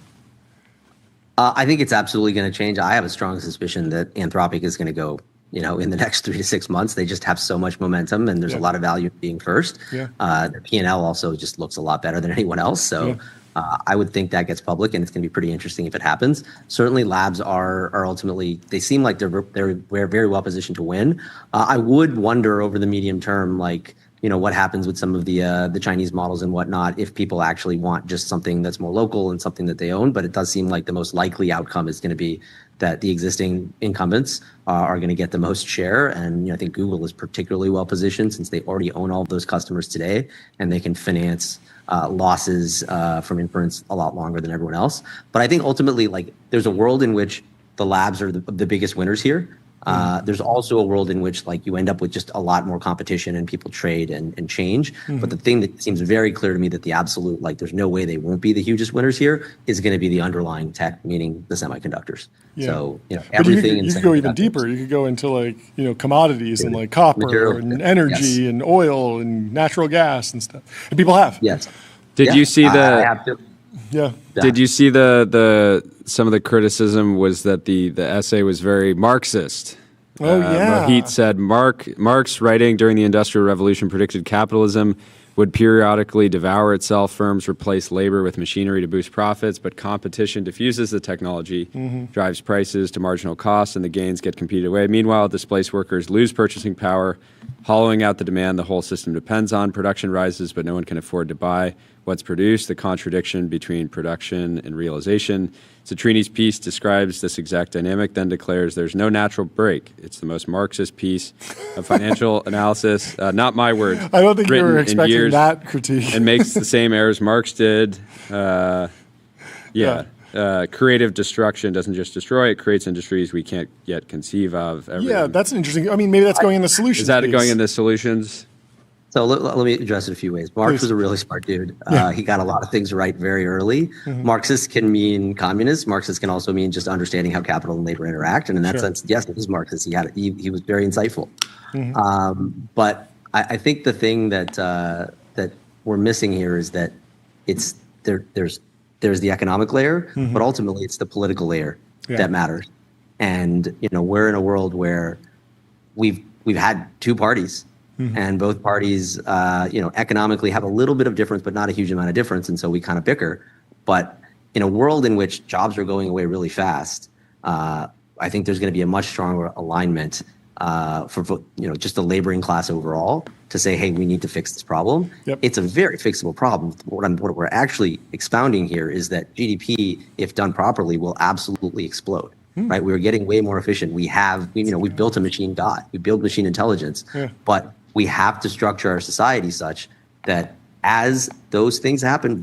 I think it's absolutely going to change. I have a strong suspicion that Anthropic is going to go, in the next 3 to 6 months. They just have so much momentum, and there's a lot of value in being first. Yeah. Their P&L also just looks a lot better than anyone else. So I would think that gets public, and it's going to be pretty interesting if it happens. Certainly, labs are ultimately, they seem like they're very well positioned to win. I would wonder over the medium term, like, what happens with some of the Chinese models and whatnot if people actually want just something that's more local and something that they own. But it does seem like the most likely outcome is going to be that the existing incumbents are going to get the most share. And I think Google is particularly well positioned since they already own all of those customers today, and they can finance losses from inference a lot longer than everyone else. But I think ultimately, like, there's a world in which the labs are the biggest winners here. There's also a world in which like you end up with just a lot more competition and people trade and change. But the thing that seems very clear to me that the absolute, like there's no way they won't be the hugest winners here is going to be the underlying tech, meaning the semiconductors. Yeah. So, But everything you could go even deeper. You could go into like, commodities and like copper and energy and oil and natural gas and stuff. And people have. Yes. Did you see I have to. Yeah. Did you see the some of the criticism was that the essay was very Marxist? Oh, yeah. Mohit said Marx writing during the Industrial Revolution predicted capitalism would periodically devour itself. Firms replace labor with machinery to boost profits, but competition diffuses the technology, drives prices to marginal costs, and the gains get competed away. Meanwhile, displaced workers lose purchasing power, hollowing out the demand the whole system depends on. Production rises, but no one can afford to buy what's produced. The contradiction between production and realization. Citrini's piece describes this exact dynamic, then declares there's no natural break. It's the most Marxist piece of financial analysis. Not my words. I don't think you were written in expecting years, that critique. and makes the same errors Marx did. Creative destruction doesn't just destroy, it creates industries we can't yet conceive of. Yeah, that's an interesting, maybe that's going in the solutions. Is that piece. going in the solutions? So let me address it a few ways. Marx was a really smart dude. He got a lot of things right very early. Marxist can mean communist. Marxist can also mean just understanding how capital and labor interact. And in that sense, yes, it is Marxist. He was very insightful. But I think the thing that we're missing here is that there's the economic layer, but ultimately it's the political layer that matters. And we're in a world where we've had two parties. And both parties, economically have a little bit of difference, but not a huge amount of difference. And so we kind of bicker. But in a world in which jobs are going away really fast, I think there's going to be a much stronger alignment for just the laboring class overall to say, hey, we need to fix this problem. Yep. It's a very fixable problem. What we're actually expounding here is that GDP, if done properly, will absolutely explode. Right? We're getting way more efficient. We've built a machine God. We build machine intelligence, but we have to structure our society such that as those things happen,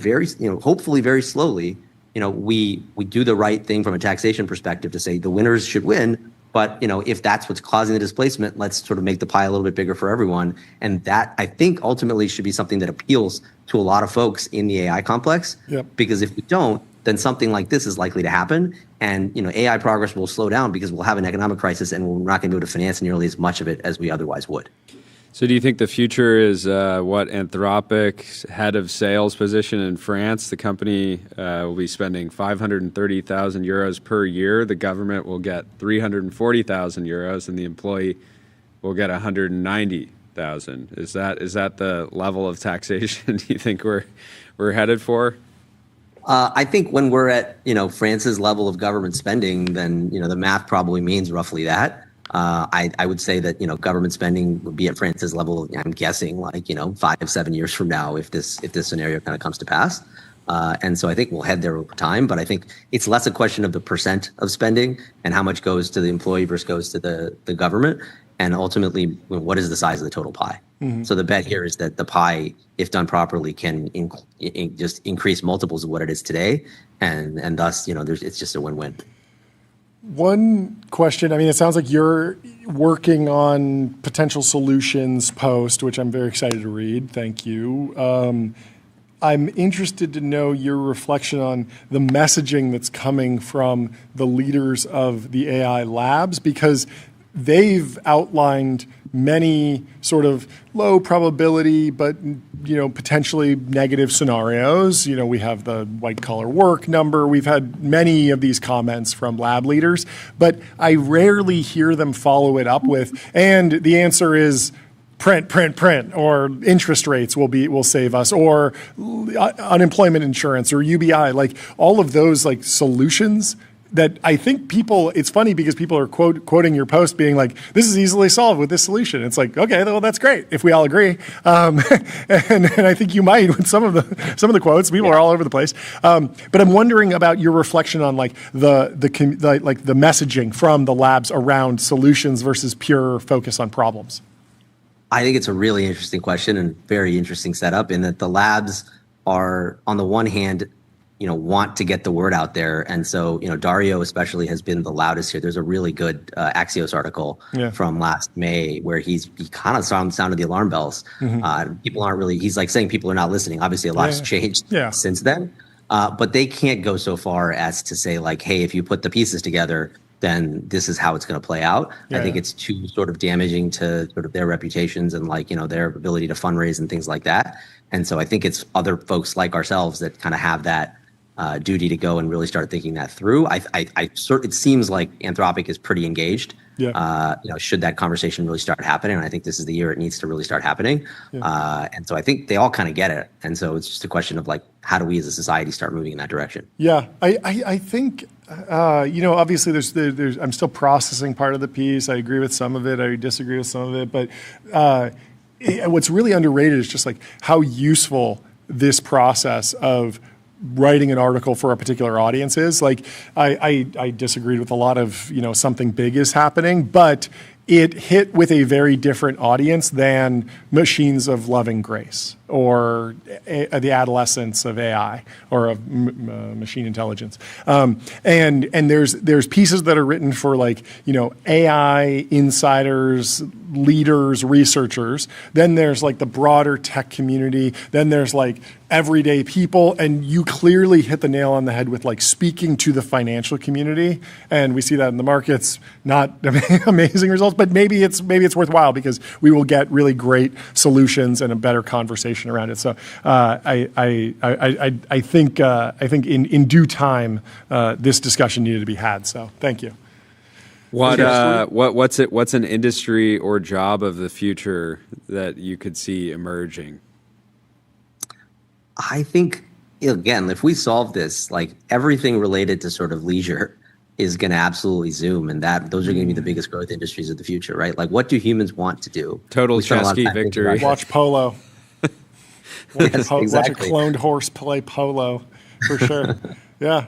hopefully very slowly, we do the right thing from a taxation perspective to say the winners should win. But if that's what's causing the displacement, let's sort of make the pie a little bit bigger for everyone. And that, I think, ultimately should be something that appeals to a lot of folks in the AI complex. Yep. Because if we don't, then something like this is likely to happen. And AI progress will slow down because we'll have an economic crisis and we're not going to be able to finance nearly as much of it as we otherwise would. So do you think the future is what Anthropic's head of sales position in France? The company will be spending 530,000 euros per year. The government will get 340,000 euros, and the employee will get 190,000. Is that the level of taxation you think we're headed for? I think when we're at, France's level of government spending, then, the math probably means roughly that. I would say that, government spending would be at France's level, I'm guessing, like, 5-7 years from now, if this scenario kind of comes to pass. And so I think we'll head there over time, but I think it's less a question of the percent of spending and how much goes to the employee versus goes to the government. And ultimately, what is the size of the total pie? Mm-hmm. So the bet here is that the pie, if done properly, can just increase multiples of what it is today. And thus, it's just a win-win. One question, it sounds like you're working on potential solutions post, which I'm very excited to read. Thank you. I'm interested to know your reflection on the messaging that's coming from the leaders of the AI labs, because they've outlined many sort of low probability, but potentially negative scenarios. We have the white collar work number. We've had many of these comments from lab leaders, but I rarely hear them follow it up with, and the answer is print, or interest rates will save us, or unemployment insurance, or UBI, like all of those like solutions that I think it's funny because people are quoting your post being like, this is easily solved with this solution. It's like, okay, well, that's great if we all agree. And I think you might with some of the quotes. People are all over the place. But I'm wondering about your reflection on like the messaging from the labs around solutions versus pure focus on problems. I think it's a really interesting question and very interesting setup in that the labs are, on the one hand, want to get the word out there. And so, Dario especially has been the loudest here. There's a really good Axios article from last May where he kind of sounded the alarm bells. Mm-hmm. People aren't really, he's like saying people are not listening. Obviously a lot's changed since then, but they can't go so far as to say like, hey, if you put the pieces together, then this is how it's going to play out. I think it's too sort of damaging to sort of their reputations and like, their ability to fundraise and things like that. And so I think it's other folks like ourselves that kind of have that duty to go and really start thinking that through. It seems like Anthropic is pretty engaged. Should that conversation really start happening, and I think this is the year it needs to really start happening. And so I think they all kind of get it. And so it's just a question of like, how do we as a society start moving in that direction? Yeah, I think obviously there's I'm still processing part of the piece. I agree with some of it. I disagree with some of it. But what's really underrated is just like how useful this process of writing an article for a particular audience is. Like I disagreed with a lot of, something big is happening, but it hit with a very different audience than Machines of Loving Grace or the adolescence of AI or of machine intelligence. And there's pieces that are written for like, AI insiders, leaders, researchers. Then there's like the broader tech community. Then there's like everyday people. And you clearly hit the nail on the head with like speaking to the financial community. And we see that in the markets, not amazing results, but maybe it's worthwhile because we will get really great solutions and a better conversation around it. So I think in due time this discussion needed to be had. So thank you. What's an industry or job of the future that you could see emerging? I think again, if we solve this, like everything related to sort of leisure is going to absolutely zoom, and those are going to be the biggest growth industries of the future, right? Like, what do humans want to do? Total Chesky victory. Watch polo. Yes, exactly. Watch a cloned horse play polo, for sure. Yeah.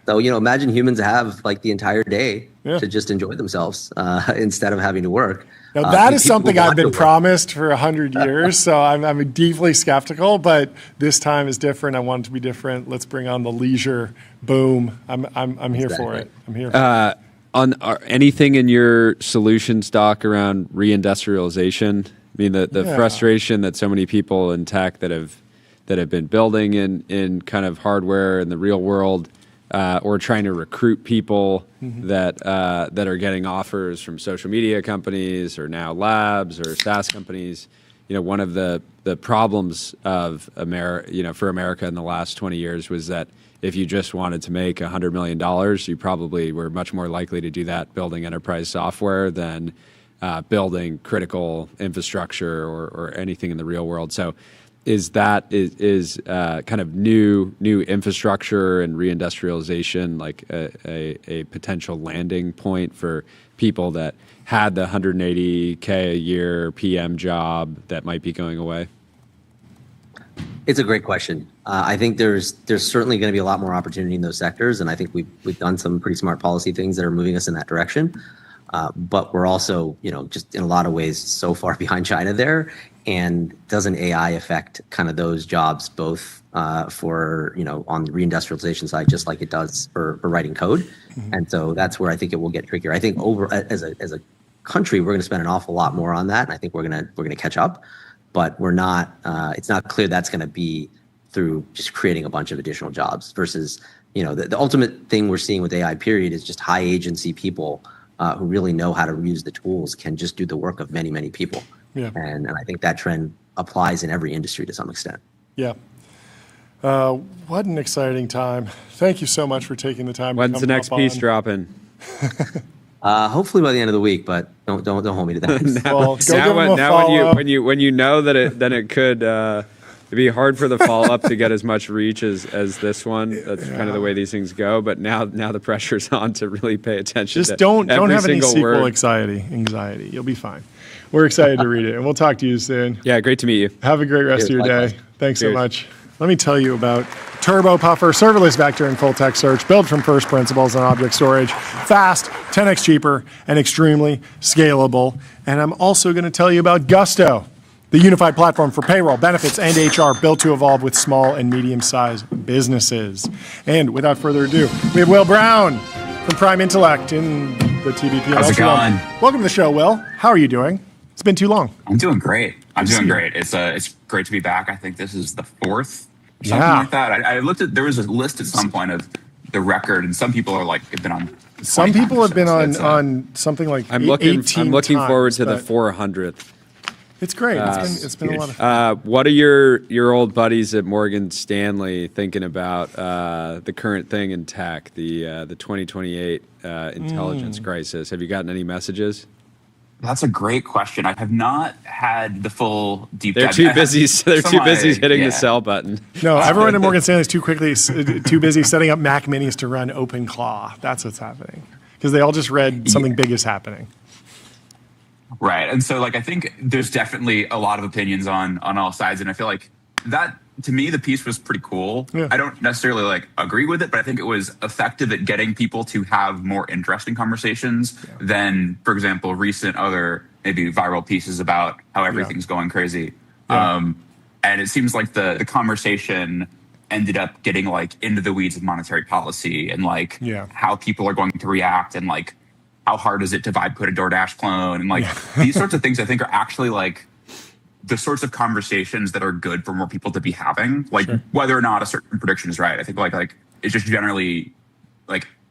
So, imagine humans have like the entire day to just enjoy themselves instead of having to work. Now, that is something I've been promised for 100 years, so I'm deeply skeptical, but this time is different. I want it to be different. Let's bring on the leisure boom. I'm here for it. I'm here for it. Anything in your solutions doc around reindustrialization? I mean, the frustration that so many people in tech that have been building in kind of hardware in the real world, or trying to recruit people that are getting offers from social media companies or now labs or SaaS companies. One of the problems of for America in the last 20 years was that if you just wanted to make $100 million, you probably were much more likely to do that building enterprise software than building critical infrastructure or anything in the real world. So is kind of new infrastructure and reindustrialization like a potential landing point for people that had the 180K a year PM job that might be going away? It's a great question. I think there's certainly going to be a lot more opportunity in those sectors, and I think we've done some pretty smart policy things that are moving us in that direction. But we're also, just in a lot of ways so far behind China there. And doesn't AI affect kind of those jobs both for, on the reindustrialization side, just like it does for writing code? Mm-hmm. And so that's where I think it will get trickier. I think as a country, we're going to spend an awful lot more on that, and I think we're going to catch up. But we're not. It's not clear that's going to be through just creating a bunch of additional jobs versus, the ultimate thing we're seeing with AI period is just high agency people who really know how to use the tools can just do the work of many, many people. Yeah. And I think that trend applies in every industry to some extent. Yeah. What an exciting time. Thank you so much for taking the time. When's the next piece dropping? Hopefully by the end of the week, but don't hold me to that. Well, when you know that it could be hard for the follow-up to get as much reach as this one. That's kind of the way these things go. But now the pressure's on to really pay attention. Just don't have any sequel word. anxiety. You'll be fine. We're excited to read it, and we'll talk to you soon. Yeah, great to meet you. Have a great rest of your day. Thanks so much. Let me tell you about Turbo Puffer, serverless vector and full text search, built from first principles on object storage, fast, 10x cheaper, and extremely scalable. And I'm also going to tell you about Gusto, the unified platform for payroll, benefits, and HR, built to evolve with small and medium-sized businesses. And without further ado, we have Will Brown from Prime Intellect in the TBPN. How's it going? Welcome to the show, Will. How are you doing? It's been too long. I'm doing great. It's great to be back. I think this is the fourth, something like that. I looked at, there was a list at some point of the record, and some people have been on. Some people have been on something like I'm looking forward to the 400th. It's great. It's been a lot of fun. What are your old buddies at Morgan Stanley thinking about the current thing in tech, the 2028 intelligence crisis? Have you gotten any messages? That's a great question. I have not had the full deep dive. They're too busy. They're too busy hitting the sell button. No, everyone at Morgan Stanley is too busy setting up Mac Minis to run OpenClaw. That's what's happening because they all just read something big is happening. Right, and so I think there's definitely a lot of opinions on all sides, and I feel like that to me the piece was pretty cool. Yeah. I don't necessarily agree with it, but I think it was effective at getting people to have more interesting conversations than, for example, recent other maybe viral pieces about how everything's going crazy. Yeah. And it seems like the conversation ended up getting into the weeds of monetary policy and how people are going to react and how hard is it to vibe code a DoorDash clone and these sorts of things I think are actually the sorts of conversations that are good for more people to be having, whether or not a certain prediction is right. I think it's just generally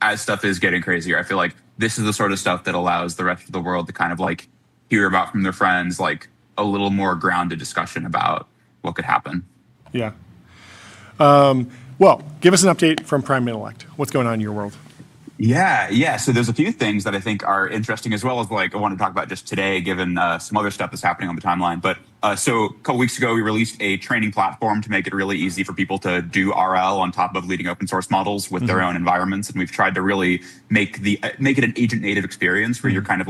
as stuff is getting crazier, I feel like this is the sort of stuff that allows the rest of the world to kind of hear about from their friends, a little more grounded discussion about what could happen. Yeah. Well, give us an update from Prime Intellect. What's going on in your world? Yeah. So there's a few things that I think are interesting, as well as I want to talk about just today, given some other stuff that's happening on the timeline. But so a couple weeks ago, we released a training platform to make it really easy for people to do RL on top of leading open source models with their own environments. And we've tried to really make it an agent native experience where you're kind of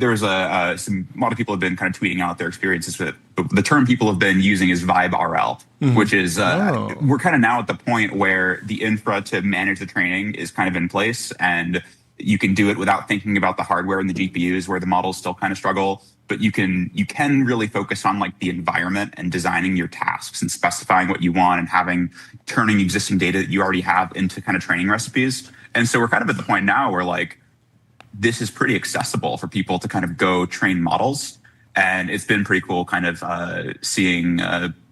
there's a lot of people have been kind of tweeting out their experiences with it. But the term people have been using is Vibe RL, which is we're kind of now at the point where the infra to manage the training is kind of in place, and you can do it without thinking about the hardware and the GPUs where the models still kind of struggle. But you can really focus on the environment and designing your tasks and specifying what you want and turning existing data that you already have into kind of training recipes. And so we're kind of at the point now where this is pretty accessible for people to kind of go train models. And it's been pretty cool kind of seeing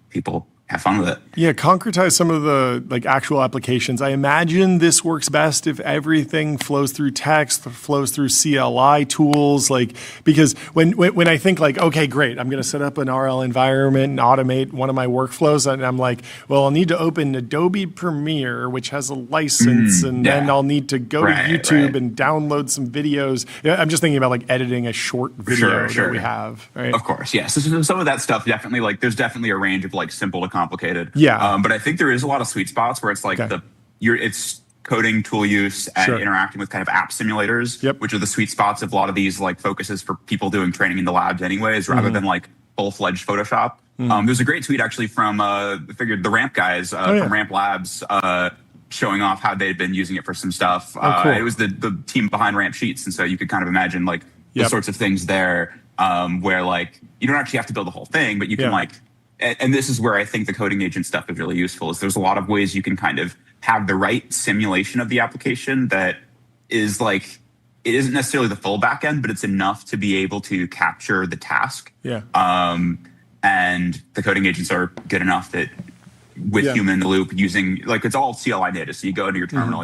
people have fun with it. Yeah, concretize some of the like actual applications. I imagine this works best if everything flows through text, flows through CLI tools. Like, because when I think like, okay, great, I'm going to set up an RL environment and automate one of my workflows, and I'm like, well, I'll need to open Adobe Premiere, which has a license, and then I'll need to go to YouTube and download some videos. I'm just thinking about like editing a short video that we have. Right? Of course, yes. Yeah. So some of that stuff definitely like there's definitely a range of like simple to complicated. Yeah. But I think there is a lot of sweet spots where it's like it's coding tool use and interacting with kind of app simulators, which are the sweet spots of a lot of these like focuses for people doing training in the labs anyways, rather than like full-fledged Photoshop. There's a great tweet actually from the Ramp guys from Ramp Labs showing off how they'd been using it for some stuff. Cool. It was the team behind Ramp Sheets, and so you could kind of imagine like the sorts of things there where like you don't actually have to build the whole thing, but you can like. And this is where I think the coding agent stuff is really useful, is there's a lot of ways you can kind of have the right simulation of the application that is like, it isn't necessarily the full backend, but it's enough to be able to capture the task. Yeah. And the coding agents are good enough that with human in the loop using, like it's all CLI native. So you go into your terminal,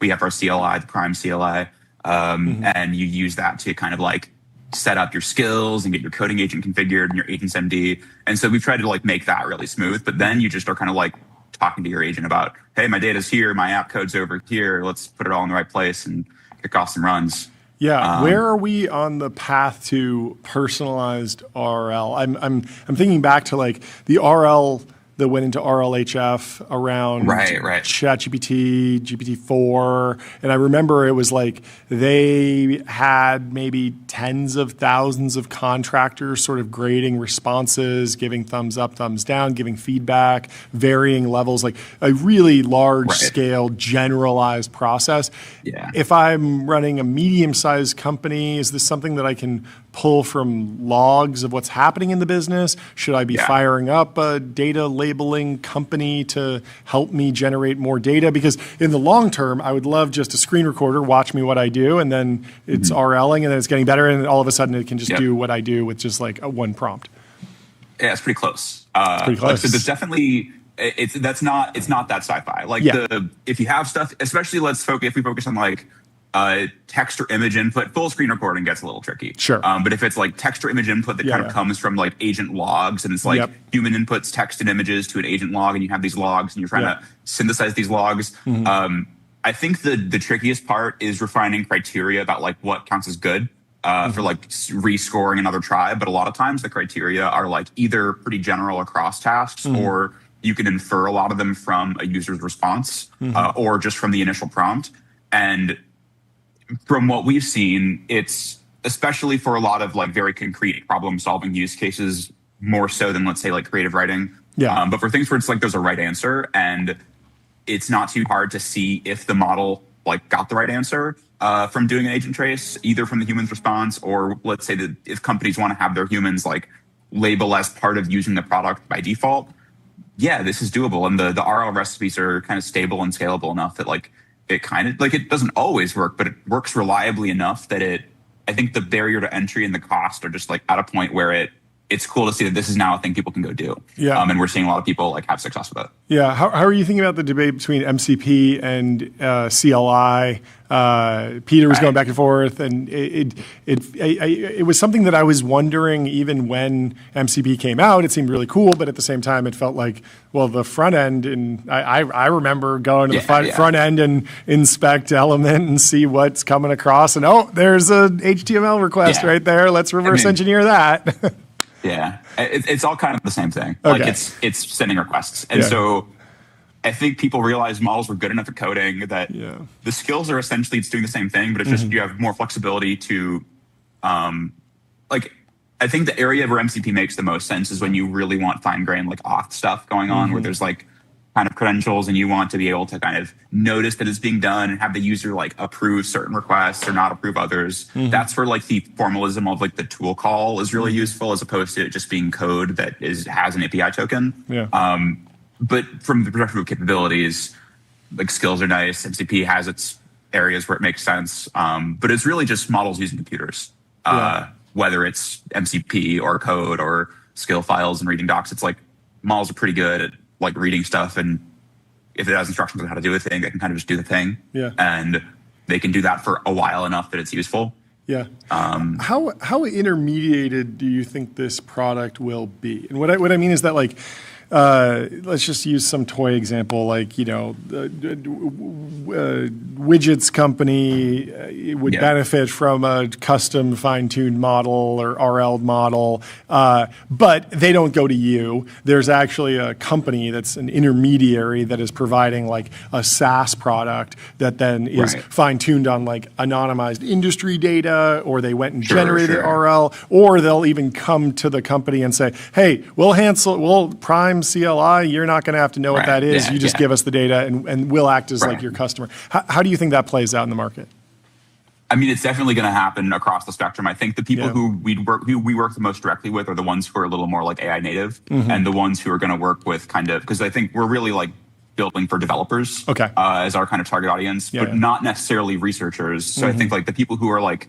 we have our CLI, the Prime CLI, and you use that to kind of like set up your skills and get your coding agent configured and your agent's MD. And so we've tried to like make that really smooth, but then you just are kind of like talking to your agent about, hey, my data's here, my app code's over here, let's put it all in the right place and kick off some runs. Yeah, where are we on the path to personalized RL? I'm thinking back to like the RL that went into RLHF around ChatGPT, GPT-4. And I remember it was like they had maybe tens of thousands of contractors sort of grading responses, giving thumbs up, thumbs down, giving feedback, varying levels, like a really large scale generalized process. Yeah. If I'm running a medium-sized company, is this something that I can pull from logs of what's happening in the business? Should I be firing up a data labeling company to help me generate more data? Because in the long term, I would love just a screen recorder, watch me what I do, and then it's RLing, and then it's getting better, and all of a sudden it can just do what I do with just like a one prompt. Yeah, it's pretty close. It's pretty close. So there's definitely it's not that sci-fi. Like if you have stuff, especially if we focus on like text or image input, full screen recording gets a little tricky. Sure. But if it's like text or image input that kind of comes from like agent logs, and it's like human inputs text and images to an agent log, and you have these logs and you're trying to synthesize these logs. I think the trickiest part is refining criteria about like what counts as good for like rescoring another try. But a lot of times the criteria are like either pretty general across tasks, or you can infer a lot of them from a user's response or just from the initial prompt. And from what we've seen, it's especially for a lot of like very concrete problem solving use cases, more so than let's say like creative writing. But for things where it's like there's a right answer and it's not too hard to see if the model like got the right answer from doing an agent trace, either from the human's response, or let's say that if companies want to have their humans like label as part of using the product by default, this is doable. And the RL recipes are kind of stable and scalable enough that like it kind of like it doesn't always work, but it works reliably enough that I think the barrier to entry and the cost are just like at a point where it's cool to see that this is now a thing people can go do. And we're seeing a lot of people like have success with it. Yeah. How are you thinking about the debate between MCP and CLI? Peter was going back and forth, and it was something that I was wondering even when MCP came out. It seemed really cool, but at the same time, it felt like, well, the front end, and I remember going to the front end and inspect element and see what's coming across, and there's an HTML request right there. Let's reverse engineer that. It's all kind of the same thing. Like it's sending requests. And so I think people realize models were good enough at coding that the skills are essentially it's doing the same thing, but it's just you have more flexibility to like I think the area where MCP makes the most sense is when you really want fine-grained like auth stuff going on where there's like kind of credentials and you want to be able to kind of notice that it's being done and have the user like approve certain requests or not approve others. That's where like the formalism of like the tool call is really useful as opposed to it just being code that has an API token. But from the perspective of capabilities, like skills are nice. MCP has its areas where it makes sense. But it's really just models using computers, whether it's MCP or code or skill files and reading docs. It's like models are pretty good at like reading stuff, and if it has instructions on how to do a thing, they can kind of just do the thing. Yeah. And they can do that for a while enough that it's useful. Yeah. How intermediated do you think this product will be? And what I mean is that, like, let's just use some toy example, like, widgets company would benefit from a custom fine-tuned model or RL model, but they don't go to you. There's actually a company that's an intermediary that is providing like a SaaS product that then is fine-tuned on like anonymized industry data, or they went and generated RL, or they'll even come to the company and say, hey, we'll prime CLI, you're not going to have to know what that is. You just give us the data, and we'll act as like your customer. How do you think that plays out in the market? I mean, it's definitely going to happen across the spectrum. I think the people who we work the most directly with are the ones who are a little more like AI native, and the ones who are going to work with kind of, because I think we're really like building for developers as our kind of target audience, but not necessarily researchers. So I think like the people who are like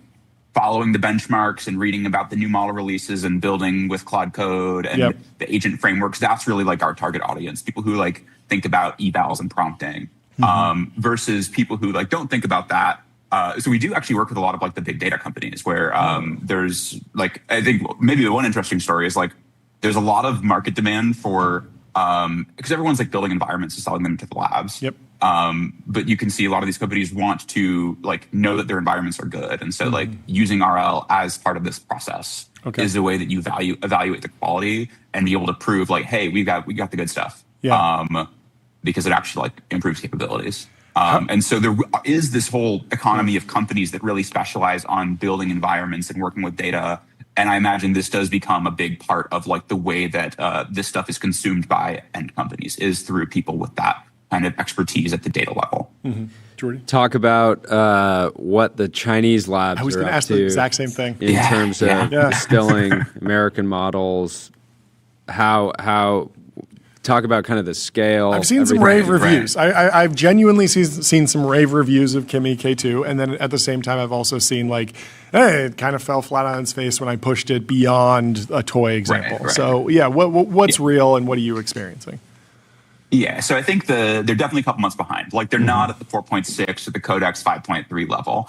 following the benchmarks and reading about the new model releases and building with Claude Code and the agent frameworks, that's really like our target audience. People who like think about evals and prompting, versus people who like don't think about that. So we do actually work with a lot of like the big data companies where there's like, I think maybe the one interesting story is like there's a lot of market demand for, because everyone's like building environments and selling them to the labs. But you can see a lot of these companies want to like know that their environments are good, and so like using RL as part of this process is a way that you evaluate the quality and be able to prove like, hey, we got the good stuff, because it actually like improves capabilities. And so there is this whole economy of companies that really specialize on building environments and working with data. And I imagine this does become a big part of like the way that this stuff is consumed by end companies, is through people with that kind of expertise at the data level. Jordy? Talk about what the Chinese labs I was are going to up ask the exact same thing. in terms of distilling American models. How talk about kind of the scale. I've seen some rave reviews. I've genuinely seen some rave reviews of Kimi K2, and then at the same time, I've also seen like, hey, it kind of fell flat on its face when I pushed it beyond a toy example. So yeah, what's real and what are you experiencing? Yeah, so I think they're definitely a couple months behind. Like they're not at the 4.6 or the Codex 5.3 level,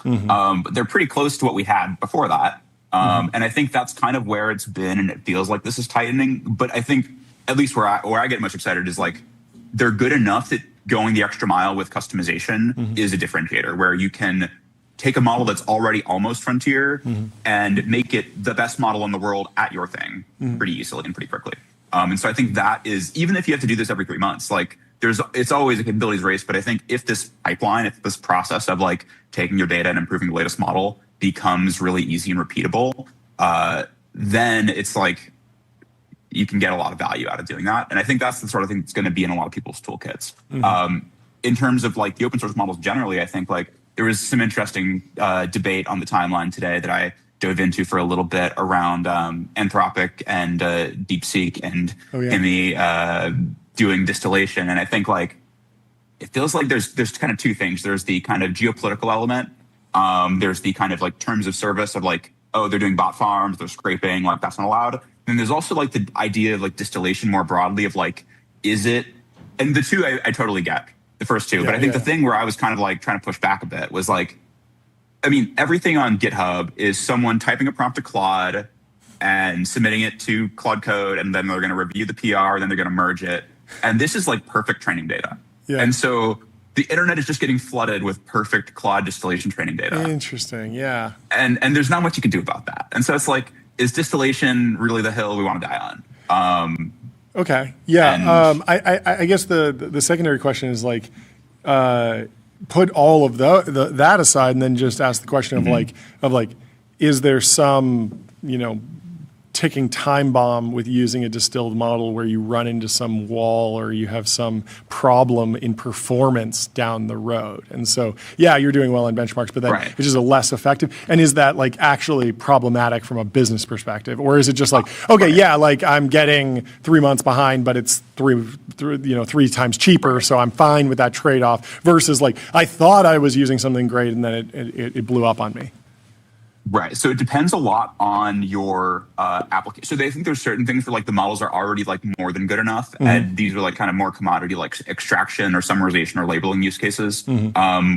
but they're pretty close to what we had before that. And I think that's kind of where it's been, and it feels like this is tightening. But I think at least where I get most excited is like they're good enough that going the extra mile with customization is a differentiator, where you can take a model that's already almost frontier and make it the best model in the world at your thing pretty easily and pretty quickly. And so I think that is, even if you have to do this every 3 months, like it's always a capabilities race. But I think if this pipeline, if this process of like taking your data and improving the latest model becomes really easy and repeatable, then it's like you can get a lot of value out of doing that. And I think that's the sort of thing that's going to be in a lot of people's toolkits. In terms of like the open source models generally, I think like there was some interesting debate on the timeline today that I dove into for a little bit around Anthropic and DeepSeek and Kimi doing distillation. And I think like it feels like there's kind of two things. There's the kind of geopolitical element. There's the kind of like terms of service of like, oh, they're doing bot farms, they're scraping, like that's not allowed. And there's also like the idea of like distillation more broadly of like, is it, and the two I totally get, the first two. But I think the thing where I was kind of like trying to push back a bit was like, I mean, everything on GitHub is someone typing a prompt to Claude and submitting it to Claude Code, and then they're going to review the PR, then they're going to merge it. And this is like perfect training data. And so the internet is just getting flooded with perfect Claude distillation training data. Interesting, And there's not much you can do about that. And so it's like, is distillation really the hill we want to die on? Okay, I guess the secondary question is like, put all of that aside, and then just ask the question of like, is there some ticking time bomb with using a distilled model where you run into some wall or you have some problem in performance down the road? And so, you're doing well in benchmarks, but then it's just a less effective. And is that like actually problematic from a business perspective? Or is it just like, okay, like I'm getting 3 months behind, but it's three times cheaper, so I'm fine with that trade-off, versus like, I thought I was using something great and then it blew up on me? Right. So it depends a lot on your application. So they think there's certain things where like the models are already like more than good enough. And these are like kind of more commodity like extraction or summarization or labeling use cases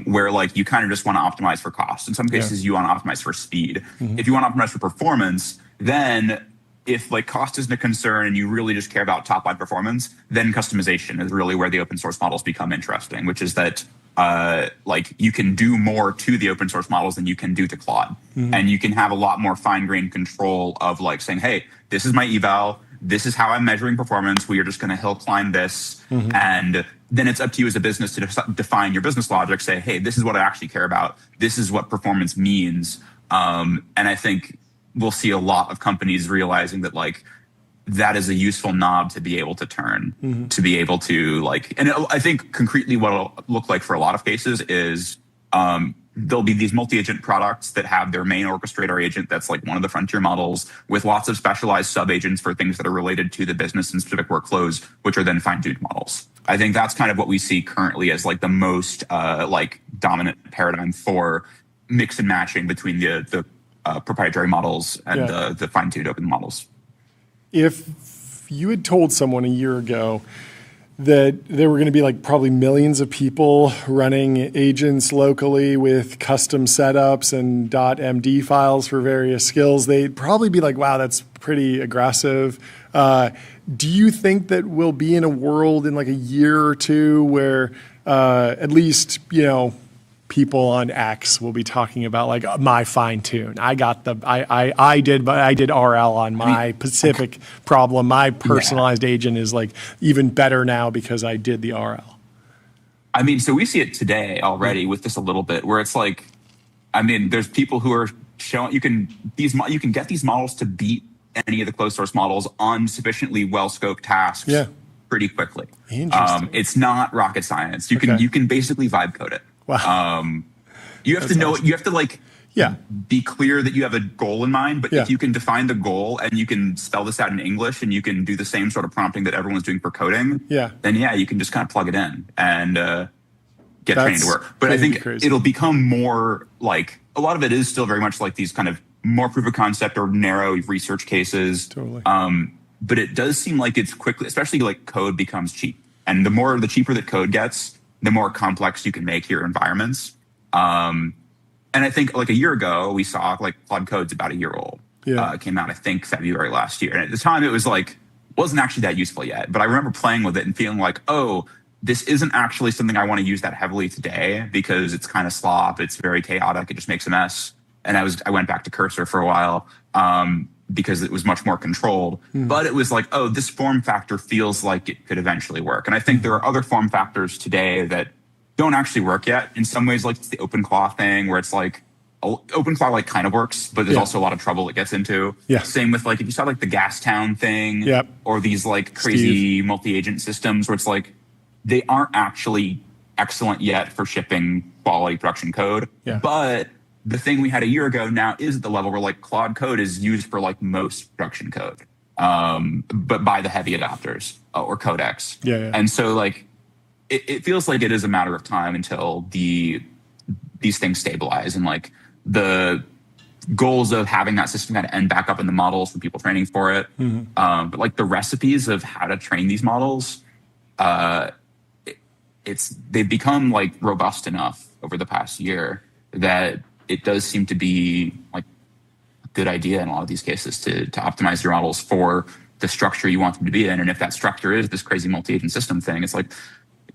where like you kind of just want to optimize for cost. In some cases, you want to optimize for speed. If you want to optimize for performance, then if like cost isn't a concern and you really just care about top line performance, then customization is really where the open source models become interesting, which is that like you can do more to the open source models than you can do to Claude. And you can have a lot more fine-grained control of like saying, hey, this is my eval, this is how I'm measuring performance, we are just going to hill climb this. And then it's up to you as a business to define your business logic, say, hey, this is what I actually care about, this is what performance means. And I think we'll see a lot of companies realizing that like that is a useful knob to be able to turn, to be able to like, and I think concretely what it'll look like for a lot of cases is there'll be these multi-agent products that have their main orchestrator agent that's like one of the frontier models with lots of specialized sub-agents for things that are related to the business and specific workflows, which are then fine-tuned models. I think that's kind of what we see currently as like the most like dominant paradigm for mix and matching between the proprietary models and the fine-tuned open models. If you had told someone a year ago that there were going to be like probably millions of people running agents locally with custom setups and .md files for various skills, they'd probably be like, wow, that's pretty aggressive. Do you think that we'll be in a world in like a year or two where at least, you know, people on X will be talking about like my fine tune. I did RL on my specific problem. My personalized agent is like even better now because I did the RL. I mean, so we see it today already with this a little bit where it's like, I mean, there's people who are showing you can get these models to beat any of the closed source models on sufficiently well scoped tasks pretty quickly. Interesting. It's not rocket science. You can basically vibe code it. Wow. You have to know, you have to like be clear that you have a goal in mind, but if you can define the goal and you can spell this out in English and you can do the same sort of prompting that everyone's doing for coding, then you can just kind of plug it in and get training to work. But I think it'll become more like, a lot of it is still very much like these kind of more proof of concept or narrow research cases. Totally. But it does seem like it's quickly, especially like code becomes cheap. And the cheaper that code gets, the more complex you can make your environments. And I think like a year ago, we saw like Claude Code's about a year old. It came out, I think, February last year. And at the time, it was like, wasn't actually that useful yet. But I remember playing with it and feeling like, oh, this isn't actually something I want to use that heavily today because it's kind of slop. It's very chaotic. It just makes a mess. And I went back to Cursor for a while because it was much more controlled. But it was like, oh, this form factor feels like it could eventually work. And I think there are other form factors today that don't actually work yet. In some ways, like it's the OpenClaw thing where it's like, OpenClaw like kind of works, but there's also a lot of trouble it gets into. Same with like, if you saw like the Gastown thing or these like crazy multi-agent systems where it's like, they aren't actually excellent yet for shipping quality production code. But the thing we had a year ago now is at the level where like Claude Code is used for like most production code, but by the heavy adopters or codecs. And so like, it feels like it is a matter of time until these things stabilize and like the goals of having that system kind of end back up in the models for people training for it. But like the recipes of how to train these models, they've become like robust enough over the past year that it does seem to be like a good idea in a lot of these cases to optimize your models for the structure you want them to be in. And if that structure is this crazy multi-agent system thing, it's like,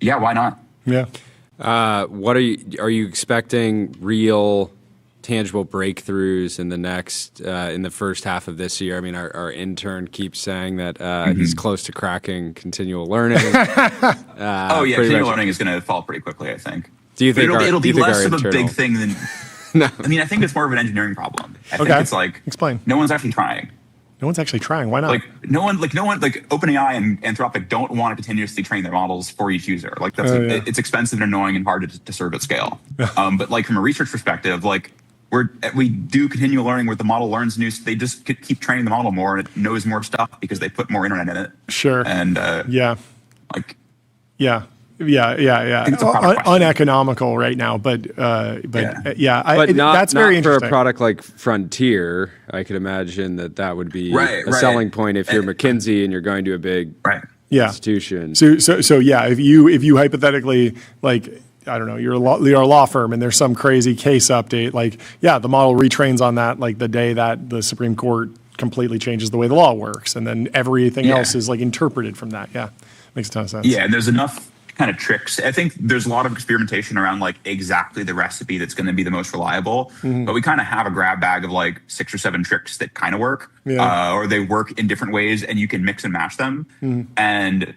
yeah, why not? What are you expecting real tangible breakthroughs in the next in the first half of this year? I mean, our intern keeps saying that he's close to cracking continual learning. Continual learning is going to fall pretty quickly, I think. Do you think it'll be less of a big thing than? No. I mean, I think it's more of an engineering problem. I think it's like explain. No one's actually trying. No one's actually trying. Why not? Like no one, OpenAI and Anthropic don't want to continuously train their models for each user. Like that's it's expensive and annoying and hard to serve at scale. But like from a research perspective, like we do continual learning where the model learns new. They just keep training the model more and it knows more stuff because they put more internet in it. Sure. And Yeah. it's a product question. Uneconomical right now, but But not, that's very not for interesting. a product like Frontier. I could imagine that would be Right, a right. selling point if you're McKinsey and you're going to a big institution. So yeah, if you hypothetically, like, I don't know, you're a law firm and there's some crazy case update, like, yeah, the model retrains on that, like the day that the Supreme Court completely changes the way the law works, and then everything else is like interpreted from that. Yeah, makes a ton of sense. Yeah, and there's enough kind of tricks. I think there's a lot of experimentation around like exactly the recipe that's going to be the most reliable. But we kind of have a grab bag of like 6 or 7 tricks that kind of work, or they work in different ways, and you can mix and match them. And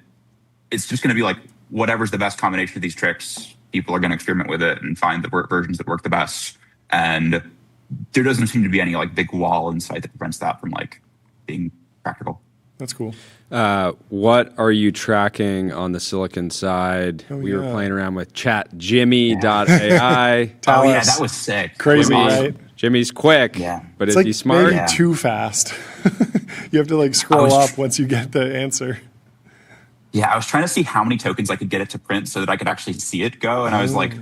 it's just going to be like whatever's the best combination of these tricks. People are going to experiment with it and find the versions that work the best. And there doesn't seem to be any like big wall in sight that prevents that from like being practical. That's cool. What are you tracking on the silicon side? We were playing around with ChatJimmy.ai. Oh yeah, that was sick. Crazy, Awesome. right? Jimmy's quick, but It's is like he smart? maybe too fast. You have to like scroll up once you get the answer. Yeah, I was trying to see how many tokens I could get it to print so that I could actually see it go. And I was like,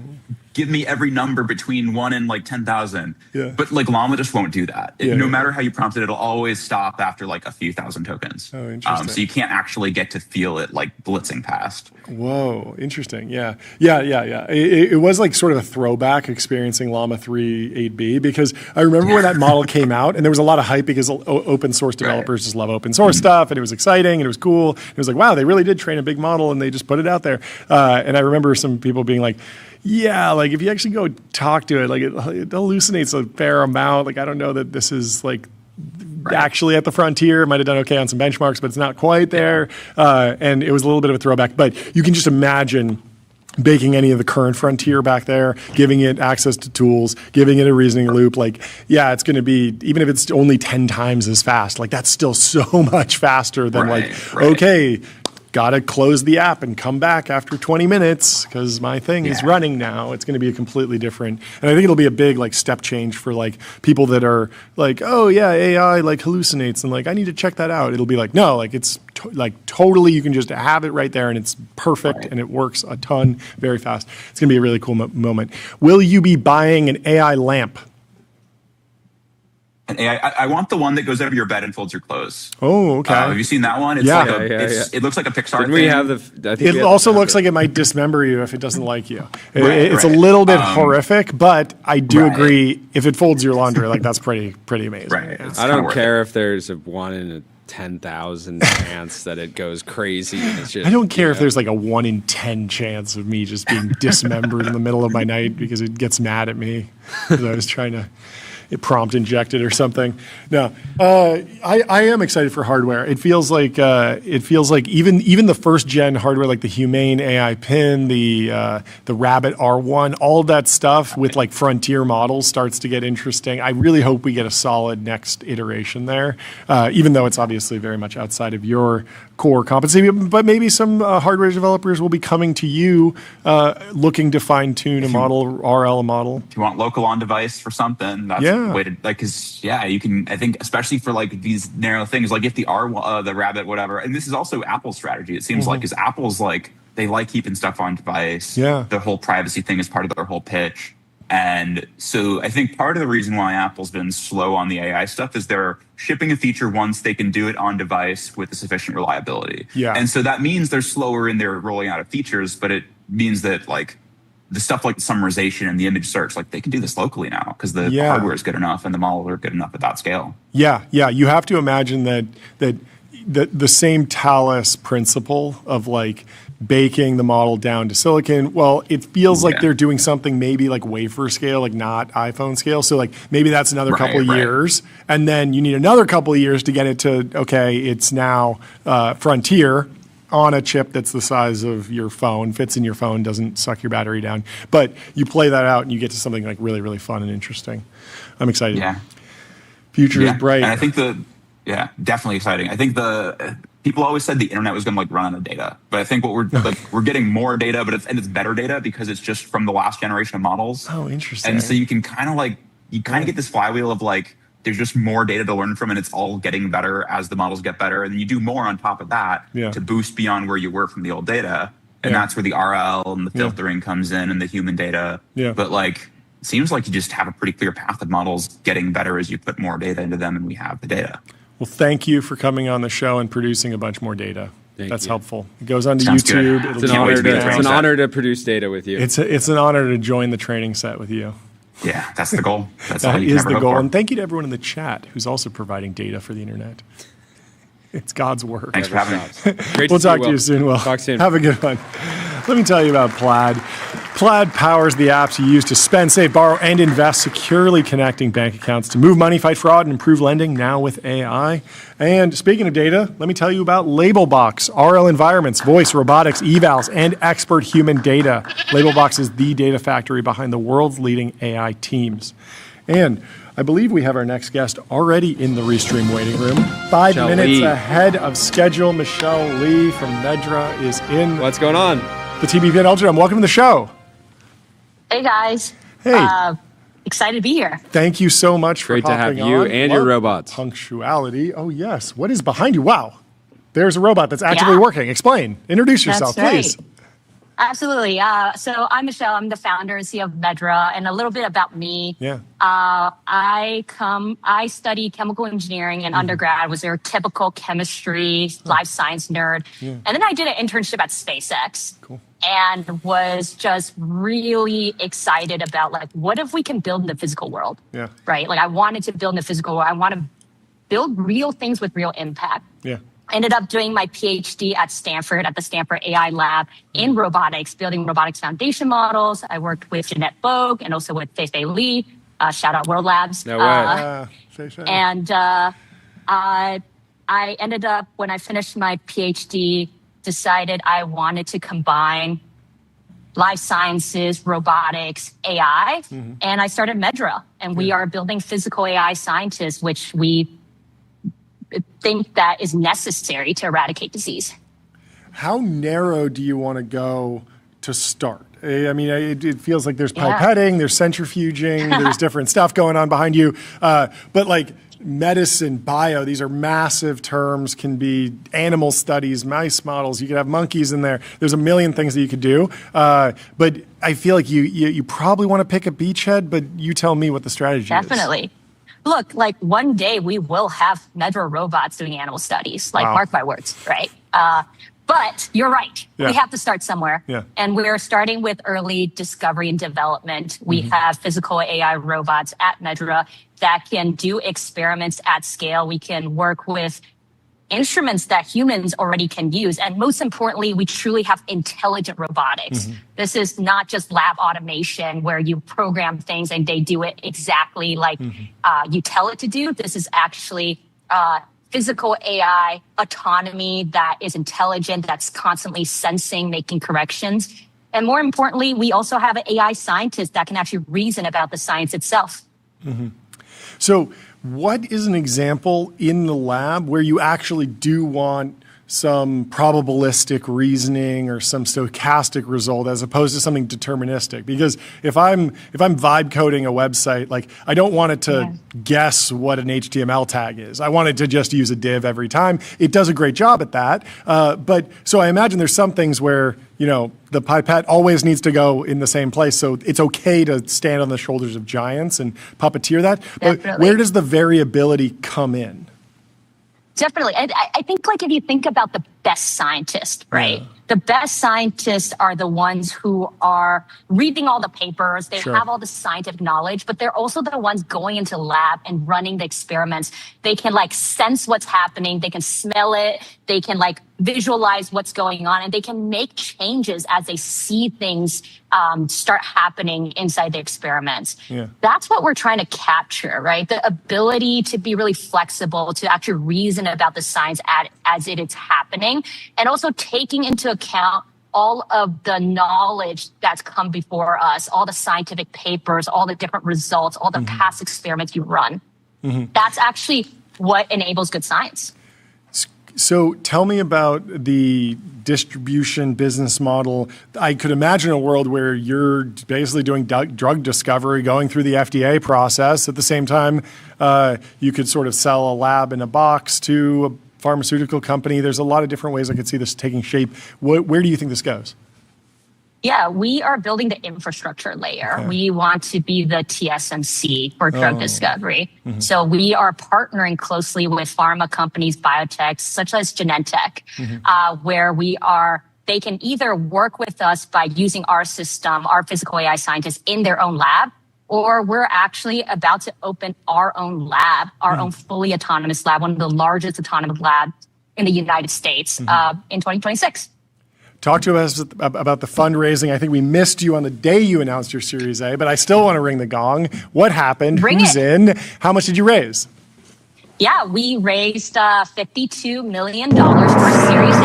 give me every number between 1 and like 10,000. Yeah. But like Llama just won't do that. Yeah, no matter how you prompt it, it'll always stop after like a few thousand tokens. Oh, interesting. So you can't actually get to feel it like blitzing past. Whoa, interesting. Yeah. It was like sort of a throwback experiencing Llama 3 8B, because I remember when that model came out and there was a lot of hype because open source developers just love open source stuff, and it was exciting and it was cool. It was like, wow, they really did train a big model and they just put it out there. And I remember some people being like, yeah, like if you actually go talk to it, like it hallucinates a fair amount. Like, I don't know that this is like actually at the frontier. It might have done okay on some benchmarks, but it's not quite there. And it was a little bit of a throwback, but you can just imagine baking any of the current frontier back there, giving it access to tools, giving it a reasoning loop. Like, yeah, it's going to be, even if it's only 10 times as fast, like that's still so much faster than okay, got to close the app and come back after 20 minutes because my thing is running now. It's going to be a completely different, and I think it'll be a big like step change for like people that are like, oh yeah, AI like hallucinates and like I need to check that out. It'll be like, no, like it's like totally, you can just have it right there and it's perfect and it works a ton very fast. It's going to be a really cool moment. Will you be buying an AI lamp? An AI, I want the one that goes over your bed and folds your clothes. Oh, okay. Have you seen that one? It's Yeah. like it looks like a Pixar thing. We have the. I think It also looks like it might dismember you if it doesn't like you. It's a little bit horrific, but I do agree if it folds your laundry, like that's pretty amazing. Right. I don't care if there's a 1 in a 10,000 chance that it goes crazy. And it's just, I don't care if there's like a 1 in 10 chance of me just being dismembered in the middle of my night because it gets mad at me because I was trying to prompt inject it or something. No, I am excited for hardware. It feels like even the first gen hardware, like the Humane AI pin, the Rabbit R1, all of that stuff with like frontier models starts to get interesting. I really hope we get a solid next iteration there, even though it's obviously very much outside of your core competency. But maybe some hardware developers will be coming to you looking to fine tune a model, RL a model. If you want local on device for something, that's way to like, cause you can, I think, especially for like these narrow things, like if the the Rabbit, whatever, and this is also Apple's strategy. It seems like, cause Apple's like, they like keeping stuff on device. Yeah. The whole privacy thing is part of their whole pitch. And so I think part of the reason why Apple's been slow on the AI stuff is they're shipping a feature once they can do it on device with a sufficient reliability. Yeah. And so that means they're slower in their rolling out of features, but it means that like the stuff like the summarization and the image search, like they can do this locally now because the hardware is good enough and the models are good enough at that scale. Yeah. You have to imagine that the same Talus principle of like baking the model down to silicon. Well, it feels like they're doing something maybe like wafer scale, like not iPhone scale. So like maybe that's another couple of years, and then you need another couple of years to get it to it's now Frontier on a chip that's the size of your phone, fits in your phone, doesn't suck your battery down. But you play that out and you get to something like really, really fun and interesting. I'm excited. Yeah. Future is bright. And I think definitely exciting. I think people always said the internet was going to like run out of data, but I think what we're getting more data, but it's better data because it's just from the last generation of models. Oh, interesting. And so you can kind of get this flywheel of like, there's just more data to learn from and it's all getting better as the models get better. And then you do more on top of that to boost beyond where you were from the old data. and that's where the RL and the filtering comes in and the human data. Yeah. But like, it seems like you just have a pretty clear path of models getting better as you put more data into them, and we have the data. Well, thank you for coming on the show and producing a bunch more data. That's helpful. It goes onto Sounds YouTube. good. It's an honor to produce data with you. It's an honor to join the training set with you. Yeah, that's the goal. That's That all you can is ever the hope goal. for. And thank you to everyone in the chat who's also providing data for the internet. It's God's work. Thanks for having me. Great We'll see talk to you soon, Will. Talk soon. Have a good one. Let me tell you about Plaid. Plaid powers the apps you use to spend, save, borrow, and invest, securely connecting bank accounts to move money, fight fraud, and improve lending, now with AI. And speaking of data, let me tell you about Labelbox, RL environments, voice, robotics, evals, and expert human data. Labelbox is the data factory behind the world's leading AI teams. And I believe we have our next guest already in the Restream waiting room. 5 Michelle minutes Lee. ahead of schedule. Michelle Lee from Medra is in What's going on? the TBPN Ultra. Welcome to the show. Hey guys. Hey. Excited to be here. Thank you so much for Great to have hopping you on. and your Love robots. Punctuality. Oh, yes. What is behind you? Wow. There's a robot that's actively Yeah. working. Explain. Introduce yourself, That's right. please. Absolutely. So I'm Michelle. I'm the founder and CEO of Medra. And a little bit about me. Yeah. I studied chemical engineering in undergrad, was your typical chemistry, life science nerd. And then I did an internship at SpaceX. Cool. And was just really excited about, like, what if we can build in the physical world? Yeah. Right? Like, I wanted to build in the physical world. I want to build real things with real impact. Yeah. Ended up doing my PhD at Stanford, at the Stanford AI Lab in robotics, building robotics foundation models. I worked with Jeanette Bogue and also with Fei Li. Shout out World Labs. No way. And I ended up, when I finished my PhD, decided I wanted to combine life sciences, robotics, AI, and I started Medra. And we are building physical AI scientists, which we think that is necessary to eradicate disease. How narrow do you want to go to start? I mean, it feels like there's pipetting, there's centrifuging, there's different stuff going on behind you. But like medicine, bio, these are massive terms, can be animal studies, mice models. You could have monkeys in there. There's a million things that you could do. But I feel like you probably want to pick a beachhead, but you tell me what the strategy is. Definitely. Look, like one day we will have Medra robots doing animal studies, like mark my words, right? But you're right. Yeah. We have to start somewhere. Yeah. And we're starting with early discovery and development. We have physical AI robots at Medra that can do experiments at scale. We can work with instruments that humans already can use. And most importantly, we truly have intelligent robotics. This is not just lab automation where you program things and they do it exactly like you tell it to do. This is actually physical AI autonomy that is intelligent, that's constantly sensing, making corrections. And more importantly, we also have an AI scientist that can actually reason about the science itself. So what is an example in the lab where you actually do want some probabilistic reasoning or some stochastic result as opposed to something deterministic? Because if I'm vibe coding a website, like I don't want it to guess what an HTML tag is. I want it to just use a div every time. It does a great job at that. But so I imagine there's some things where, you know, the pipette always needs to go in the same place. So it's okay to stand on the shoulders of giants and puppeteer that. But where does the variability come in? Definitely. I think, like, if you think about the best scientists, right? The best scientists are the ones who are reading all the papers. They have all the scientific knowledge, but they're also the ones going into the lab and running the experiments. They can, like, sense what's happening. They can smell it. They can, like, visualize what's going on, and they can make changes as they see things start happening inside the experiments. That's what we're trying to capture, right? The ability to be really flexible, to actually reason about the science as it is happening, and also taking into account all of the knowledge that's come before us, all the scientific papers, all the different results, all the past experiments you run. That's actually what enables good science. So tell me about the distribution business model. I could imagine a world where you're basically doing drug discovery, going through the FDA process. At the same time, you could sort of sell a lab in a box to a pharmaceutical company. There's a lot of different ways I could see this taking shape. Where do you think this goes? Yeah, we are building the infrastructure layer. Okay. We want to be the TSMC for drug discovery. Mm-hmm. So we are partnering closely with pharma companies, biotechs, such as Genentech, where they can either work with us by using our system, our physical AI scientists in their own lab, or we're actually about to open our own lab, our own fully autonomous lab, one of the largest autonomous labs in the United States in 2026. Talk to us about the fundraising. I think we missed you on the day you announced your Series A, but I still want to ring the gong. What happened? Who's in? How much did you raise? Yeah, we raised $52 million for Series A.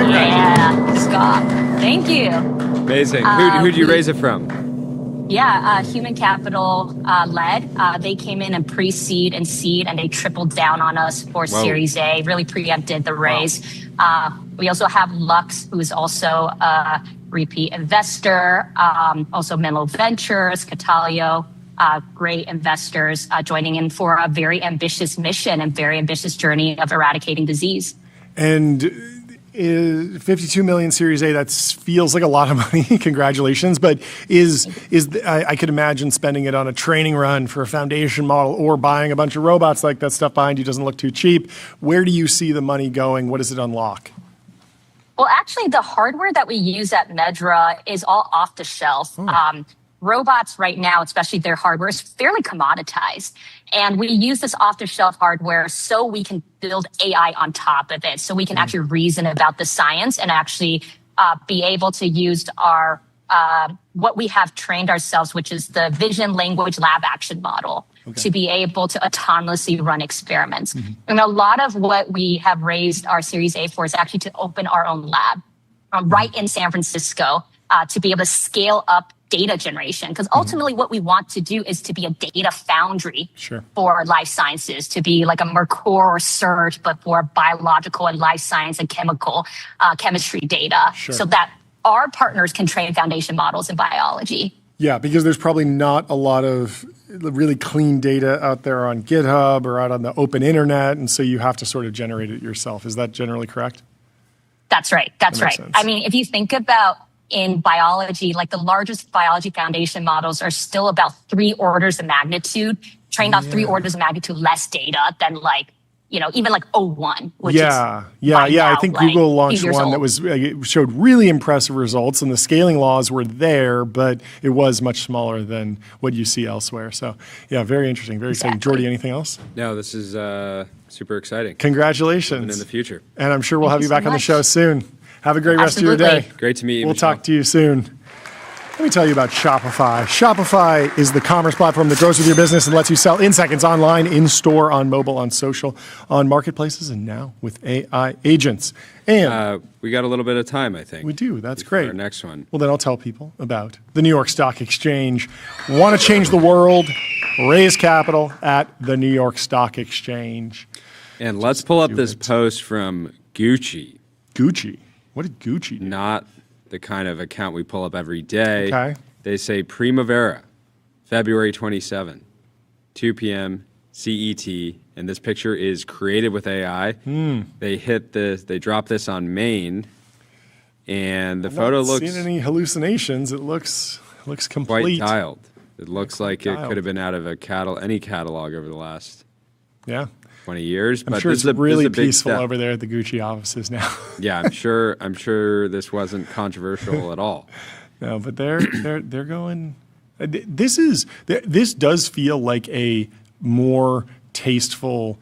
Yeah, Scott. Thank you. Amazing. Who'd you raise it from? Yeah, human capital led. They came in and pre-seed and seed, and they tripled down on us for Series A, really preempted the raise. We also have Lux, who is also a repeat investor, also Menlo Ventures, Catalio, great investors joining in for a very ambitious mission and very ambitious journey of eradicating disease. And 52 million Series A, that feels like a lot of money. Congratulations. But I could imagine spending it on a training run for a foundation model or buying a bunch of robots. Like that stuff behind you doesn't look too cheap. Where do you see the money going? What does it unlock? Well, actually, the hardware that we use at Medra is all off the shelf. Robots right now, especially their hardware, is fairly commoditized. And we use this off-the-shelf hardware so we can build AI on top of it. So we can actually reason about the science and actually be able to use our what we have trained ourselves, which is the vision language lab action model, to be able to autonomously run experiments. And a lot of what we have raised our Series A for is actually to open our own lab right in San Francisco to be able to scale up data generation. Because ultimately what we want to do is to be a data foundry for life sciences, to be like a Mercure or Surge, but for biological and life science and chemistry data, so that our partners can train foundation models in biology. Yeah, because there's probably not a lot of really clean data out there on GitHub or out on the open internet, and so you have to sort of generate it yourself. Is that generally correct? That's right. That's right. Sense. I mean, if you think about in biology, like the largest biology foundation models are still about 3 orders of magnitude, trained on 3 orders of magnitude less data than even like O1. Which is now, I think Google launched one that was showed really impressive results, and the scaling laws were there, but it was much smaller than what you see elsewhere. So, yeah, very interesting, very exciting. Jordy, anything else? No, this is super exciting. Congratulations. Living in the future. And I'm sure we'll have you back on the show soon. Have a great rest of your day. Great to meet you. We'll talk to you soon. Let me tell you about Shopify. Shopify is the commerce platform that grows with your business and lets you sell in seconds online, in store, on mobile, on social, on marketplaces, and now with AI agents. And we got a little bit of time, I think. We do. That's great. Our next one. Well, then I'll tell people about the New York Stock Exchange. Want to change the world? Raise capital at the New York Stock Exchange. And let's pull up this post from Gucci. Gucci? What did Gucci do? Not the kind of account we pull up every day. Okay. They say Primavera, February 27, 2 p.m. CET, and this picture is created with AI. They drop this on Main, and the photo looks... I've not seen any hallucinations. It looks complete. Quite tiled. It looks like it could have been out of any catalog over the last 20 years. I'm sure it's really peaceful over there at the Gucci offices now. Yeah, I'm sure this wasn't controversial at all. No, but they're going. This does feel like a more tasteful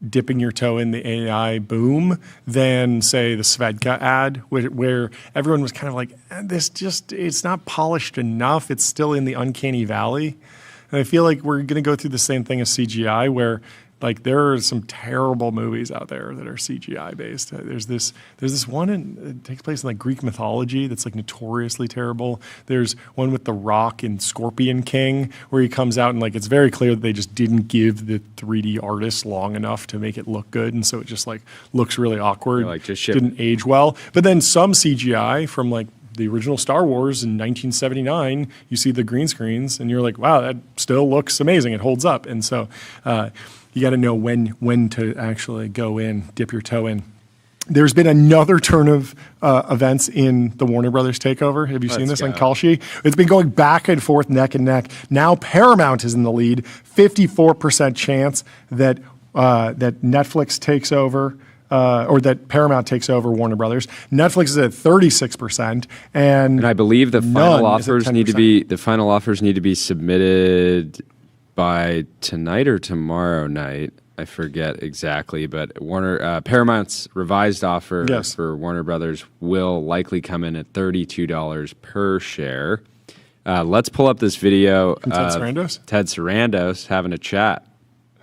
dipping your toe in the AI boom than, say, the Svedka ad, where everyone was kind of like, it's not polished enough. It's still in the uncanny valley. And I feel like we're going to go through the same thing as CGI, where like there are some terrible movies out there that are CGI based. There's this one it takes place in like Greek mythology that's like notoriously terrible. There's one with The Rock in Scorpion King where he comes out and like it's very clear that they just didn't give the 3D artist long enough to make it look good, and so it just like looks really awkward. Like just didn't age well. But then some CGI from like the original Star Wars in 1979, you see the green screens and you're like, wow, that still looks amazing. It holds up. And so you got to know when to actually go in, dip your toe in. There's been another turn of events in the Warner Brothers takeover. Have you seen this on Kalshi? It's been going back and forth, neck and neck. Now Paramount is in the lead. 54% chance that that Netflix takes over, or that Paramount takes over Warner Brothers. Netflix is at 36%, and I believe the final offers need to be submitted by tonight or tomorrow night. I forget exactly, but Paramount's revised offer for Warner Brothers will likely come in at $32 per share. Let's pull up this video of Ted Sarandos having a chat.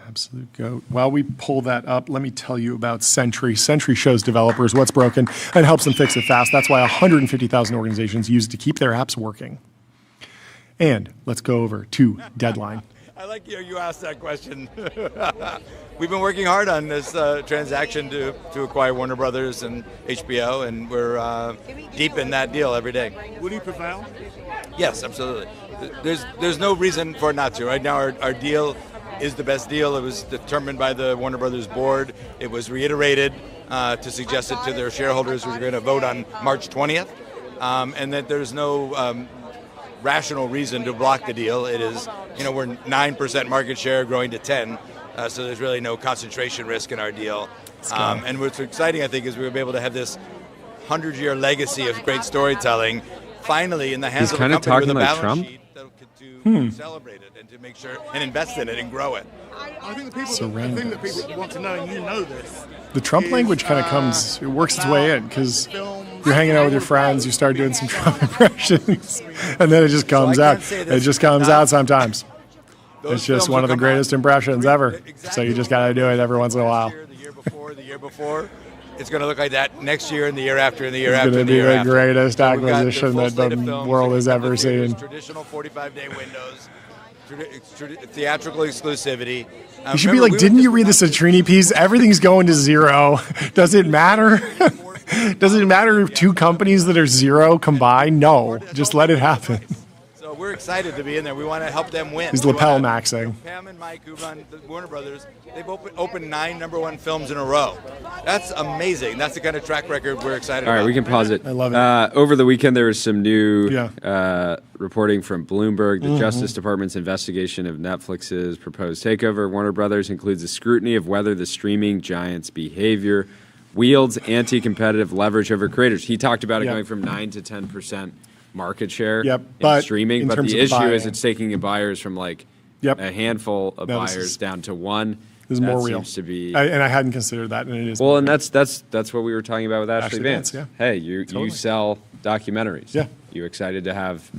Absolute goat. While we pull that up, let me tell you about Sentry. Sentry shows developers what's broken and helps them fix it fast. That's why 150,000 organizations use it to keep their apps working. And let's go over to Deadline. I like you asked that question. We've been working hard on this transaction to acquire Warner Brothers and HBO, and we're deep in that deal every day. Will you prevail? Yes, absolutely. There's no reason for it not to. Right now, our deal is the best deal. It was determined by the Warner Brothers board. It was reiterated to suggest it to their shareholders who are going to vote on March 20th, and that there's no rational reason to block the deal. It is, we're 9% market share growing to 10, so there's really no concentration risk in our deal. And what's exciting, I think, is we'll be able to have this 100-year legacy of great storytelling finally in the hands of a company with a balance sheet to celebrate it and to make sure and invest in it and grow it. I think the thing that people want to know, and you know this, the Trump language kind of it works its way in, because you're hanging out with your friends, you start doing some Trump impressions, and then it just comes out. It just comes out sometimes. It's just one of the greatest impressions ever. So you just got to do it every once in a while. The year before. It's going to look like that next year and the year after and the year after. It's going to be the greatest acquisition that the world has ever seen. Traditional 45-day windows, theatrical exclusivity. You should be like, didn't you read the Citrini piece? Everything's going to zero. Does it matter? Does it matter if two companies that are zero combine? No, just let it happen. So we're excited to be in there. We want to help them win. He's lapel maxing. Pam and Mike, who run the Warner Brothers, they've opened 9 #1 films in a row. That's amazing. That's the kind of track record we're excited about. All right, we can pause it. I love it. Over the weekend, there was some new reporting from Bloomberg. The Justice Department's investigation of Netflix's proposed takeover of Warner Brothers includes a scrutiny of whether the streaming giant's behavior wields anti-competitive leverage over creators. He talked about it going from 9 to 10% market share in streaming, but the issue is it's taking buyers from like a handful of buyers down to one. This is more real. Seems to be, and I hadn't considered that, and it is. Well, and that's what we were talking about with Ashley Vance. Yeah. Hey, you sell documentaries. Yeah. You excited to have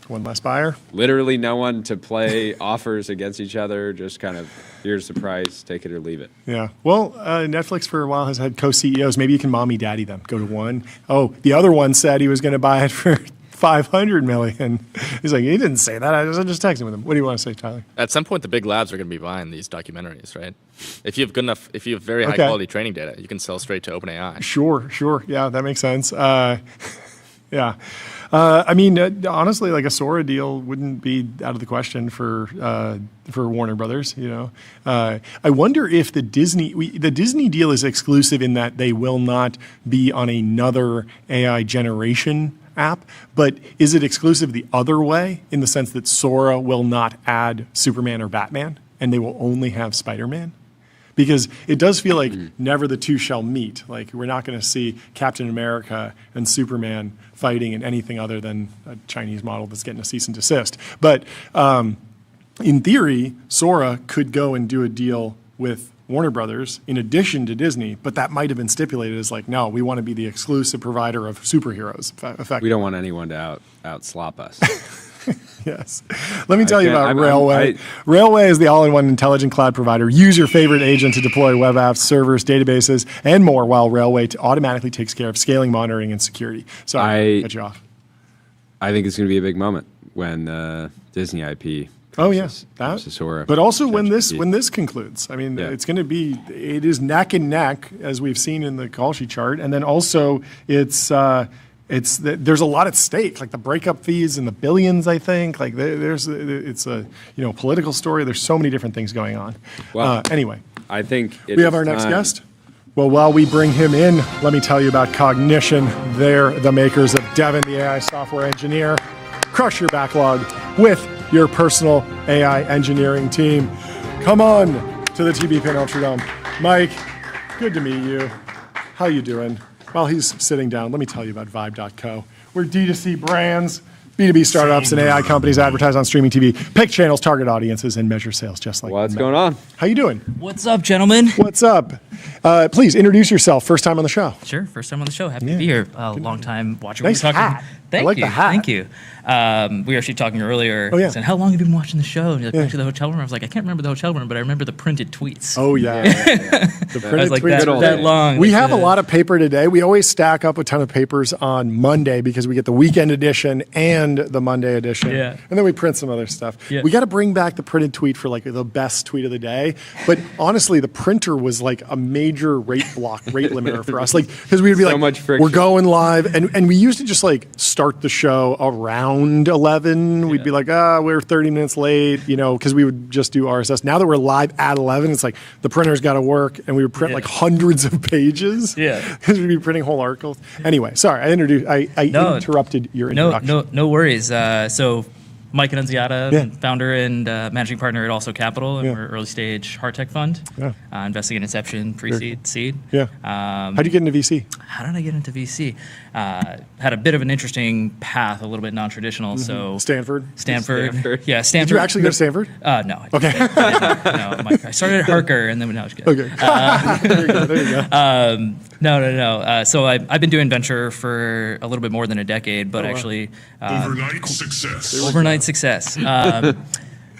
one less buyer? Literally no one to play offers against each other. Just kind of, here's the price, take it or leave it. Yeah. Well, Netflix for a while has had co-CEOs. Maybe you can mommy daddy them. Go to one. Oh, the other one said he was going to buy it for $500 million. He's like, he didn't say that. I was just texting with him. What do you want to say, Tyler? At some point, the big labs are going to be buying these documentaries, right? If you have very high quality training data, you can sell straight to OpenAI. Sure. Yeah, that makes sense. Yeah. I mean, honestly, like a Sora deal wouldn't be out of the question for Warner Brothers. I wonder if the Disney deal is exclusive in that they will not be on another AI generation app, but is it exclusive the other way in the sense that Sora will not add Superman or Batman and they will only have Spider-Man? Because it does feel like never the two shall meet. Like we're not going to see Captain America and Superman fighting in anything other than a Chinese model that's getting a cease and desist. But in theory, Sora could go and do a deal with Warner Brothers in addition to Disney, but that might have been stipulated as like, no, we want to be the exclusive provider of superheroes. We don't want anyone to out-slop us. Yes. Let me tell you about Railway. Railway is the all-in-one intelligent cloud provider. Use your favorite agent to deploy web apps, servers, databases, and more, while Railway automatically takes care of scaling, monitoring, and security. Sorry, cut you off. I think it's going to be a big moment when Disney IP. Oh yes, but also when this concludes. I mean, it is neck and neck as we've seen in the call sheet chart, and then also there's a lot at stake, like the breakup fees in the billions. I think it's a political story. There's so many different things going on. Well, anyway, I think we have our next guest. Well, while we bring him in, let me tell you about Cognition. They're the makers of Devin, the AI software engineer. Crush your backlog with your personal AI engineering team. Come on to the TBPN Ultradome. Mike, good to meet you. How you doing? While he's sitting down, let me tell you about Vibe.co. We're D2C brands, B2B startups, and AI companies advertise on streaming TV, pick channels, target audiences, and measure sales just like What's going on? How you doing? What's up, gentlemen? What's up? Please introduce yourself. First time on the show. Sure, first time on the show. Happy to be here. Long time watching. Nice we were talking. hat. Thank I like you. the hat. Thank you. We were actually talking earlier. Oh, yeah. Saying, how long have you been watching the show? And you're like, back to the hotel room. I was like, I can't remember the hotel room, but I remember the printed tweets. Oh, yeah. The I was like, tweets that long. We have a lot of paper today. We always stack up a ton of papers on Monday because we get the weekend edition and the Monday edition. Yeah. And then we print some other stuff. Yeah. We got to bring back the printed tweet for like the best tweet of the day. But honestly, the printer was like a major rate limiter for us. Like, because we would be So like, much friction. we're going live. And we used to just like start the show around 11. We'd be like, we're 30 minutes late, because we would just do RSS. Now that we're live at 11, it's like the printer's got to work, and we would print like hundreds of pages. Yeah. Because we'd be printing whole articles. Anyway, sorry, I interrupted your introduction. No worries. So Mike Annunziata, founder and managing partner at Also Capital, and we're early stage hard tech fund, investing in inception, pre-seed, seed. Yeah. How'd you get into VC? How did I get into VC? Had a bit of an interesting path, a little bit non-traditional. So Stanford. Yeah, Stanford. Did you actually go to Stanford? No. Okay. No, Mike. I started at Harker, and then I was good. Okay. There you go. No. So I've been doing venture for a little bit more than a decade, but actually Overnight success. overnight success.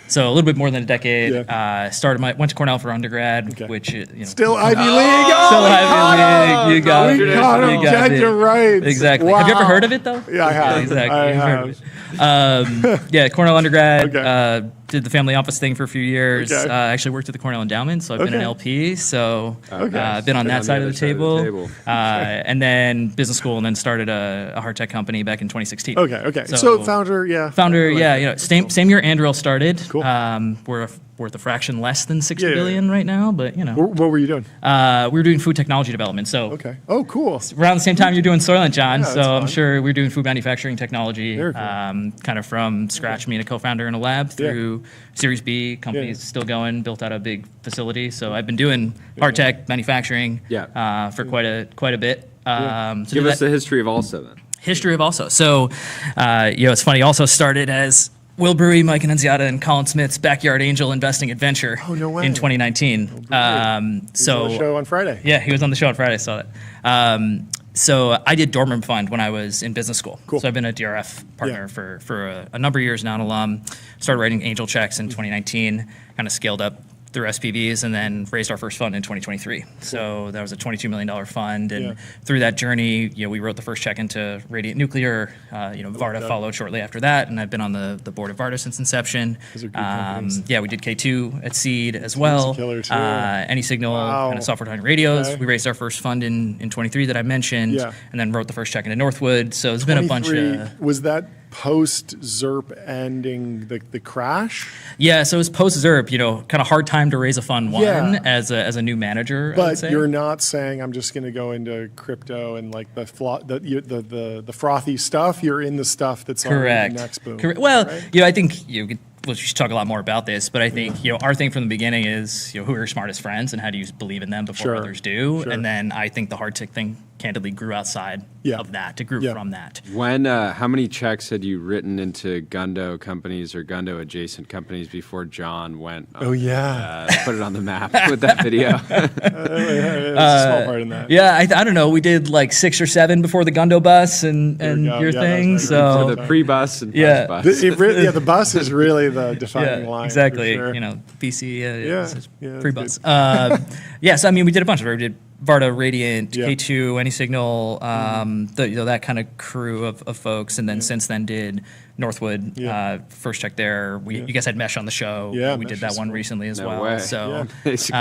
So a little bit more than a decade. Went to Cornell for undergrad, which Still Ivy League. Still Ivy League. You got it. We got him. Get your rights. Exactly. Wow. Have you ever heard of it though? Yeah, I have. Exactly. I You've heard have. of it. Cornell undergrad. Okay. Did the family office thing for a few years. Okay. Actually worked at the Cornell Endowment, so I've been an LP. So been on that side of the table. And then business school, and then started a hard tech company back in 2016. Okay. So founder. Same year Anduril started. Cool. We're worth a fraction less than $6 billion right now, but What were you doing? we were doing food technology development. So Oh, cool. around the same time you're doing Soylent, John. Yeah, So that's I'm fun. sure we're doing food manufacturing technology, Very cool. kind of from scratch. Me and a co-founder in a lab through Series B. Company's still going, built out a big facility. So I've been doing hard tech manufacturing for quite a bit. So Give us the history of Also then. History of Also. So, it's funny. Also started as Will Brewery, Mike Annunziata, and Colin Smith's backyard angel investing adventure in 2019. He was on the show on Friday. Yeah, he was on the show on Friday. I saw that. So I did Dortmund Fund when I was in business school. Cool. So I've been a DRF partner for a number of years now, an alum. Started writing angel checks in 2019, kind of scaled up through SPVs, and then raised our first fund in 2023. So that was a $22 million fund, and through that journey, we wrote the first check into Radiant Nuclear. Varda followed shortly after that, and I've been on the board of Varda since inception. Those are good companies. We did K2 at Seed as well. Killer too. Any Signal, kind of software defined radios. Okay. We raised our first fund in 23 that I mentioned, and then wrote the first check into Northwood. So it's been a bunch of. Was that post ZERP ending the crash? Yeah, so it was post ZERP, kind of hard time to raise a fund as a new manager. I would But say. you're not saying I'm just going to go into crypto and like the frothy stuff. You're in the stuff that's on the next boom. Correct. Well, right? I think we should talk a lot more about this, but I think our thing from the beginning is who are your smartest friends and how do you believe in them before others do, and then I think the hard tech thing candidly grew outside of that. It grew from that. When, how many checks had you written into Gundo companies or Gundo adjacent companies before John went? Put it on the map with that video. There's a small part in that. Yeah, I don't know. We did like 6 or 7 before the Gundo bus and your thing. Right. So for the pre-bus and post-bus. The bus is really the defining line. Exactly. For sure. BC, pre-bus. So I mean, we did a bunch of it. We did Varda, Radiant, K2, Any Signal, that kind of crew of folks, and then since then did Northwood. First check there. You guys had Mesh on the show. We did that one recently as well. Way. So basically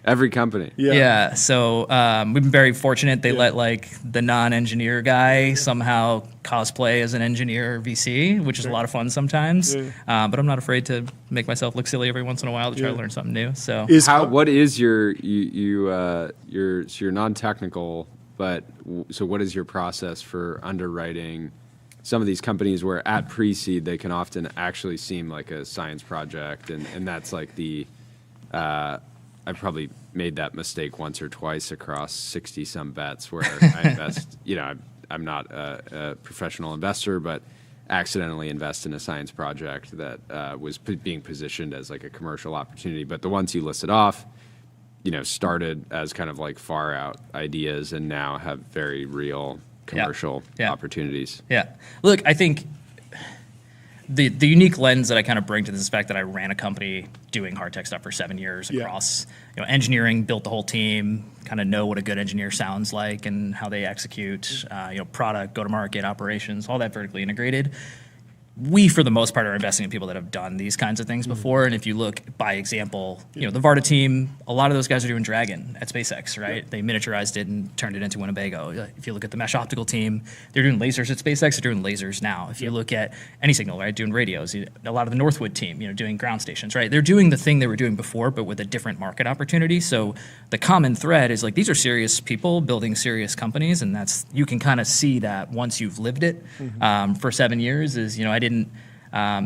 Every company. Yeah. So we've been very fortunate. They let like the non-engineer guy somehow cosplay as an engineer VC, which is a lot of fun sometimes. But I'm not afraid to make myself look silly every once in a while to try to learn something new. So what is your non-technical, but so what is your process for underwriting some of these companies where at pre-seed they can often actually seem like a science project, and that's like the I've probably made that mistake once or twice across 60 some bets where I invest, I'm not a professional investor, but accidentally invest in a science project that was being positioned as like a commercial opportunity. But the ones you listed off, started as kind of like far out ideas and now have very real commercial opportunities. Yeah. Look, I think the unique lens that I kind of bring to this is the fact that I ran a company doing hard tech stuff for 7 years across engineering, built the whole team, kind of know what a good engineer sounds like and how they execute, product, go-to-market, operations, all that vertically integrated. We, for the most part, are investing in people that have done these kinds of things before. And if you look, by example, the Varda team, a lot of those guys are doing Dragon at SpaceX, right? They miniaturized it and turned it into Winnebago. If you look at the Mesh Optical team, they're doing lasers at SpaceX, they're doing lasers now. If you look at Anysignal, right, doing radios, a lot of the Northwood team, doing ground stations, right? They're doing the thing they were doing before, but with a different market opportunity. So the common thread is like, these are serious people building serious companies, and you can kind of see that once you've lived it for 7 years is, I didn't,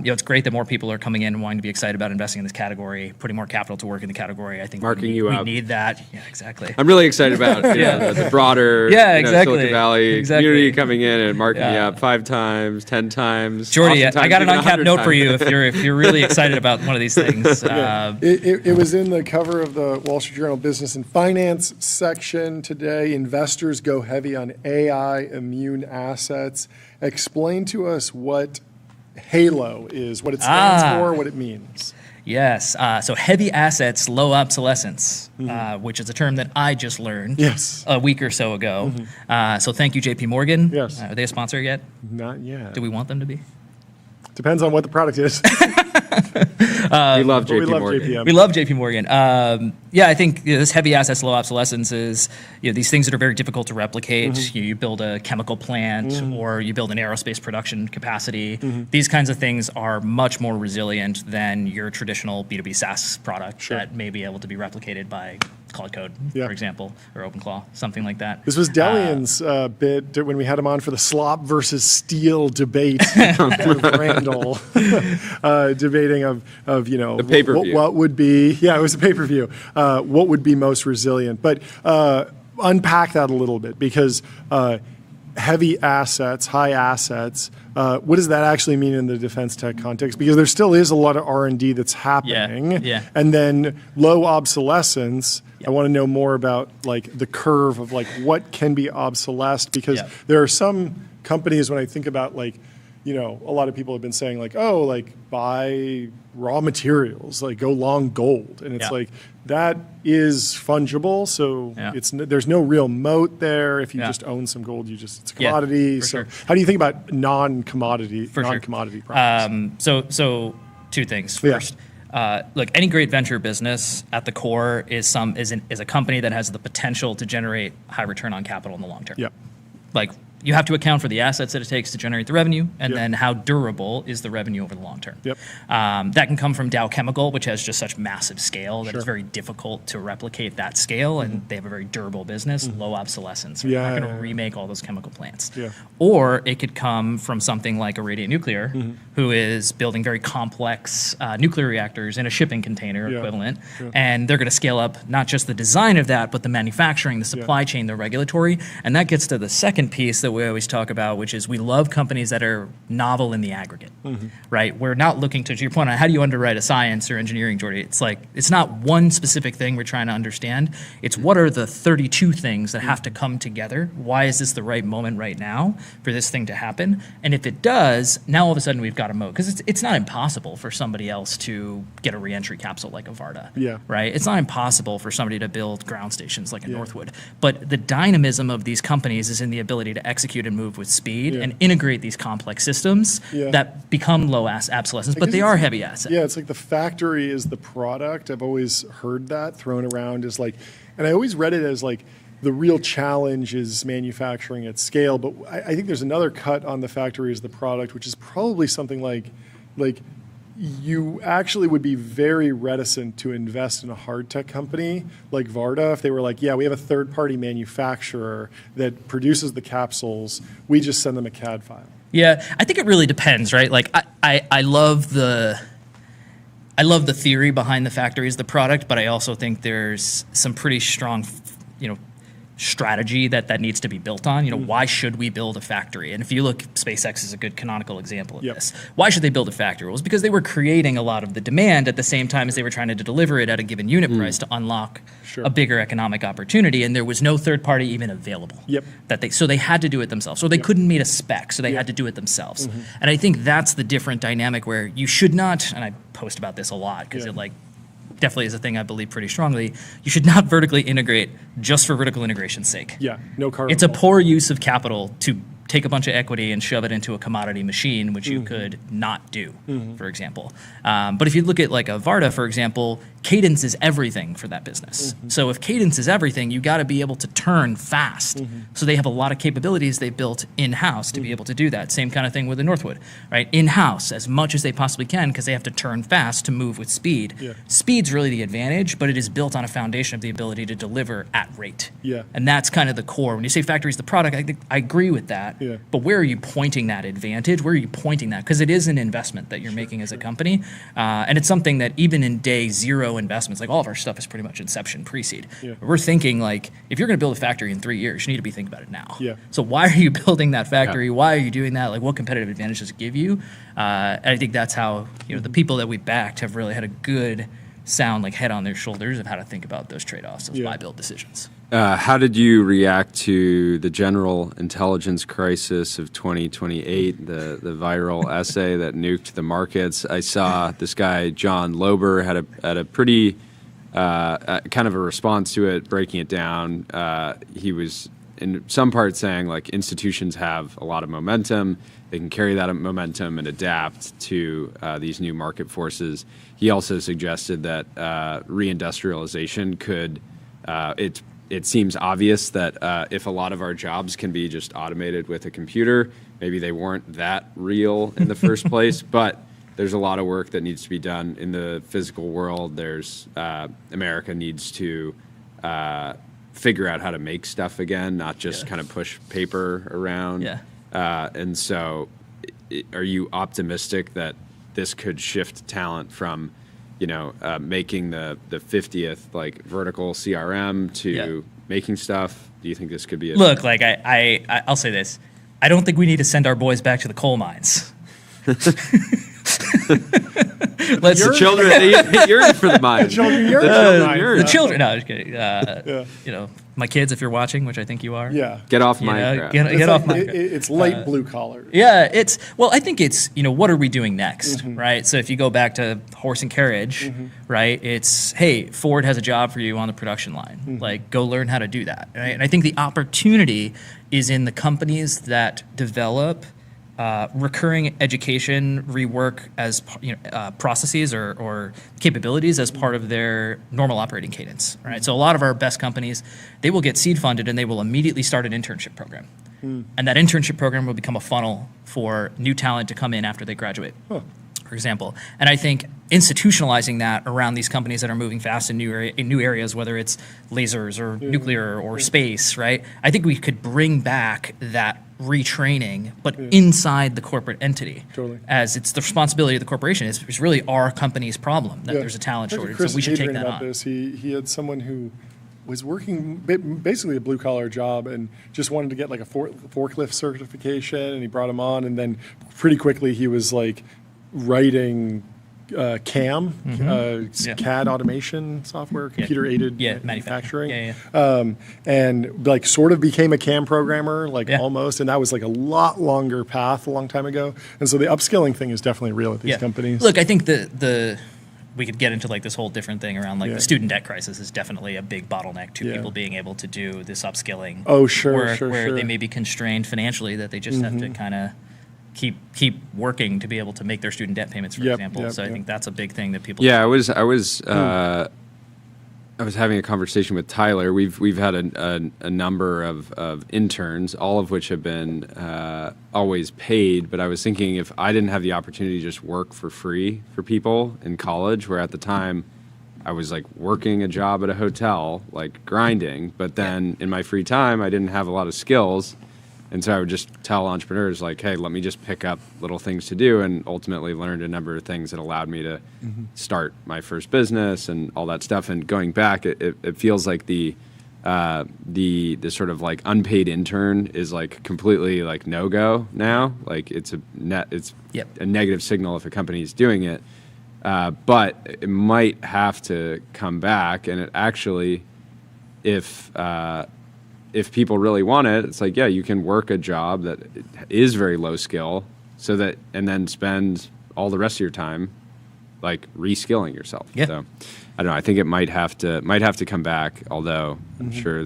it's great that more people are coming in and wanting to be excited about investing in this category, putting more capital to work in the category. I think we need that. Yeah, exactly. I'm really excited about the broader Silicon Valley community coming in and marking me up 5 times, 10 times. Jordy, I got an uncapped note for you if you're really excited about one of these things. It was in the cover of the Wall Street Journal Business and Finance section today. Investors go heavy on AI immune assets. Explain to us what HALO is, what it stands for, what it means. Yes. So heavy assets, low obsolescence, which is a term that I just learned a week or so ago. So thank you, JP Morgan. Yes. Are they a sponsor yet? Not yet. Do we want them to be? Depends on what the product is. We love JP Morgan. JPM. We love JP Morgan. I think this heavy assets, low obsolescence is these things that are very difficult to replicate. You build a chemical plant or you build an aerospace production capacity. These kinds of things are much more resilient than your traditional B2B SaaS product that may be able to be replicated by Cloud Code, for example, or OpenClaw, something like that. This was Delian's bit when we had him on for the slop versus steel debate with Randall, debating of the pay-per-view. What would be, it was a pay-per-view, what would be most resilient. But unpack that a little bit, because heavy assets, high assets, what does that actually mean in the defense tech context? Because there still is a lot of R&D that's happening. And then low obsolescence, I want to know more about like the curve of like what can be obsolesced, because there are some companies, when I think about like, a lot of people have been saying like, oh, like buy raw materials, like go long gold. And it's like, that is fungible. So there's no real moat there. If you just own some gold, it's a commodity. So how do you think about non-commodity products? So 2 things. First, look, any great venture business at the core is a company that has the potential to generate high return on capital in the long term. Like, you have to account for the assets that it takes to generate the revenue, and then how durable is the revenue over the long term. That can come from Dow Chemical, which has just such massive scale that it's very difficult to replicate that scale, and they have a very durable business, low obsolescence. You're not going to remake all those chemical plants. Or it could come from something like a Radiant Nuclear, who is building very complex nuclear reactors in a shipping container equivalent, and they're going to scale up not just the design of that, but the manufacturing, the supply chain, the regulatory, and that gets to the second piece that we always talk about, which is we love companies that are novel in the aggregate, right? We're not looking to your point on how do you underwrite a science or engineering, Jordy? It's like, it's not one specific thing we're trying to understand. It's what are the 32 things that have to come together? Why is this the right moment right now for this thing to happen? And if it does, now all of a sudden we've got a moat, because it's not impossible for somebody else to get a reentry capsule like a Varda, right? It's not impossible for somebody to build ground stations like a Northwood, but the dynamism of these companies is in the ability to execute execute and move with speed and integrate these complex systems that become low obsolescence, but they are heavy assets. Yeah, it's like the factory is the product. I've always heard that thrown around as like, and I always read it as like, the real challenge is manufacturing at scale, but I think there's another cut on the factory as the product, which is probably something like you actually would be very reticent to invest in a hard tech company like Varda if they were like, yeah, we have a third-party manufacturer that produces the capsules. We just send them a CAD file. Yeah, I think it really depends, right? Like I love the theory behind the factory as the product, but I also think there's some pretty strong, strategy that needs to be built on. Why should we build a factory? And if you look, SpaceX is a good canonical example of this. Why should they build a factory? Well, it's because they were creating a lot of the demand at the same time as they were trying to deliver it at a given unit price to unlock a bigger economic opportunity, and there was no third party even available. So they had to do it themselves. So they couldn't meet a spec, so they had to do it themselves. And I think that's the different dynamic where you should not, and I post about this a lot because it definitely is a thing I believe pretty strongly. You should not vertically integrate just for vertical integration's sake. Yeah, no carbon. It's a poor use of capital to take a bunch of equity and shove it into a commodity machine, which you could not do, for example. But if you look at like a Varda, for example, cadence is everything for that business. So if cadence is everything, you got to be able to turn fast. So they have a lot of capabilities they built in-house to be able to do that. Same kind of thing with the Northwood, right? In-house as much as they possibly can because they have to turn fast to move with speed. Speed's really the advantage, but it is built on a foundation of the ability to deliver at rate. And that's kind of the core. When you say factory's the product, I think I agree with that. But where are you pointing that advantage? Where are you pointing that? Because it is an investment that you're making as a company. And it's something that even in day zero investments, like all of our stuff is pretty much inception pre-seed. We're thinking like, if you're going to build a factory in 3 years, you need to be thinking about it now. So why are you building that factory? Why are you doing that? Like what competitive advantage does it give you? And I think that's how, the people that we backed have really had a good sound like head on their shoulders of how to think about those trade-offs of buy build decisions. How did you react to the general intelligence crisis of 2028, the viral essay that nuked the markets? I saw this guy, John Lober, had a pretty kind of a response to it, breaking it down. He was in some parts saying like institutions have a lot of momentum. They can carry that momentum and adapt to these new market forces. He also suggested that reindustrialization could, it seems obvious that if a lot of our jobs can be just automated with a computer, maybe they weren't that real in the first place, but there's a lot of work that needs to be done in the physical world. There's America needs to figure out how to make stuff again, not just kind of push paper around. And so are you optimistic that this could shift talent from, making the 50th like vertical CRM to making stuff? Do you think this could be Look, like I'll say this. I don't think we need to send our boys back to the coal mines. The children, you're in for the mines. The children. No, just kidding. My kids, if you're watching, which I think you are. Get off my. Get off my. It's light blue collar. I think it's what are we doing next, right? So if you go back to horse and carriage, right? It's hey, Ford has a job for you on the production line. Like go learn how to do that, right? And I think the opportunity is in the companies that develop recurring education rework as processes or capabilities as part of their normal operating cadence, right? So a lot of our best companies, they will get seed funded and they will immediately start an internship program. And that internship program will become a funnel for new talent to come in after they graduate, for example. And I think institutionalizing that around these companies that are moving fast in new areas, whether it's lasers or nuclear or space, right? I think we could bring back that retraining, but inside the corporate entity, as it's the responsibility of the corporation. It's really our company's problem that there's a talent shortage. So we should take that on. He had someone who was working basically a blue collar job and just wanted to get like a forklift certification, and he brought him on, and then pretty quickly he was like writing CAM, CAD automation software, computer aided manufacturing, and like sort of became a CAM programmer, like almost, and that was like a lot longer path a long time ago. And so the upskilling thing is definitely real at these companies. Look, I think the we could get into like this whole different thing around like the student debt crisis is definitely a big bottleneck to people being able to do this upskilling. Oh, sure, where they may be constrained financially that they just have to kind of keep working to be able to make their student debt payments, for example. I think that's a big thing that people. Yeah, I was having a conversation with Tyler. We've had a number of interns, all of which have been always paid. But I was thinking if I didn't have the opportunity to just work for free for people in college, where at the time I was like working a job at a hotel, like grinding. But then in my free time, I didn't have a lot of skills. And so I would just tell entrepreneurs like, hey, let me just pick up little things to do, and ultimately learned a number of things that allowed me to start my first business and all that stuff. And going back, it feels like the sort of like unpaid intern is like completely like no-go now. Like it's a negative signal if a company is doing it. But it might have to come back, and it actually, if people really want it, it's like, yeah, you can work a job that is very low skill, and then spend all the rest of your time like reskilling yourself. Yeah. So I don't know. I think it might have to come back, although I'm sure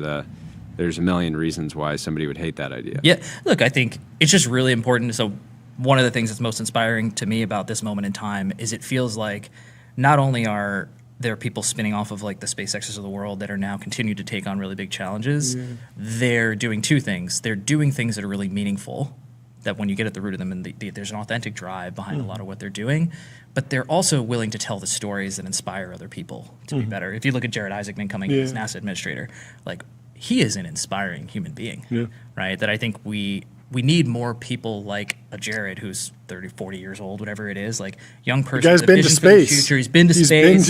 there's a million reasons why somebody would hate that idea. Yeah. Look, I think it's just really important. So one of the things that's most inspiring to me about this moment in time is it feels like not only are there are people spinning off of like the SpaceXs of the world that are now continue to take on really big challenges. They're doing two things. They're doing things that are really meaningful, that when you get at the root of them, and there's an authentic drive behind a lot of what they're doing, but they're also willing to tell the stories that inspire other people to be better. If you look at Jared Isaacman coming in as NASA administrator, like he is an inspiring human being, right? That I think we need more people like a Jared who's 30, 40 years old, whatever it is, like young person. The guy's been to space. Future. He's been to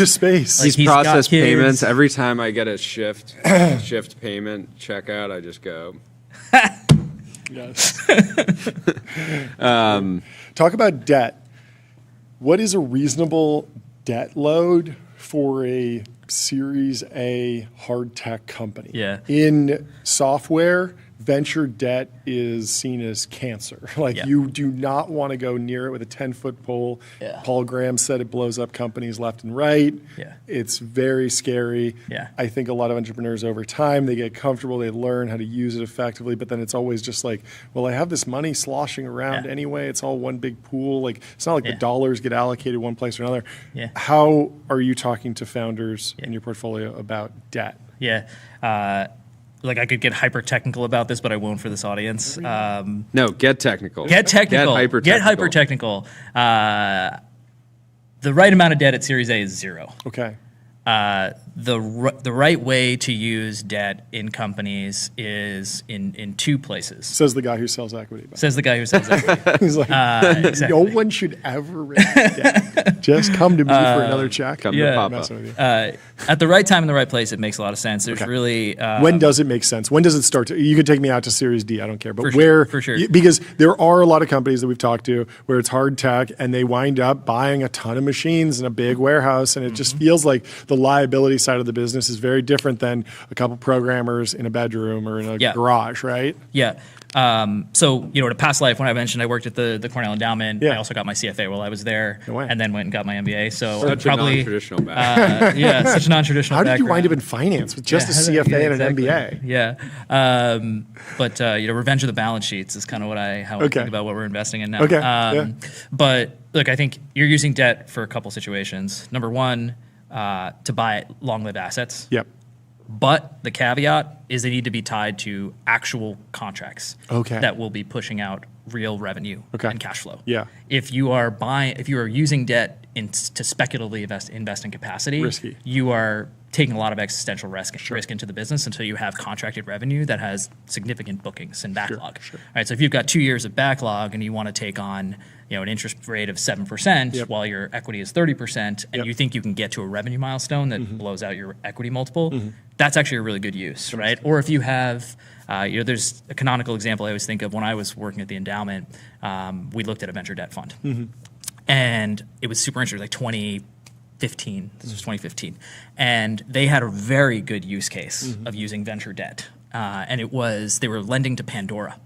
space. Like, he's processed payments. Every time I get a shift payment checkout, I just go. Yes. Talk about debt. What is a reasonable debt load for a Series A hard tech company? Yeah. In software, venture debt is seen as cancer. Like you do not want to go near it with a 10-foot pole. Paul Graham said it blows up companies left and right. It's very scary. I think a lot of entrepreneurs over time, they get comfortable, they learn how to use it effectively, but then it's always just like, well, I have this money sloshing around anyway. It's all one big pool. Like it's not like the dollars get allocated one place or another. How are you talking to founders in your portfolio about debt? Like I could get hyper technical about this, but I won't for this audience. No, get technical. Get technical. Get hyper technical. The right amount of debt at Series A is 0. Okay. The right way to use debt in companies is in two places. Says the guy who sells equity. Says the guy who sells equity. He's like, no one should ever raise debt. Just come to me for another check. Come to Papa. At the right time in the right place, it makes a lot of sense. There's really when does it make sense? When does it start to? You could take me out to Series D. I don't care. But for sure. Because there are a lot of companies that we've talked to where it's hard tech, and they wind up buying a ton of machines in a big warehouse, and it just feels like the liability side of the business is very different than a couple programmers in a bedroom or in a garage, right? Yeah. So, in a past life, when I mentioned I worked at the Cornell Endowment, I also got my CFA while I was there, and then went and got my MBA. So such probably a non-traditional background. Such a non-traditional background. How did you wind up in finance with just a CFA and an MBA? Yeah. But revenge of the balance sheets is kind of how I think about what we're investing in now. Okay. But look, I think you're using debt for a couple situations. Number one, to buy long-lived assets. Yep. But the caveat is they need to be tied to actual contracts that will be pushing out real revenue and cash flow. Yeah. If you are using debt to speculatively invest in capacity, risky. You are taking a lot of existential risk into the business until you have contracted revenue that has significant bookings and backlog. All right. So if you've got 2 years of backlog and you want to take on an interest rate of 7% while your equity is 30%, and you think you can get to a revenue milestone that blows out your equity multiple, that's actually a really good use, right? Or if you have, there's a canonical example I always think of when I was working at the endowment. We looked at a venture debt fund, and it was super interesting, like 2015. This was 2015, and they had a very good use case of using venture debt, and they were lending to Pandora.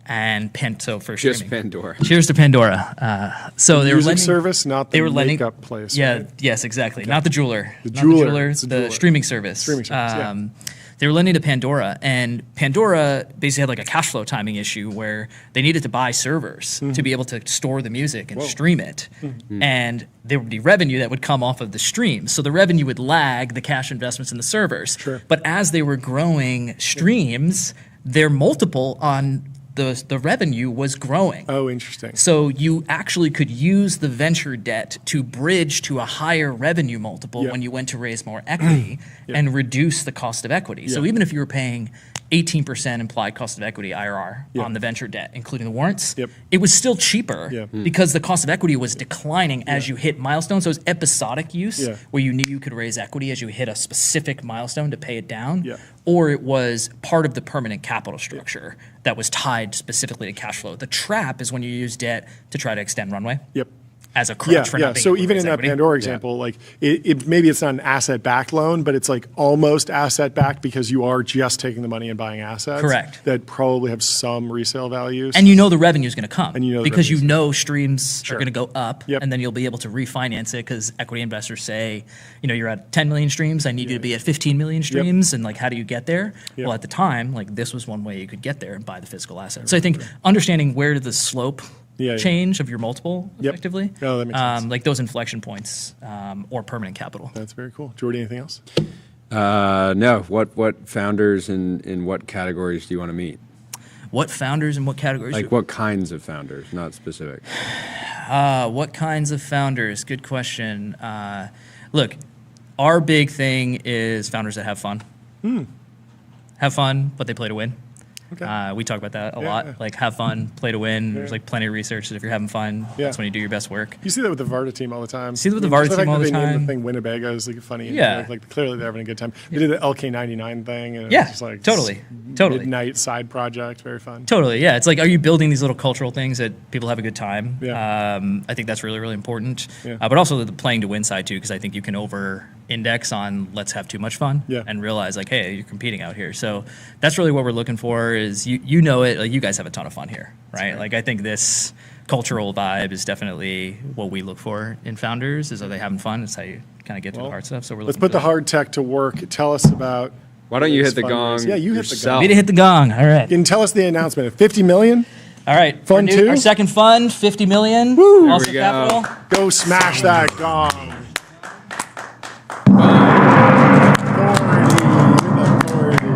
and for Just streaming. Pandora. Cheers to Pandora. So they were Music lending, service, not the they were lending, makeup place. Yeah, right? yes, exactly. Not the jeweler. The Not jeweler. It's the a jeweler, jeweler. the streaming service. Streaming service, yeah. They were lending to Pandora, and Pandora basically had like a cash flow timing issue where they needed to buy servers to be able to store the music and stream it. And there would be revenue that would come off of the stream. So the revenue would lag the cash investments in the servers. Sure. But as they were growing streams, their multiple on the revenue was growing. Oh, interesting. So you actually could use the venture debt to bridge to a higher revenue multiple when you went to raise more equity and reduce the cost of equity. So even if you were paying 18% implied cost of equity IRR on the venture debt, including the warrants, it was still cheaper because the cost of equity was declining as you hit milestones. So it was episodic use where you knew you could raise equity as you hit a specific milestone to pay it down, or it was part of the permanent capital structure that was tied specifically to cash flow. The trap is when you use debt to try to extend runway. As a crutch for not being So able to even raise in that equity. Pandora example, like it maybe it's not an asset-backed loan, but it's like almost asset-backed because you are just taking the money and buying assets. Correct. That probably have some resale values. And you know the revenue is going to come And you know the because you revenue's know streams are going to go up, Yep. and then you'll be able to refinance it because equity investors say, you're at 10 million streams, I need you to be at 15 million streams, and like, how do you get there? Yep. Well, at the time, like this was one way you could get there and buy the physical asset. So I think understanding where the slope change of your multiple effectively, Oh, that makes sense. like those inflection points or permanent capital. That's very cool. Jordy, anything else? No. What founders in what categories do you want to meet? What founders and what categories? Like what kinds of founders, not specific. What kinds of founders? Good question. Look, our big thing is founders that have fun. Have fun, but they play to win. Okay. We talk about that a Yeah, lot. yeah. Like, have fun, play to win. There's like plenty of research that if you're having fun, that's when you do your best work. You see that with the Varda team all the time. See that with the Varda Just team fact all that the they named time. the thing Winnebago is like funny. Yeah. Like clearly they're having a good time. They did the LK99 thing. And Yeah, it was just like totally. midnight side project. Very fun. Totally, yeah. It's like, are you building these little cultural things that people have a good time? Yeah. I think that's really, really important. Yeah. But also the playing to win side too, because I think you can over-index on let's have too much fun and realize like, hey, you're competing out here. So that's really what we're looking for is you know it, like you guys have a ton of fun here, right? Like I think this cultural vibe is definitely what we look for in founders is are they having fun? It's how you kind of get to the hard stuff. So we're Let's looking put for the hard tech to work. Tell us about. Why don't you this hit the gong? fundraiser. Yeah, you hit the yourself? gong. Need to hit the gong. All right. And tell us the announcement of 50 million. All right. Fund two? Our second fund, 50 million. Woo. Also Here we go. capital. Go smash that gong. Authority.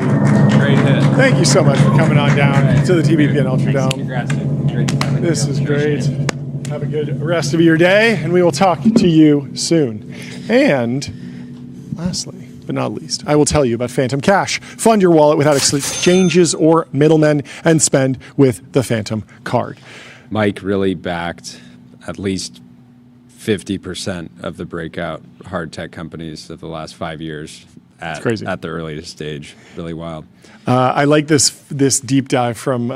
Great hit. Thank you so much for coming on down to the TBPN Ultra Dome. Congrats, dude. Great to have you. This is great. Have a good rest of your day, and we will talk to you soon. And lastly, but not least, I will tell you about Phantom Cash. Fund your wallet without exchanges or middlemen and spend with the Phantom card. Mike really backed at least 50% of the breakout hard tech companies of the last 5 years at the earliest stage. Really wild. I like this deep dive from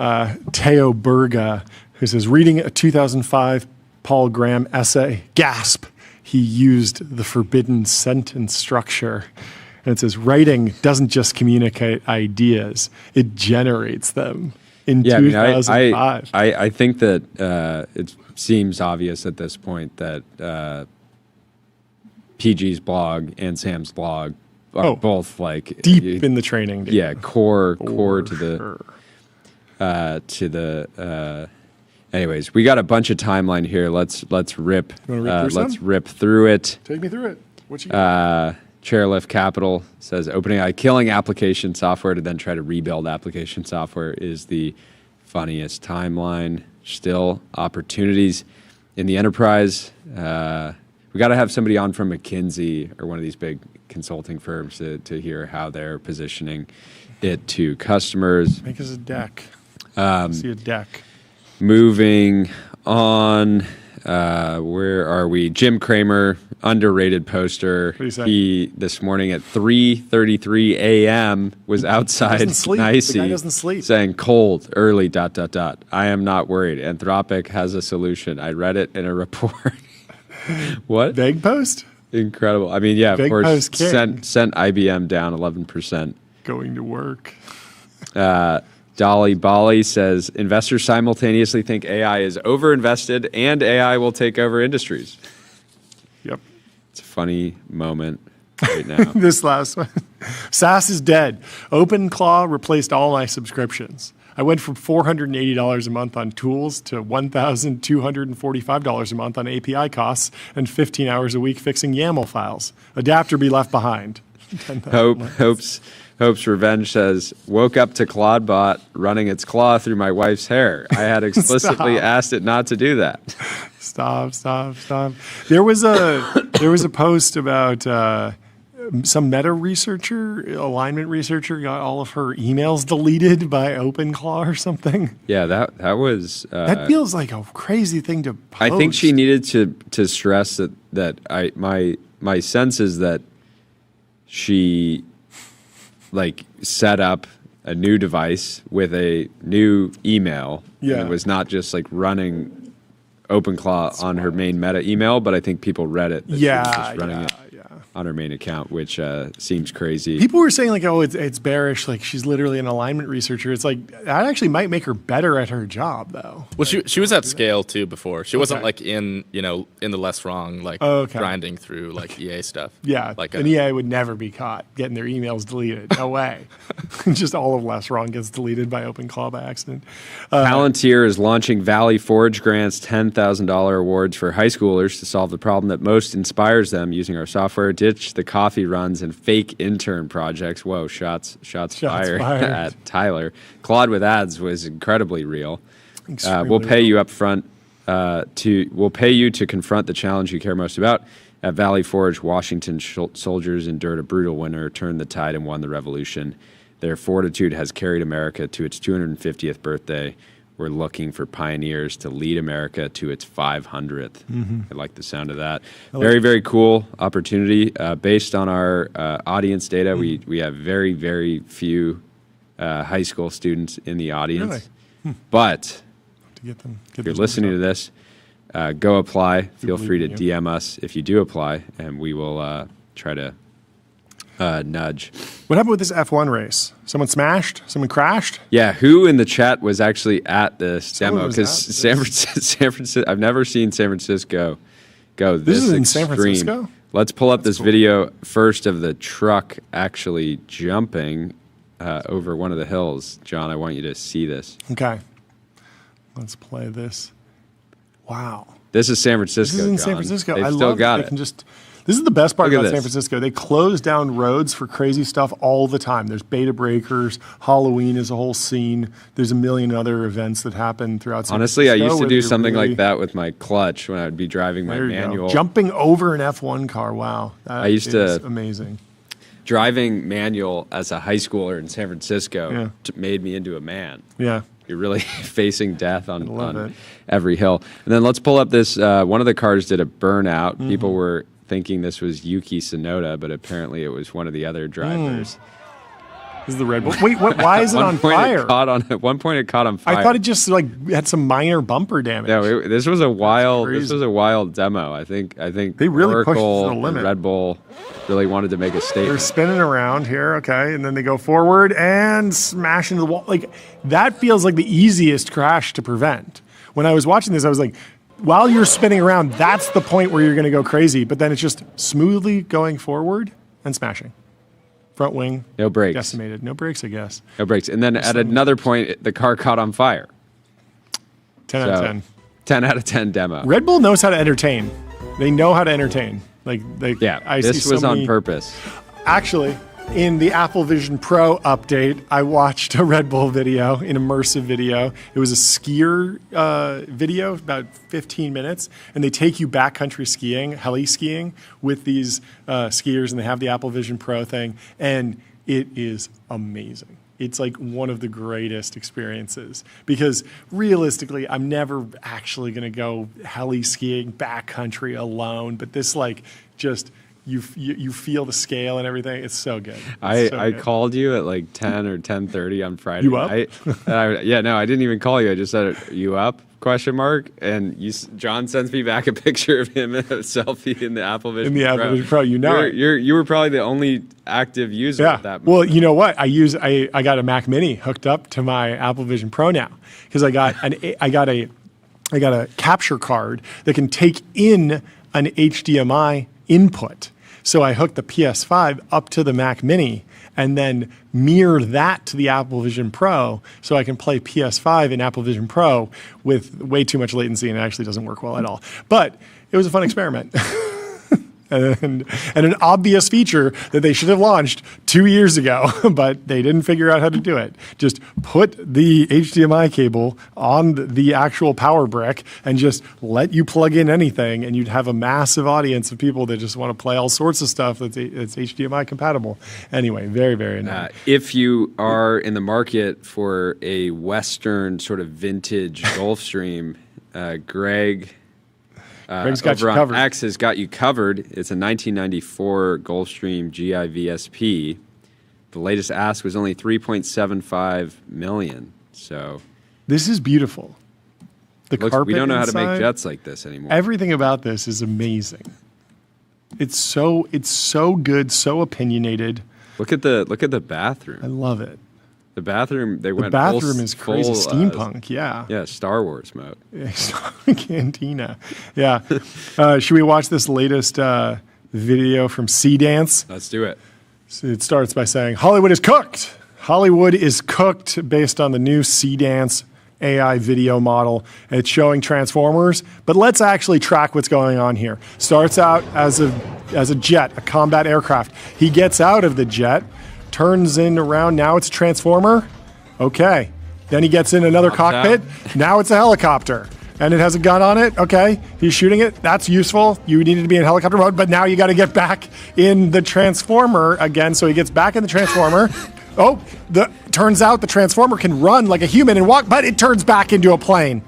Teo Berga, who says, reading a 2005 Paul Graham essay, gasp, he used the forbidden sentence structure. And it says, writing doesn't just communicate ideas, it generates them. In 2005. I think that it seems obvious at this point that PG's blog and Sam's blog are both like deep in the training. Yeah, core to the. Anyways, we got a bunch of timeline here. Let's rip. Let's rip through it. Take me through it. What you got? Chairlift Capital says OpenAI killing application software to then try to rebuild application software is the funniest timeline. Still opportunities in the enterprise. We got to have somebody on from McKinsey or one of these big consulting firms to hear how they're positioning it to customers. Make us a deck. See a deck. Moving on. Where are we? Jim Cramer, underrated poster. He this morning at 3:33 a.m. was outside Nicey saying cold early ... I am not worried. Anthropic has a solution. I read it in a report. What? Vague post? Incredible. I mean, yeah, Vague of course. post Sent IBM down 11%. Going to work. Dolly Bali says investors simultaneously think AI is overinvested and AI will take over industries. Yep. It's a funny moment right now. This last one. SaaS is dead. OpenClaw replaced all my subscriptions. I went from $480 a month on tools to $1,245 a month on API costs and 15 hours a week fixing YAML files. Adapter be left behind. Hope's Revenge says, woke up to Claudebot running its claw through my wife's hair. I had explicitly asked it not to do that. Stop. There was a post about some meta researcher, alignment researcher, got all of her emails deleted by OpenClaw or something. Yeah, that was... that feels like a crazy thing to post. I think she needed to stress that my sense is that she set up a new device with a new email. Yeah. And it was not just running OpenClaw on her main meta email, but I think people read it. She was just running it on her main account, which seems crazy. People were saying it's bearish, she's literally an alignment researcher. It's that actually might make her better at her job though. Well, she was at scale too before. She wasn't in the less wrong grinding through EA stuff. Yeah, an EA would never be caught getting their emails deleted. No way. Just all of less wrong gets deleted by OpenClaw by accident. Palantir is launching Valley Forge grants $10,000 awards for high schoolers to solve the problem that most inspires them using our software. Ditch the coffee runs and fake intern projects. Whoa, shots fired at Tyler. Claude with ads was incredibly real. We'll pay you up front we'll pay you to confront the challenge you care most about. At Valley Forge, Washington soldiers endured a brutal winter, turned the tide, and won the revolution. Their fortitude has carried America to its 250th birthday. We're looking for pioneers to lead America to its 500th. Mm-hmm. I like the sound of that. Very, very cool opportunity. Based on our audience data, we have very, very few high school students in the audience. Really? But if you're listening to this, go apply. Feel free to DM us if you do apply, and we will try to nudge. What happened with this F1 race? Someone smashed? Someone crashed? Yeah, who in the chat was actually at this demo? Because San Francisco, I've never seen San Francisco go this is in extreme. San Francisco? Let's pull up this video first of the truck actually jumping over one of the hills. John, I want you to see this. Okay. Let's play this. Wow. This is San Francisco, This is in John. San Francisco. They've I still love got they it. can just. This is the best part Look at about San this. Francisco. They close down roads for crazy stuff all the time. There's beta breakers. Halloween is a whole scene. There's a million other events that happen throughout San Honestly, Francisco. I used to where do they're something really- like that with my clutch when I would be driving my There you manual. go. Jumping over an F1 car. Wow. That I used is to- amazing. Driving manual as a high schooler in San Francisco made me into a man. Yeah. You're really facing death on it. every hill. And then let's pull up this. One of the cars did a burnout. Mm-hmm. People were thinking this was Yuki Tsunoda, but apparently it was one of the other drivers. This is the Red Bull. Wait, why is it on fire? At one point, it caught on fire. I thought it just had some minor bumper damage. No, this was a wild demo. I think They really pushed it to Oracle the limit. and Red Bull really wanted to make a They're statement. spinning around here, okay, and then they go forward and smash into the wall. That feels like the easiest crash to prevent. When I was watching this, I was like, while you're spinning around, that's the point where you're going to go crazy. But then it's just smoothly going forward and smashing. Front wing. No brakes. Decimated. No brakes, I guess. No brakes. And then at another point, the car caught on fire. 10 out of 10. 10 out of 10 demo. Red Bull knows how to entertain. They know how to entertain. This was on purpose. Actually, in the Apple Vision Pro update, I watched a Red Bull video, an immersive video. It was a skier video, about 15 minutes, and they take you backcountry skiing, heli skiing, with these skiers, and they have the Apple Vision Pro thing, and it is amazing. It's like one of the greatest experiences because realistically, I'm never actually going to go heli skiing backcountry alone, but this just you feel the scale and everything. It's so good. I called you at like 10 or 10:30 on Friday You up? night. Yeah, no, I didn't even call you. I just said, "Are you up?" ? And John sends me back a picture of him in a selfie in the Apple Vision Pro. In the Apple Vision Pro, you were probably the only active user at that moment. Well, you know what? I got a Mac Mini hooked up to my Apple Vision Pro now because I got a capture card that can take in an HDMI input. So I hooked the PS5 up to the Mac Mini and then mirror that to the Apple Vision Pro so I can play PS5 in Apple Vision Pro with way too much latency, and it actually doesn't work well at all. But it was a fun experiment. And an obvious feature that they should have launched 2 years ago, but they didn't figure out how to do it. Just put the HDMI cable on the actual power brick and just let you plug in anything, and you'd have a massive audience of people that just want to play all sorts of stuff that's HDMI compatible. Anyway, very, very nice. If you are in the market for a Western sort of vintage Gulfstream, Greg's got you over on covered. X has got you covered. It's a 1994 Gulfstream GI VSP. The latest ask was only $3.75 million. So this is beautiful. The carpet we don't know how to make inside, jets like this anymore. Everything about this is amazing. It's so good, so opinionated. Look at the bathroom. I love it. The bathroom, The bathroom is crazy. Steampunk, yeah. Yeah, Star Wars mode. Cantina. Yeah. Should we watch this latest video from C-Dance? Let's do it. So it starts by saying, Hollywood is cooked. Hollywood is cooked based on the new C-Dance AI video model. It's showing Transformers, but let's actually track what's going on here. Starts out as a jet, a combat aircraft. He gets out of the jet, turns in around. Now it's a Transformer. Okay. Then he gets in another cockpit. Now it's a helicopter. And it has a gun on it. Okay. He's shooting it. That's useful. You needed to be in helicopter mode, but now you got to get back in the Transformer again. So he gets back in the Transformer. Turns out the Transformer can run like a human and walk, but it turns back into a plane.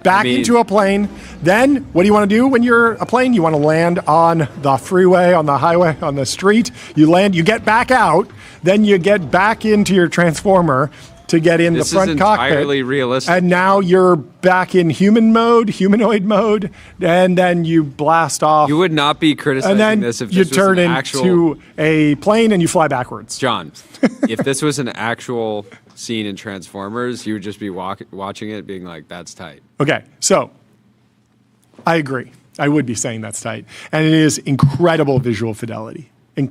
Into a plane. Then, what do you want to do when you're a plane? You want to land on the freeway, on the highway, on the street. You land, you get back out, then you get back into your Transformer to get in the front cockpit. This is entirely realistic. And now you're back in humanoid mode, and then you blast off. You would not be criticizing this if you this turn was an actual... into a plane and you fly backwards. John, if this was an actual scene in Transformers, you would just be watching it being like, that's tight. Okay, so I agree. I would be saying that's tight. And it is incredible visual fidelity. And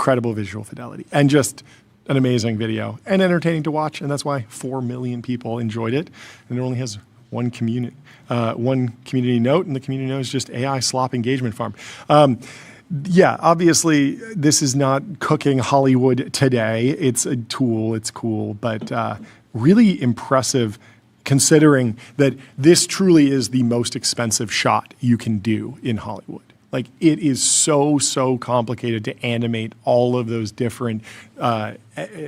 just an amazing video and entertaining to watch. And that's why 4 million people enjoyed it. And it only has one community note, and the community note is just AI slop engagement farm. Yeah, obviously, this is not cooking Hollywood today. It's a tool. It's cool, but really impressive considering that this truly is the most expensive shot you can do in Hollywood. Like, it is so complicated to animate all of those different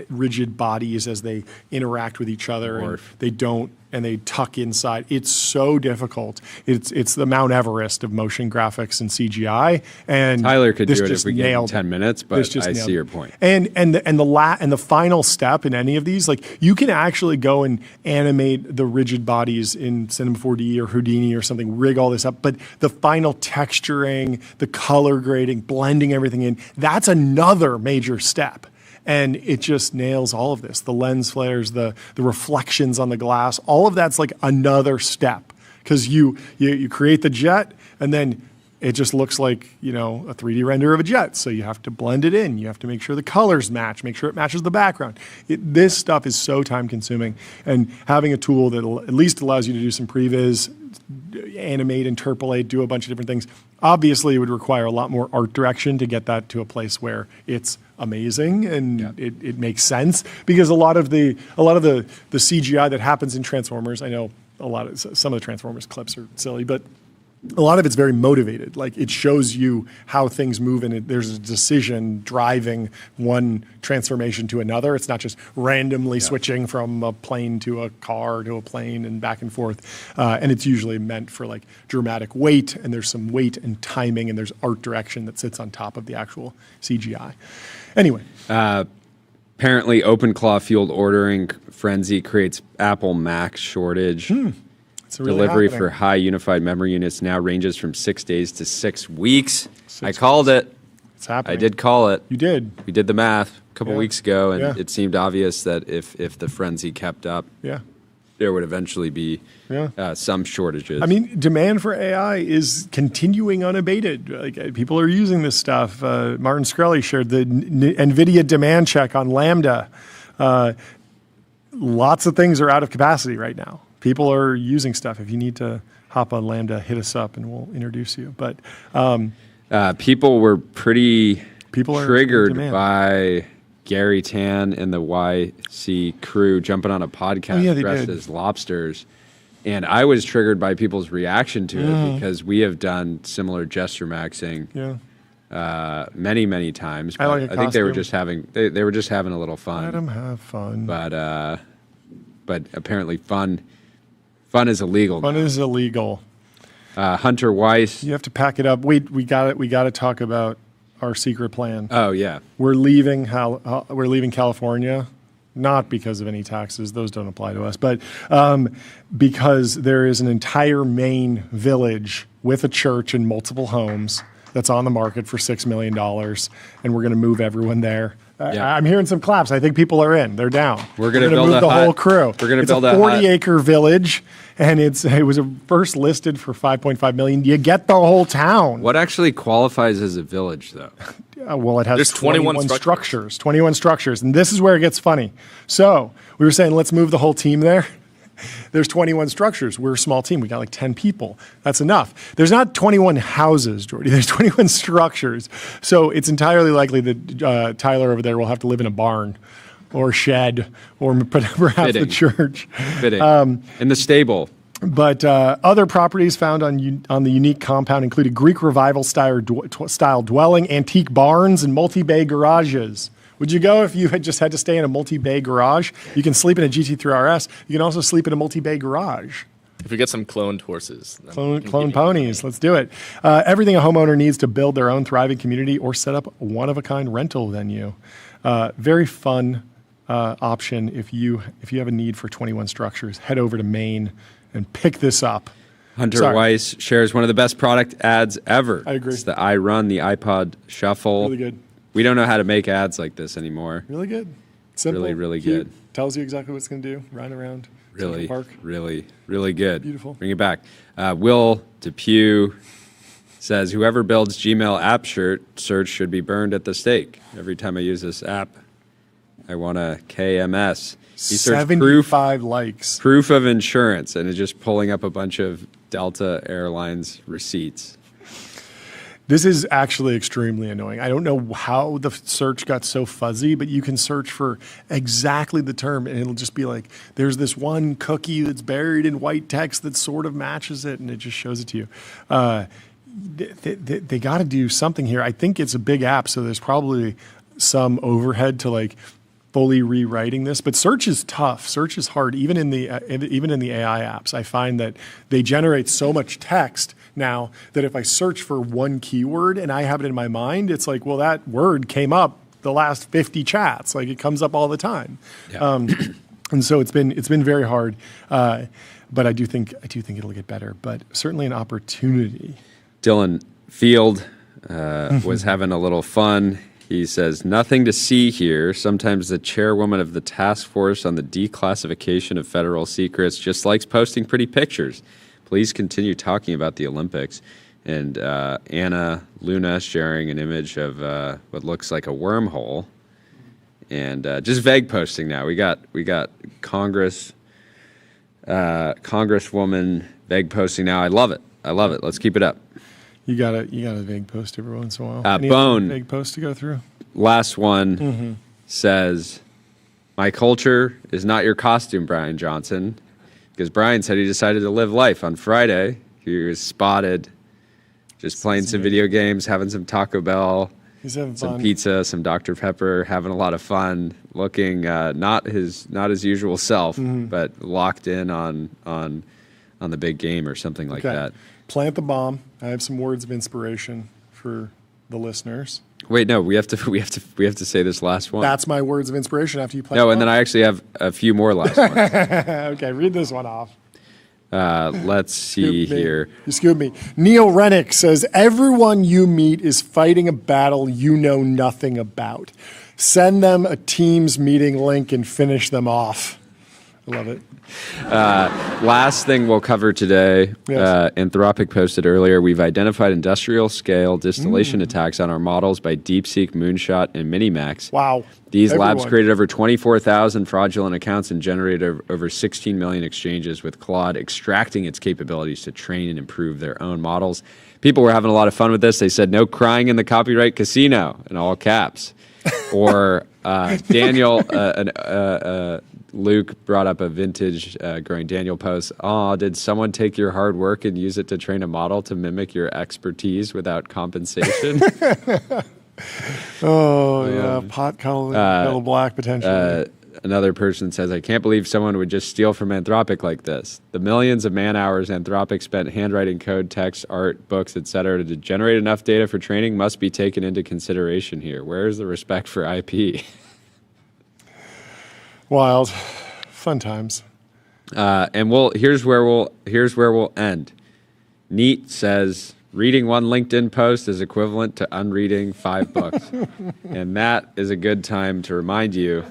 rigid bodies as they interact with each other, and they tuck inside. It's so difficult. It's the Mount Everest of motion graphics and CGI. And Tyler could do it if we gave him 10 minutes, but I see your point. And the final step in any of these, like, you can actually go and animate the rigid bodies in Cinema 4D or Houdini or something, rig all this up, but the final texturing, the color grading, blending everything in, that's another major step. And it just nails all of this. The lens flares, the reflections on the glass, all of that's like another step. Because you create the jet, and then it just looks like, a 3D render of a jet. So you have to blend it in. You have to make sure the colors match, make sure it matches the background. This stuff is so time consuming. And having a tool that at least allows you to do some previs, animate, interpolate, do a bunch of different things. Obviously, it would require a lot more art direction to get that to a place where it's amazing and it makes sense, because a lot of the CGI that happens in Transformers, I know some of the Transformers clips are silly, but a lot of it's very motivated. Like it shows you how things move and there's a decision driving one transformation to another. It's not just randomly switching from a plane to a car to a plane and back and forth. And it's usually meant for like dramatic weight, and there's some weight and timing, and there's art direction that sits on top of the actual CGI. Anyway. Apparently, OpenClaw fueled ordering frenzy creates Apple Mac shortage. Really Delivery happening. for high unified memory units now ranges from 6 days to 6 weeks. I called it. It's happening. I did call it. You did. We did the math a couple weeks ago, and Yeah. it seemed obvious that if the frenzy kept up, there would eventually be some shortages. I mean, demand for AI is continuing unabated. Like people are using this stuff. Martin Shkreli shared the NVIDIA demand check on Lambda. Lots of things are out of capacity right now. People are using stuff. If you need to hop on Lambda, hit us up and we'll introduce you. But people were pretty triggered in demand. by Gary Tan and the YC crew jumping on a podcast they dressed did. as lobsters. And I was triggered by people's reaction to it because we have done similar gesture maxing many, many times. I like a I think they were costume. just having they were just having a little fun. Let them have fun. But apparently fun is illegal. Fun is illegal. Hunter Weiss. You have to pack it up. Wait, we got it. We got to talk about our secret plan. Oh yeah, we're leaving California, not because of any taxes; those don't apply to us, but because there is an entire Maine village with a church and multiple homes that's on the market for $6 million, and we're going to move everyone there. I'm hearing some claps. I think people are in. They're down. We're going to move the whole crew. We're going to build a a 40-acre village, and it was first listed for $5.5 million. You get the whole town. What actually qualifies as a village, though? Well, it has There's 21 structures. 21 structures, and this is where it gets funny. So we were saying, let's move the whole team there. There's 21 structures. We're a small team. We got like 10 people. That's enough. There's not 21 houses, Jordy. There's 21 structures. So it's entirely likely that Tyler over there will have to live in a barn or shed or perhaps the church. Fitting. In the stable. But other properties found on the unique compound included Greek Revival style dwelling, antique barns, and multi-bay garages. Would you go if you had just had to stay in a multi-bay garage? You can sleep in a GT3 RS. You can also sleep in a multi-bay garage. If we get some cloned horses. Clone ponies. Let's do it. Everything a homeowner needs to build their own thriving community or set up a one-of-a-kind rental venue. Very fun option if you have a need for 21 structures. Head over to Maine and pick this up. Hunter Weiss shares one of the best product ads ever. I agree. It's the iRun, the iPod Shuffle. Really good. We don't know how to make ads like this anymore. Really good. Simple. Really, really cute, good. Tells you exactly what it's going to do. Ride around. Really, Park. really, really good. Beautiful. Bring it back. Will Depew says, whoever builds Gmail app search should be burned at the stake. Every time I use this app, I want a KMS. He searched 75 likes. Proof of insurance, and it's just pulling up a bunch of Delta Airlines receipts. This is actually extremely annoying. I don't know how the search got so fuzzy, but you can search for exactly the term, and it'll just be like, there's this one cookie that's buried in white text that sort of matches it, and it just shows it to you. They got to do something here. I think it's a big app, so there's probably some overhead to like fully rewriting this. But search is tough. Search is hard, even in the AI apps. I find that they generate so much text now that if I search for one keyword and I have it in my mind, it's like, well, that word came up the last 50 chats. Like it comes up all the time. Yeah. And so it's been very hard. But I do think it'll get better. But certainly an opportunity. Dylan Field was having a little fun. He says, nothing to see here. Sometimes the chairwoman of the task force on the declassification of federal secrets just likes posting pretty pictures. Please continue talking about the Olympics. And Anna Luna sharing an image of what looks like a wormhole. And just vague posting now. We got Congresswoman vague posting now. I love it. Let's keep it up. You got a vague post every once in a while. Any Bone vague post to go through. Last one says, "My culture is not your costume, Brian Johnson," because Brian said he decided to live life on Friday. He was spotted Just playing some video games, having some Taco Bell, He's having some fun. pizza, some Dr. Pepper, having a lot of fun, looking not his usual self, but locked in on the big game or something like that. Plant the bomb. I have some words of inspiration for the listeners. Wait, no, we have to say this last one. That's my words of inspiration after you plant No, the and then bomb. I actually have a few more last ones. Okay, read this one off. Let's see here. Excuse me. Neil Rennick says, everyone you meet is fighting a battle you know nothing about. Send them a Teams meeting link and finish them off. I love it. Last thing we'll cover today, Yes. Anthropic posted earlier, we've identified industrial scale distillation attacks on our models by DeepSeek, Moonshot, and Minimax. Wow. These labs Everyone. created over 24,000 fraudulent accounts and generated over 16 million exchanges, with Claude extracting its capabilities to train and improve their own models. People were having a lot of fun with this. They said, no crying in the copyright casino, in all caps. Or Daniel, Luke brought up a vintage Growing Daniel post. Oh, did someone take your hard work and use it to train a model to mimic your expertise without compensation? Oh, yeah. Pot kettle black, potentially. Another person says, I can't believe someone would just steal from Anthropic like this. The millions of man hours Anthropic spent handwriting code, text, art, books, etc. to generate enough data for training must be taken into consideration here. Where is the respect for IP? Wild. Fun times. And here's where we'll end. Neat says, reading one LinkedIn post is equivalent to unreading 5 books. And that is a good time to remind you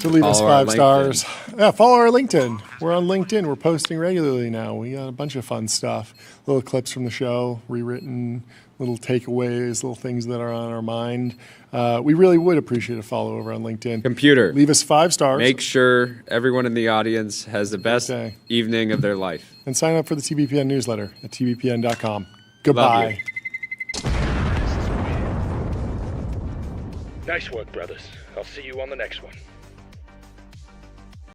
To leave us follow our 5 stars. Yeah, follow our LinkedIn. We're on LinkedIn. We're posting regularly now. We got a bunch of fun stuff. Little clips from the show, rewritten, little takeaways, little things that are on our mind. We really would appreciate a follow over on LinkedIn. Computer. Leave us 5 stars. Make sure everyone in the audience has the best evening of their life. And sign up for the TBPN newsletter at tbpn.com. Goodbye. Nice work, brothers. I'll see you on the next one.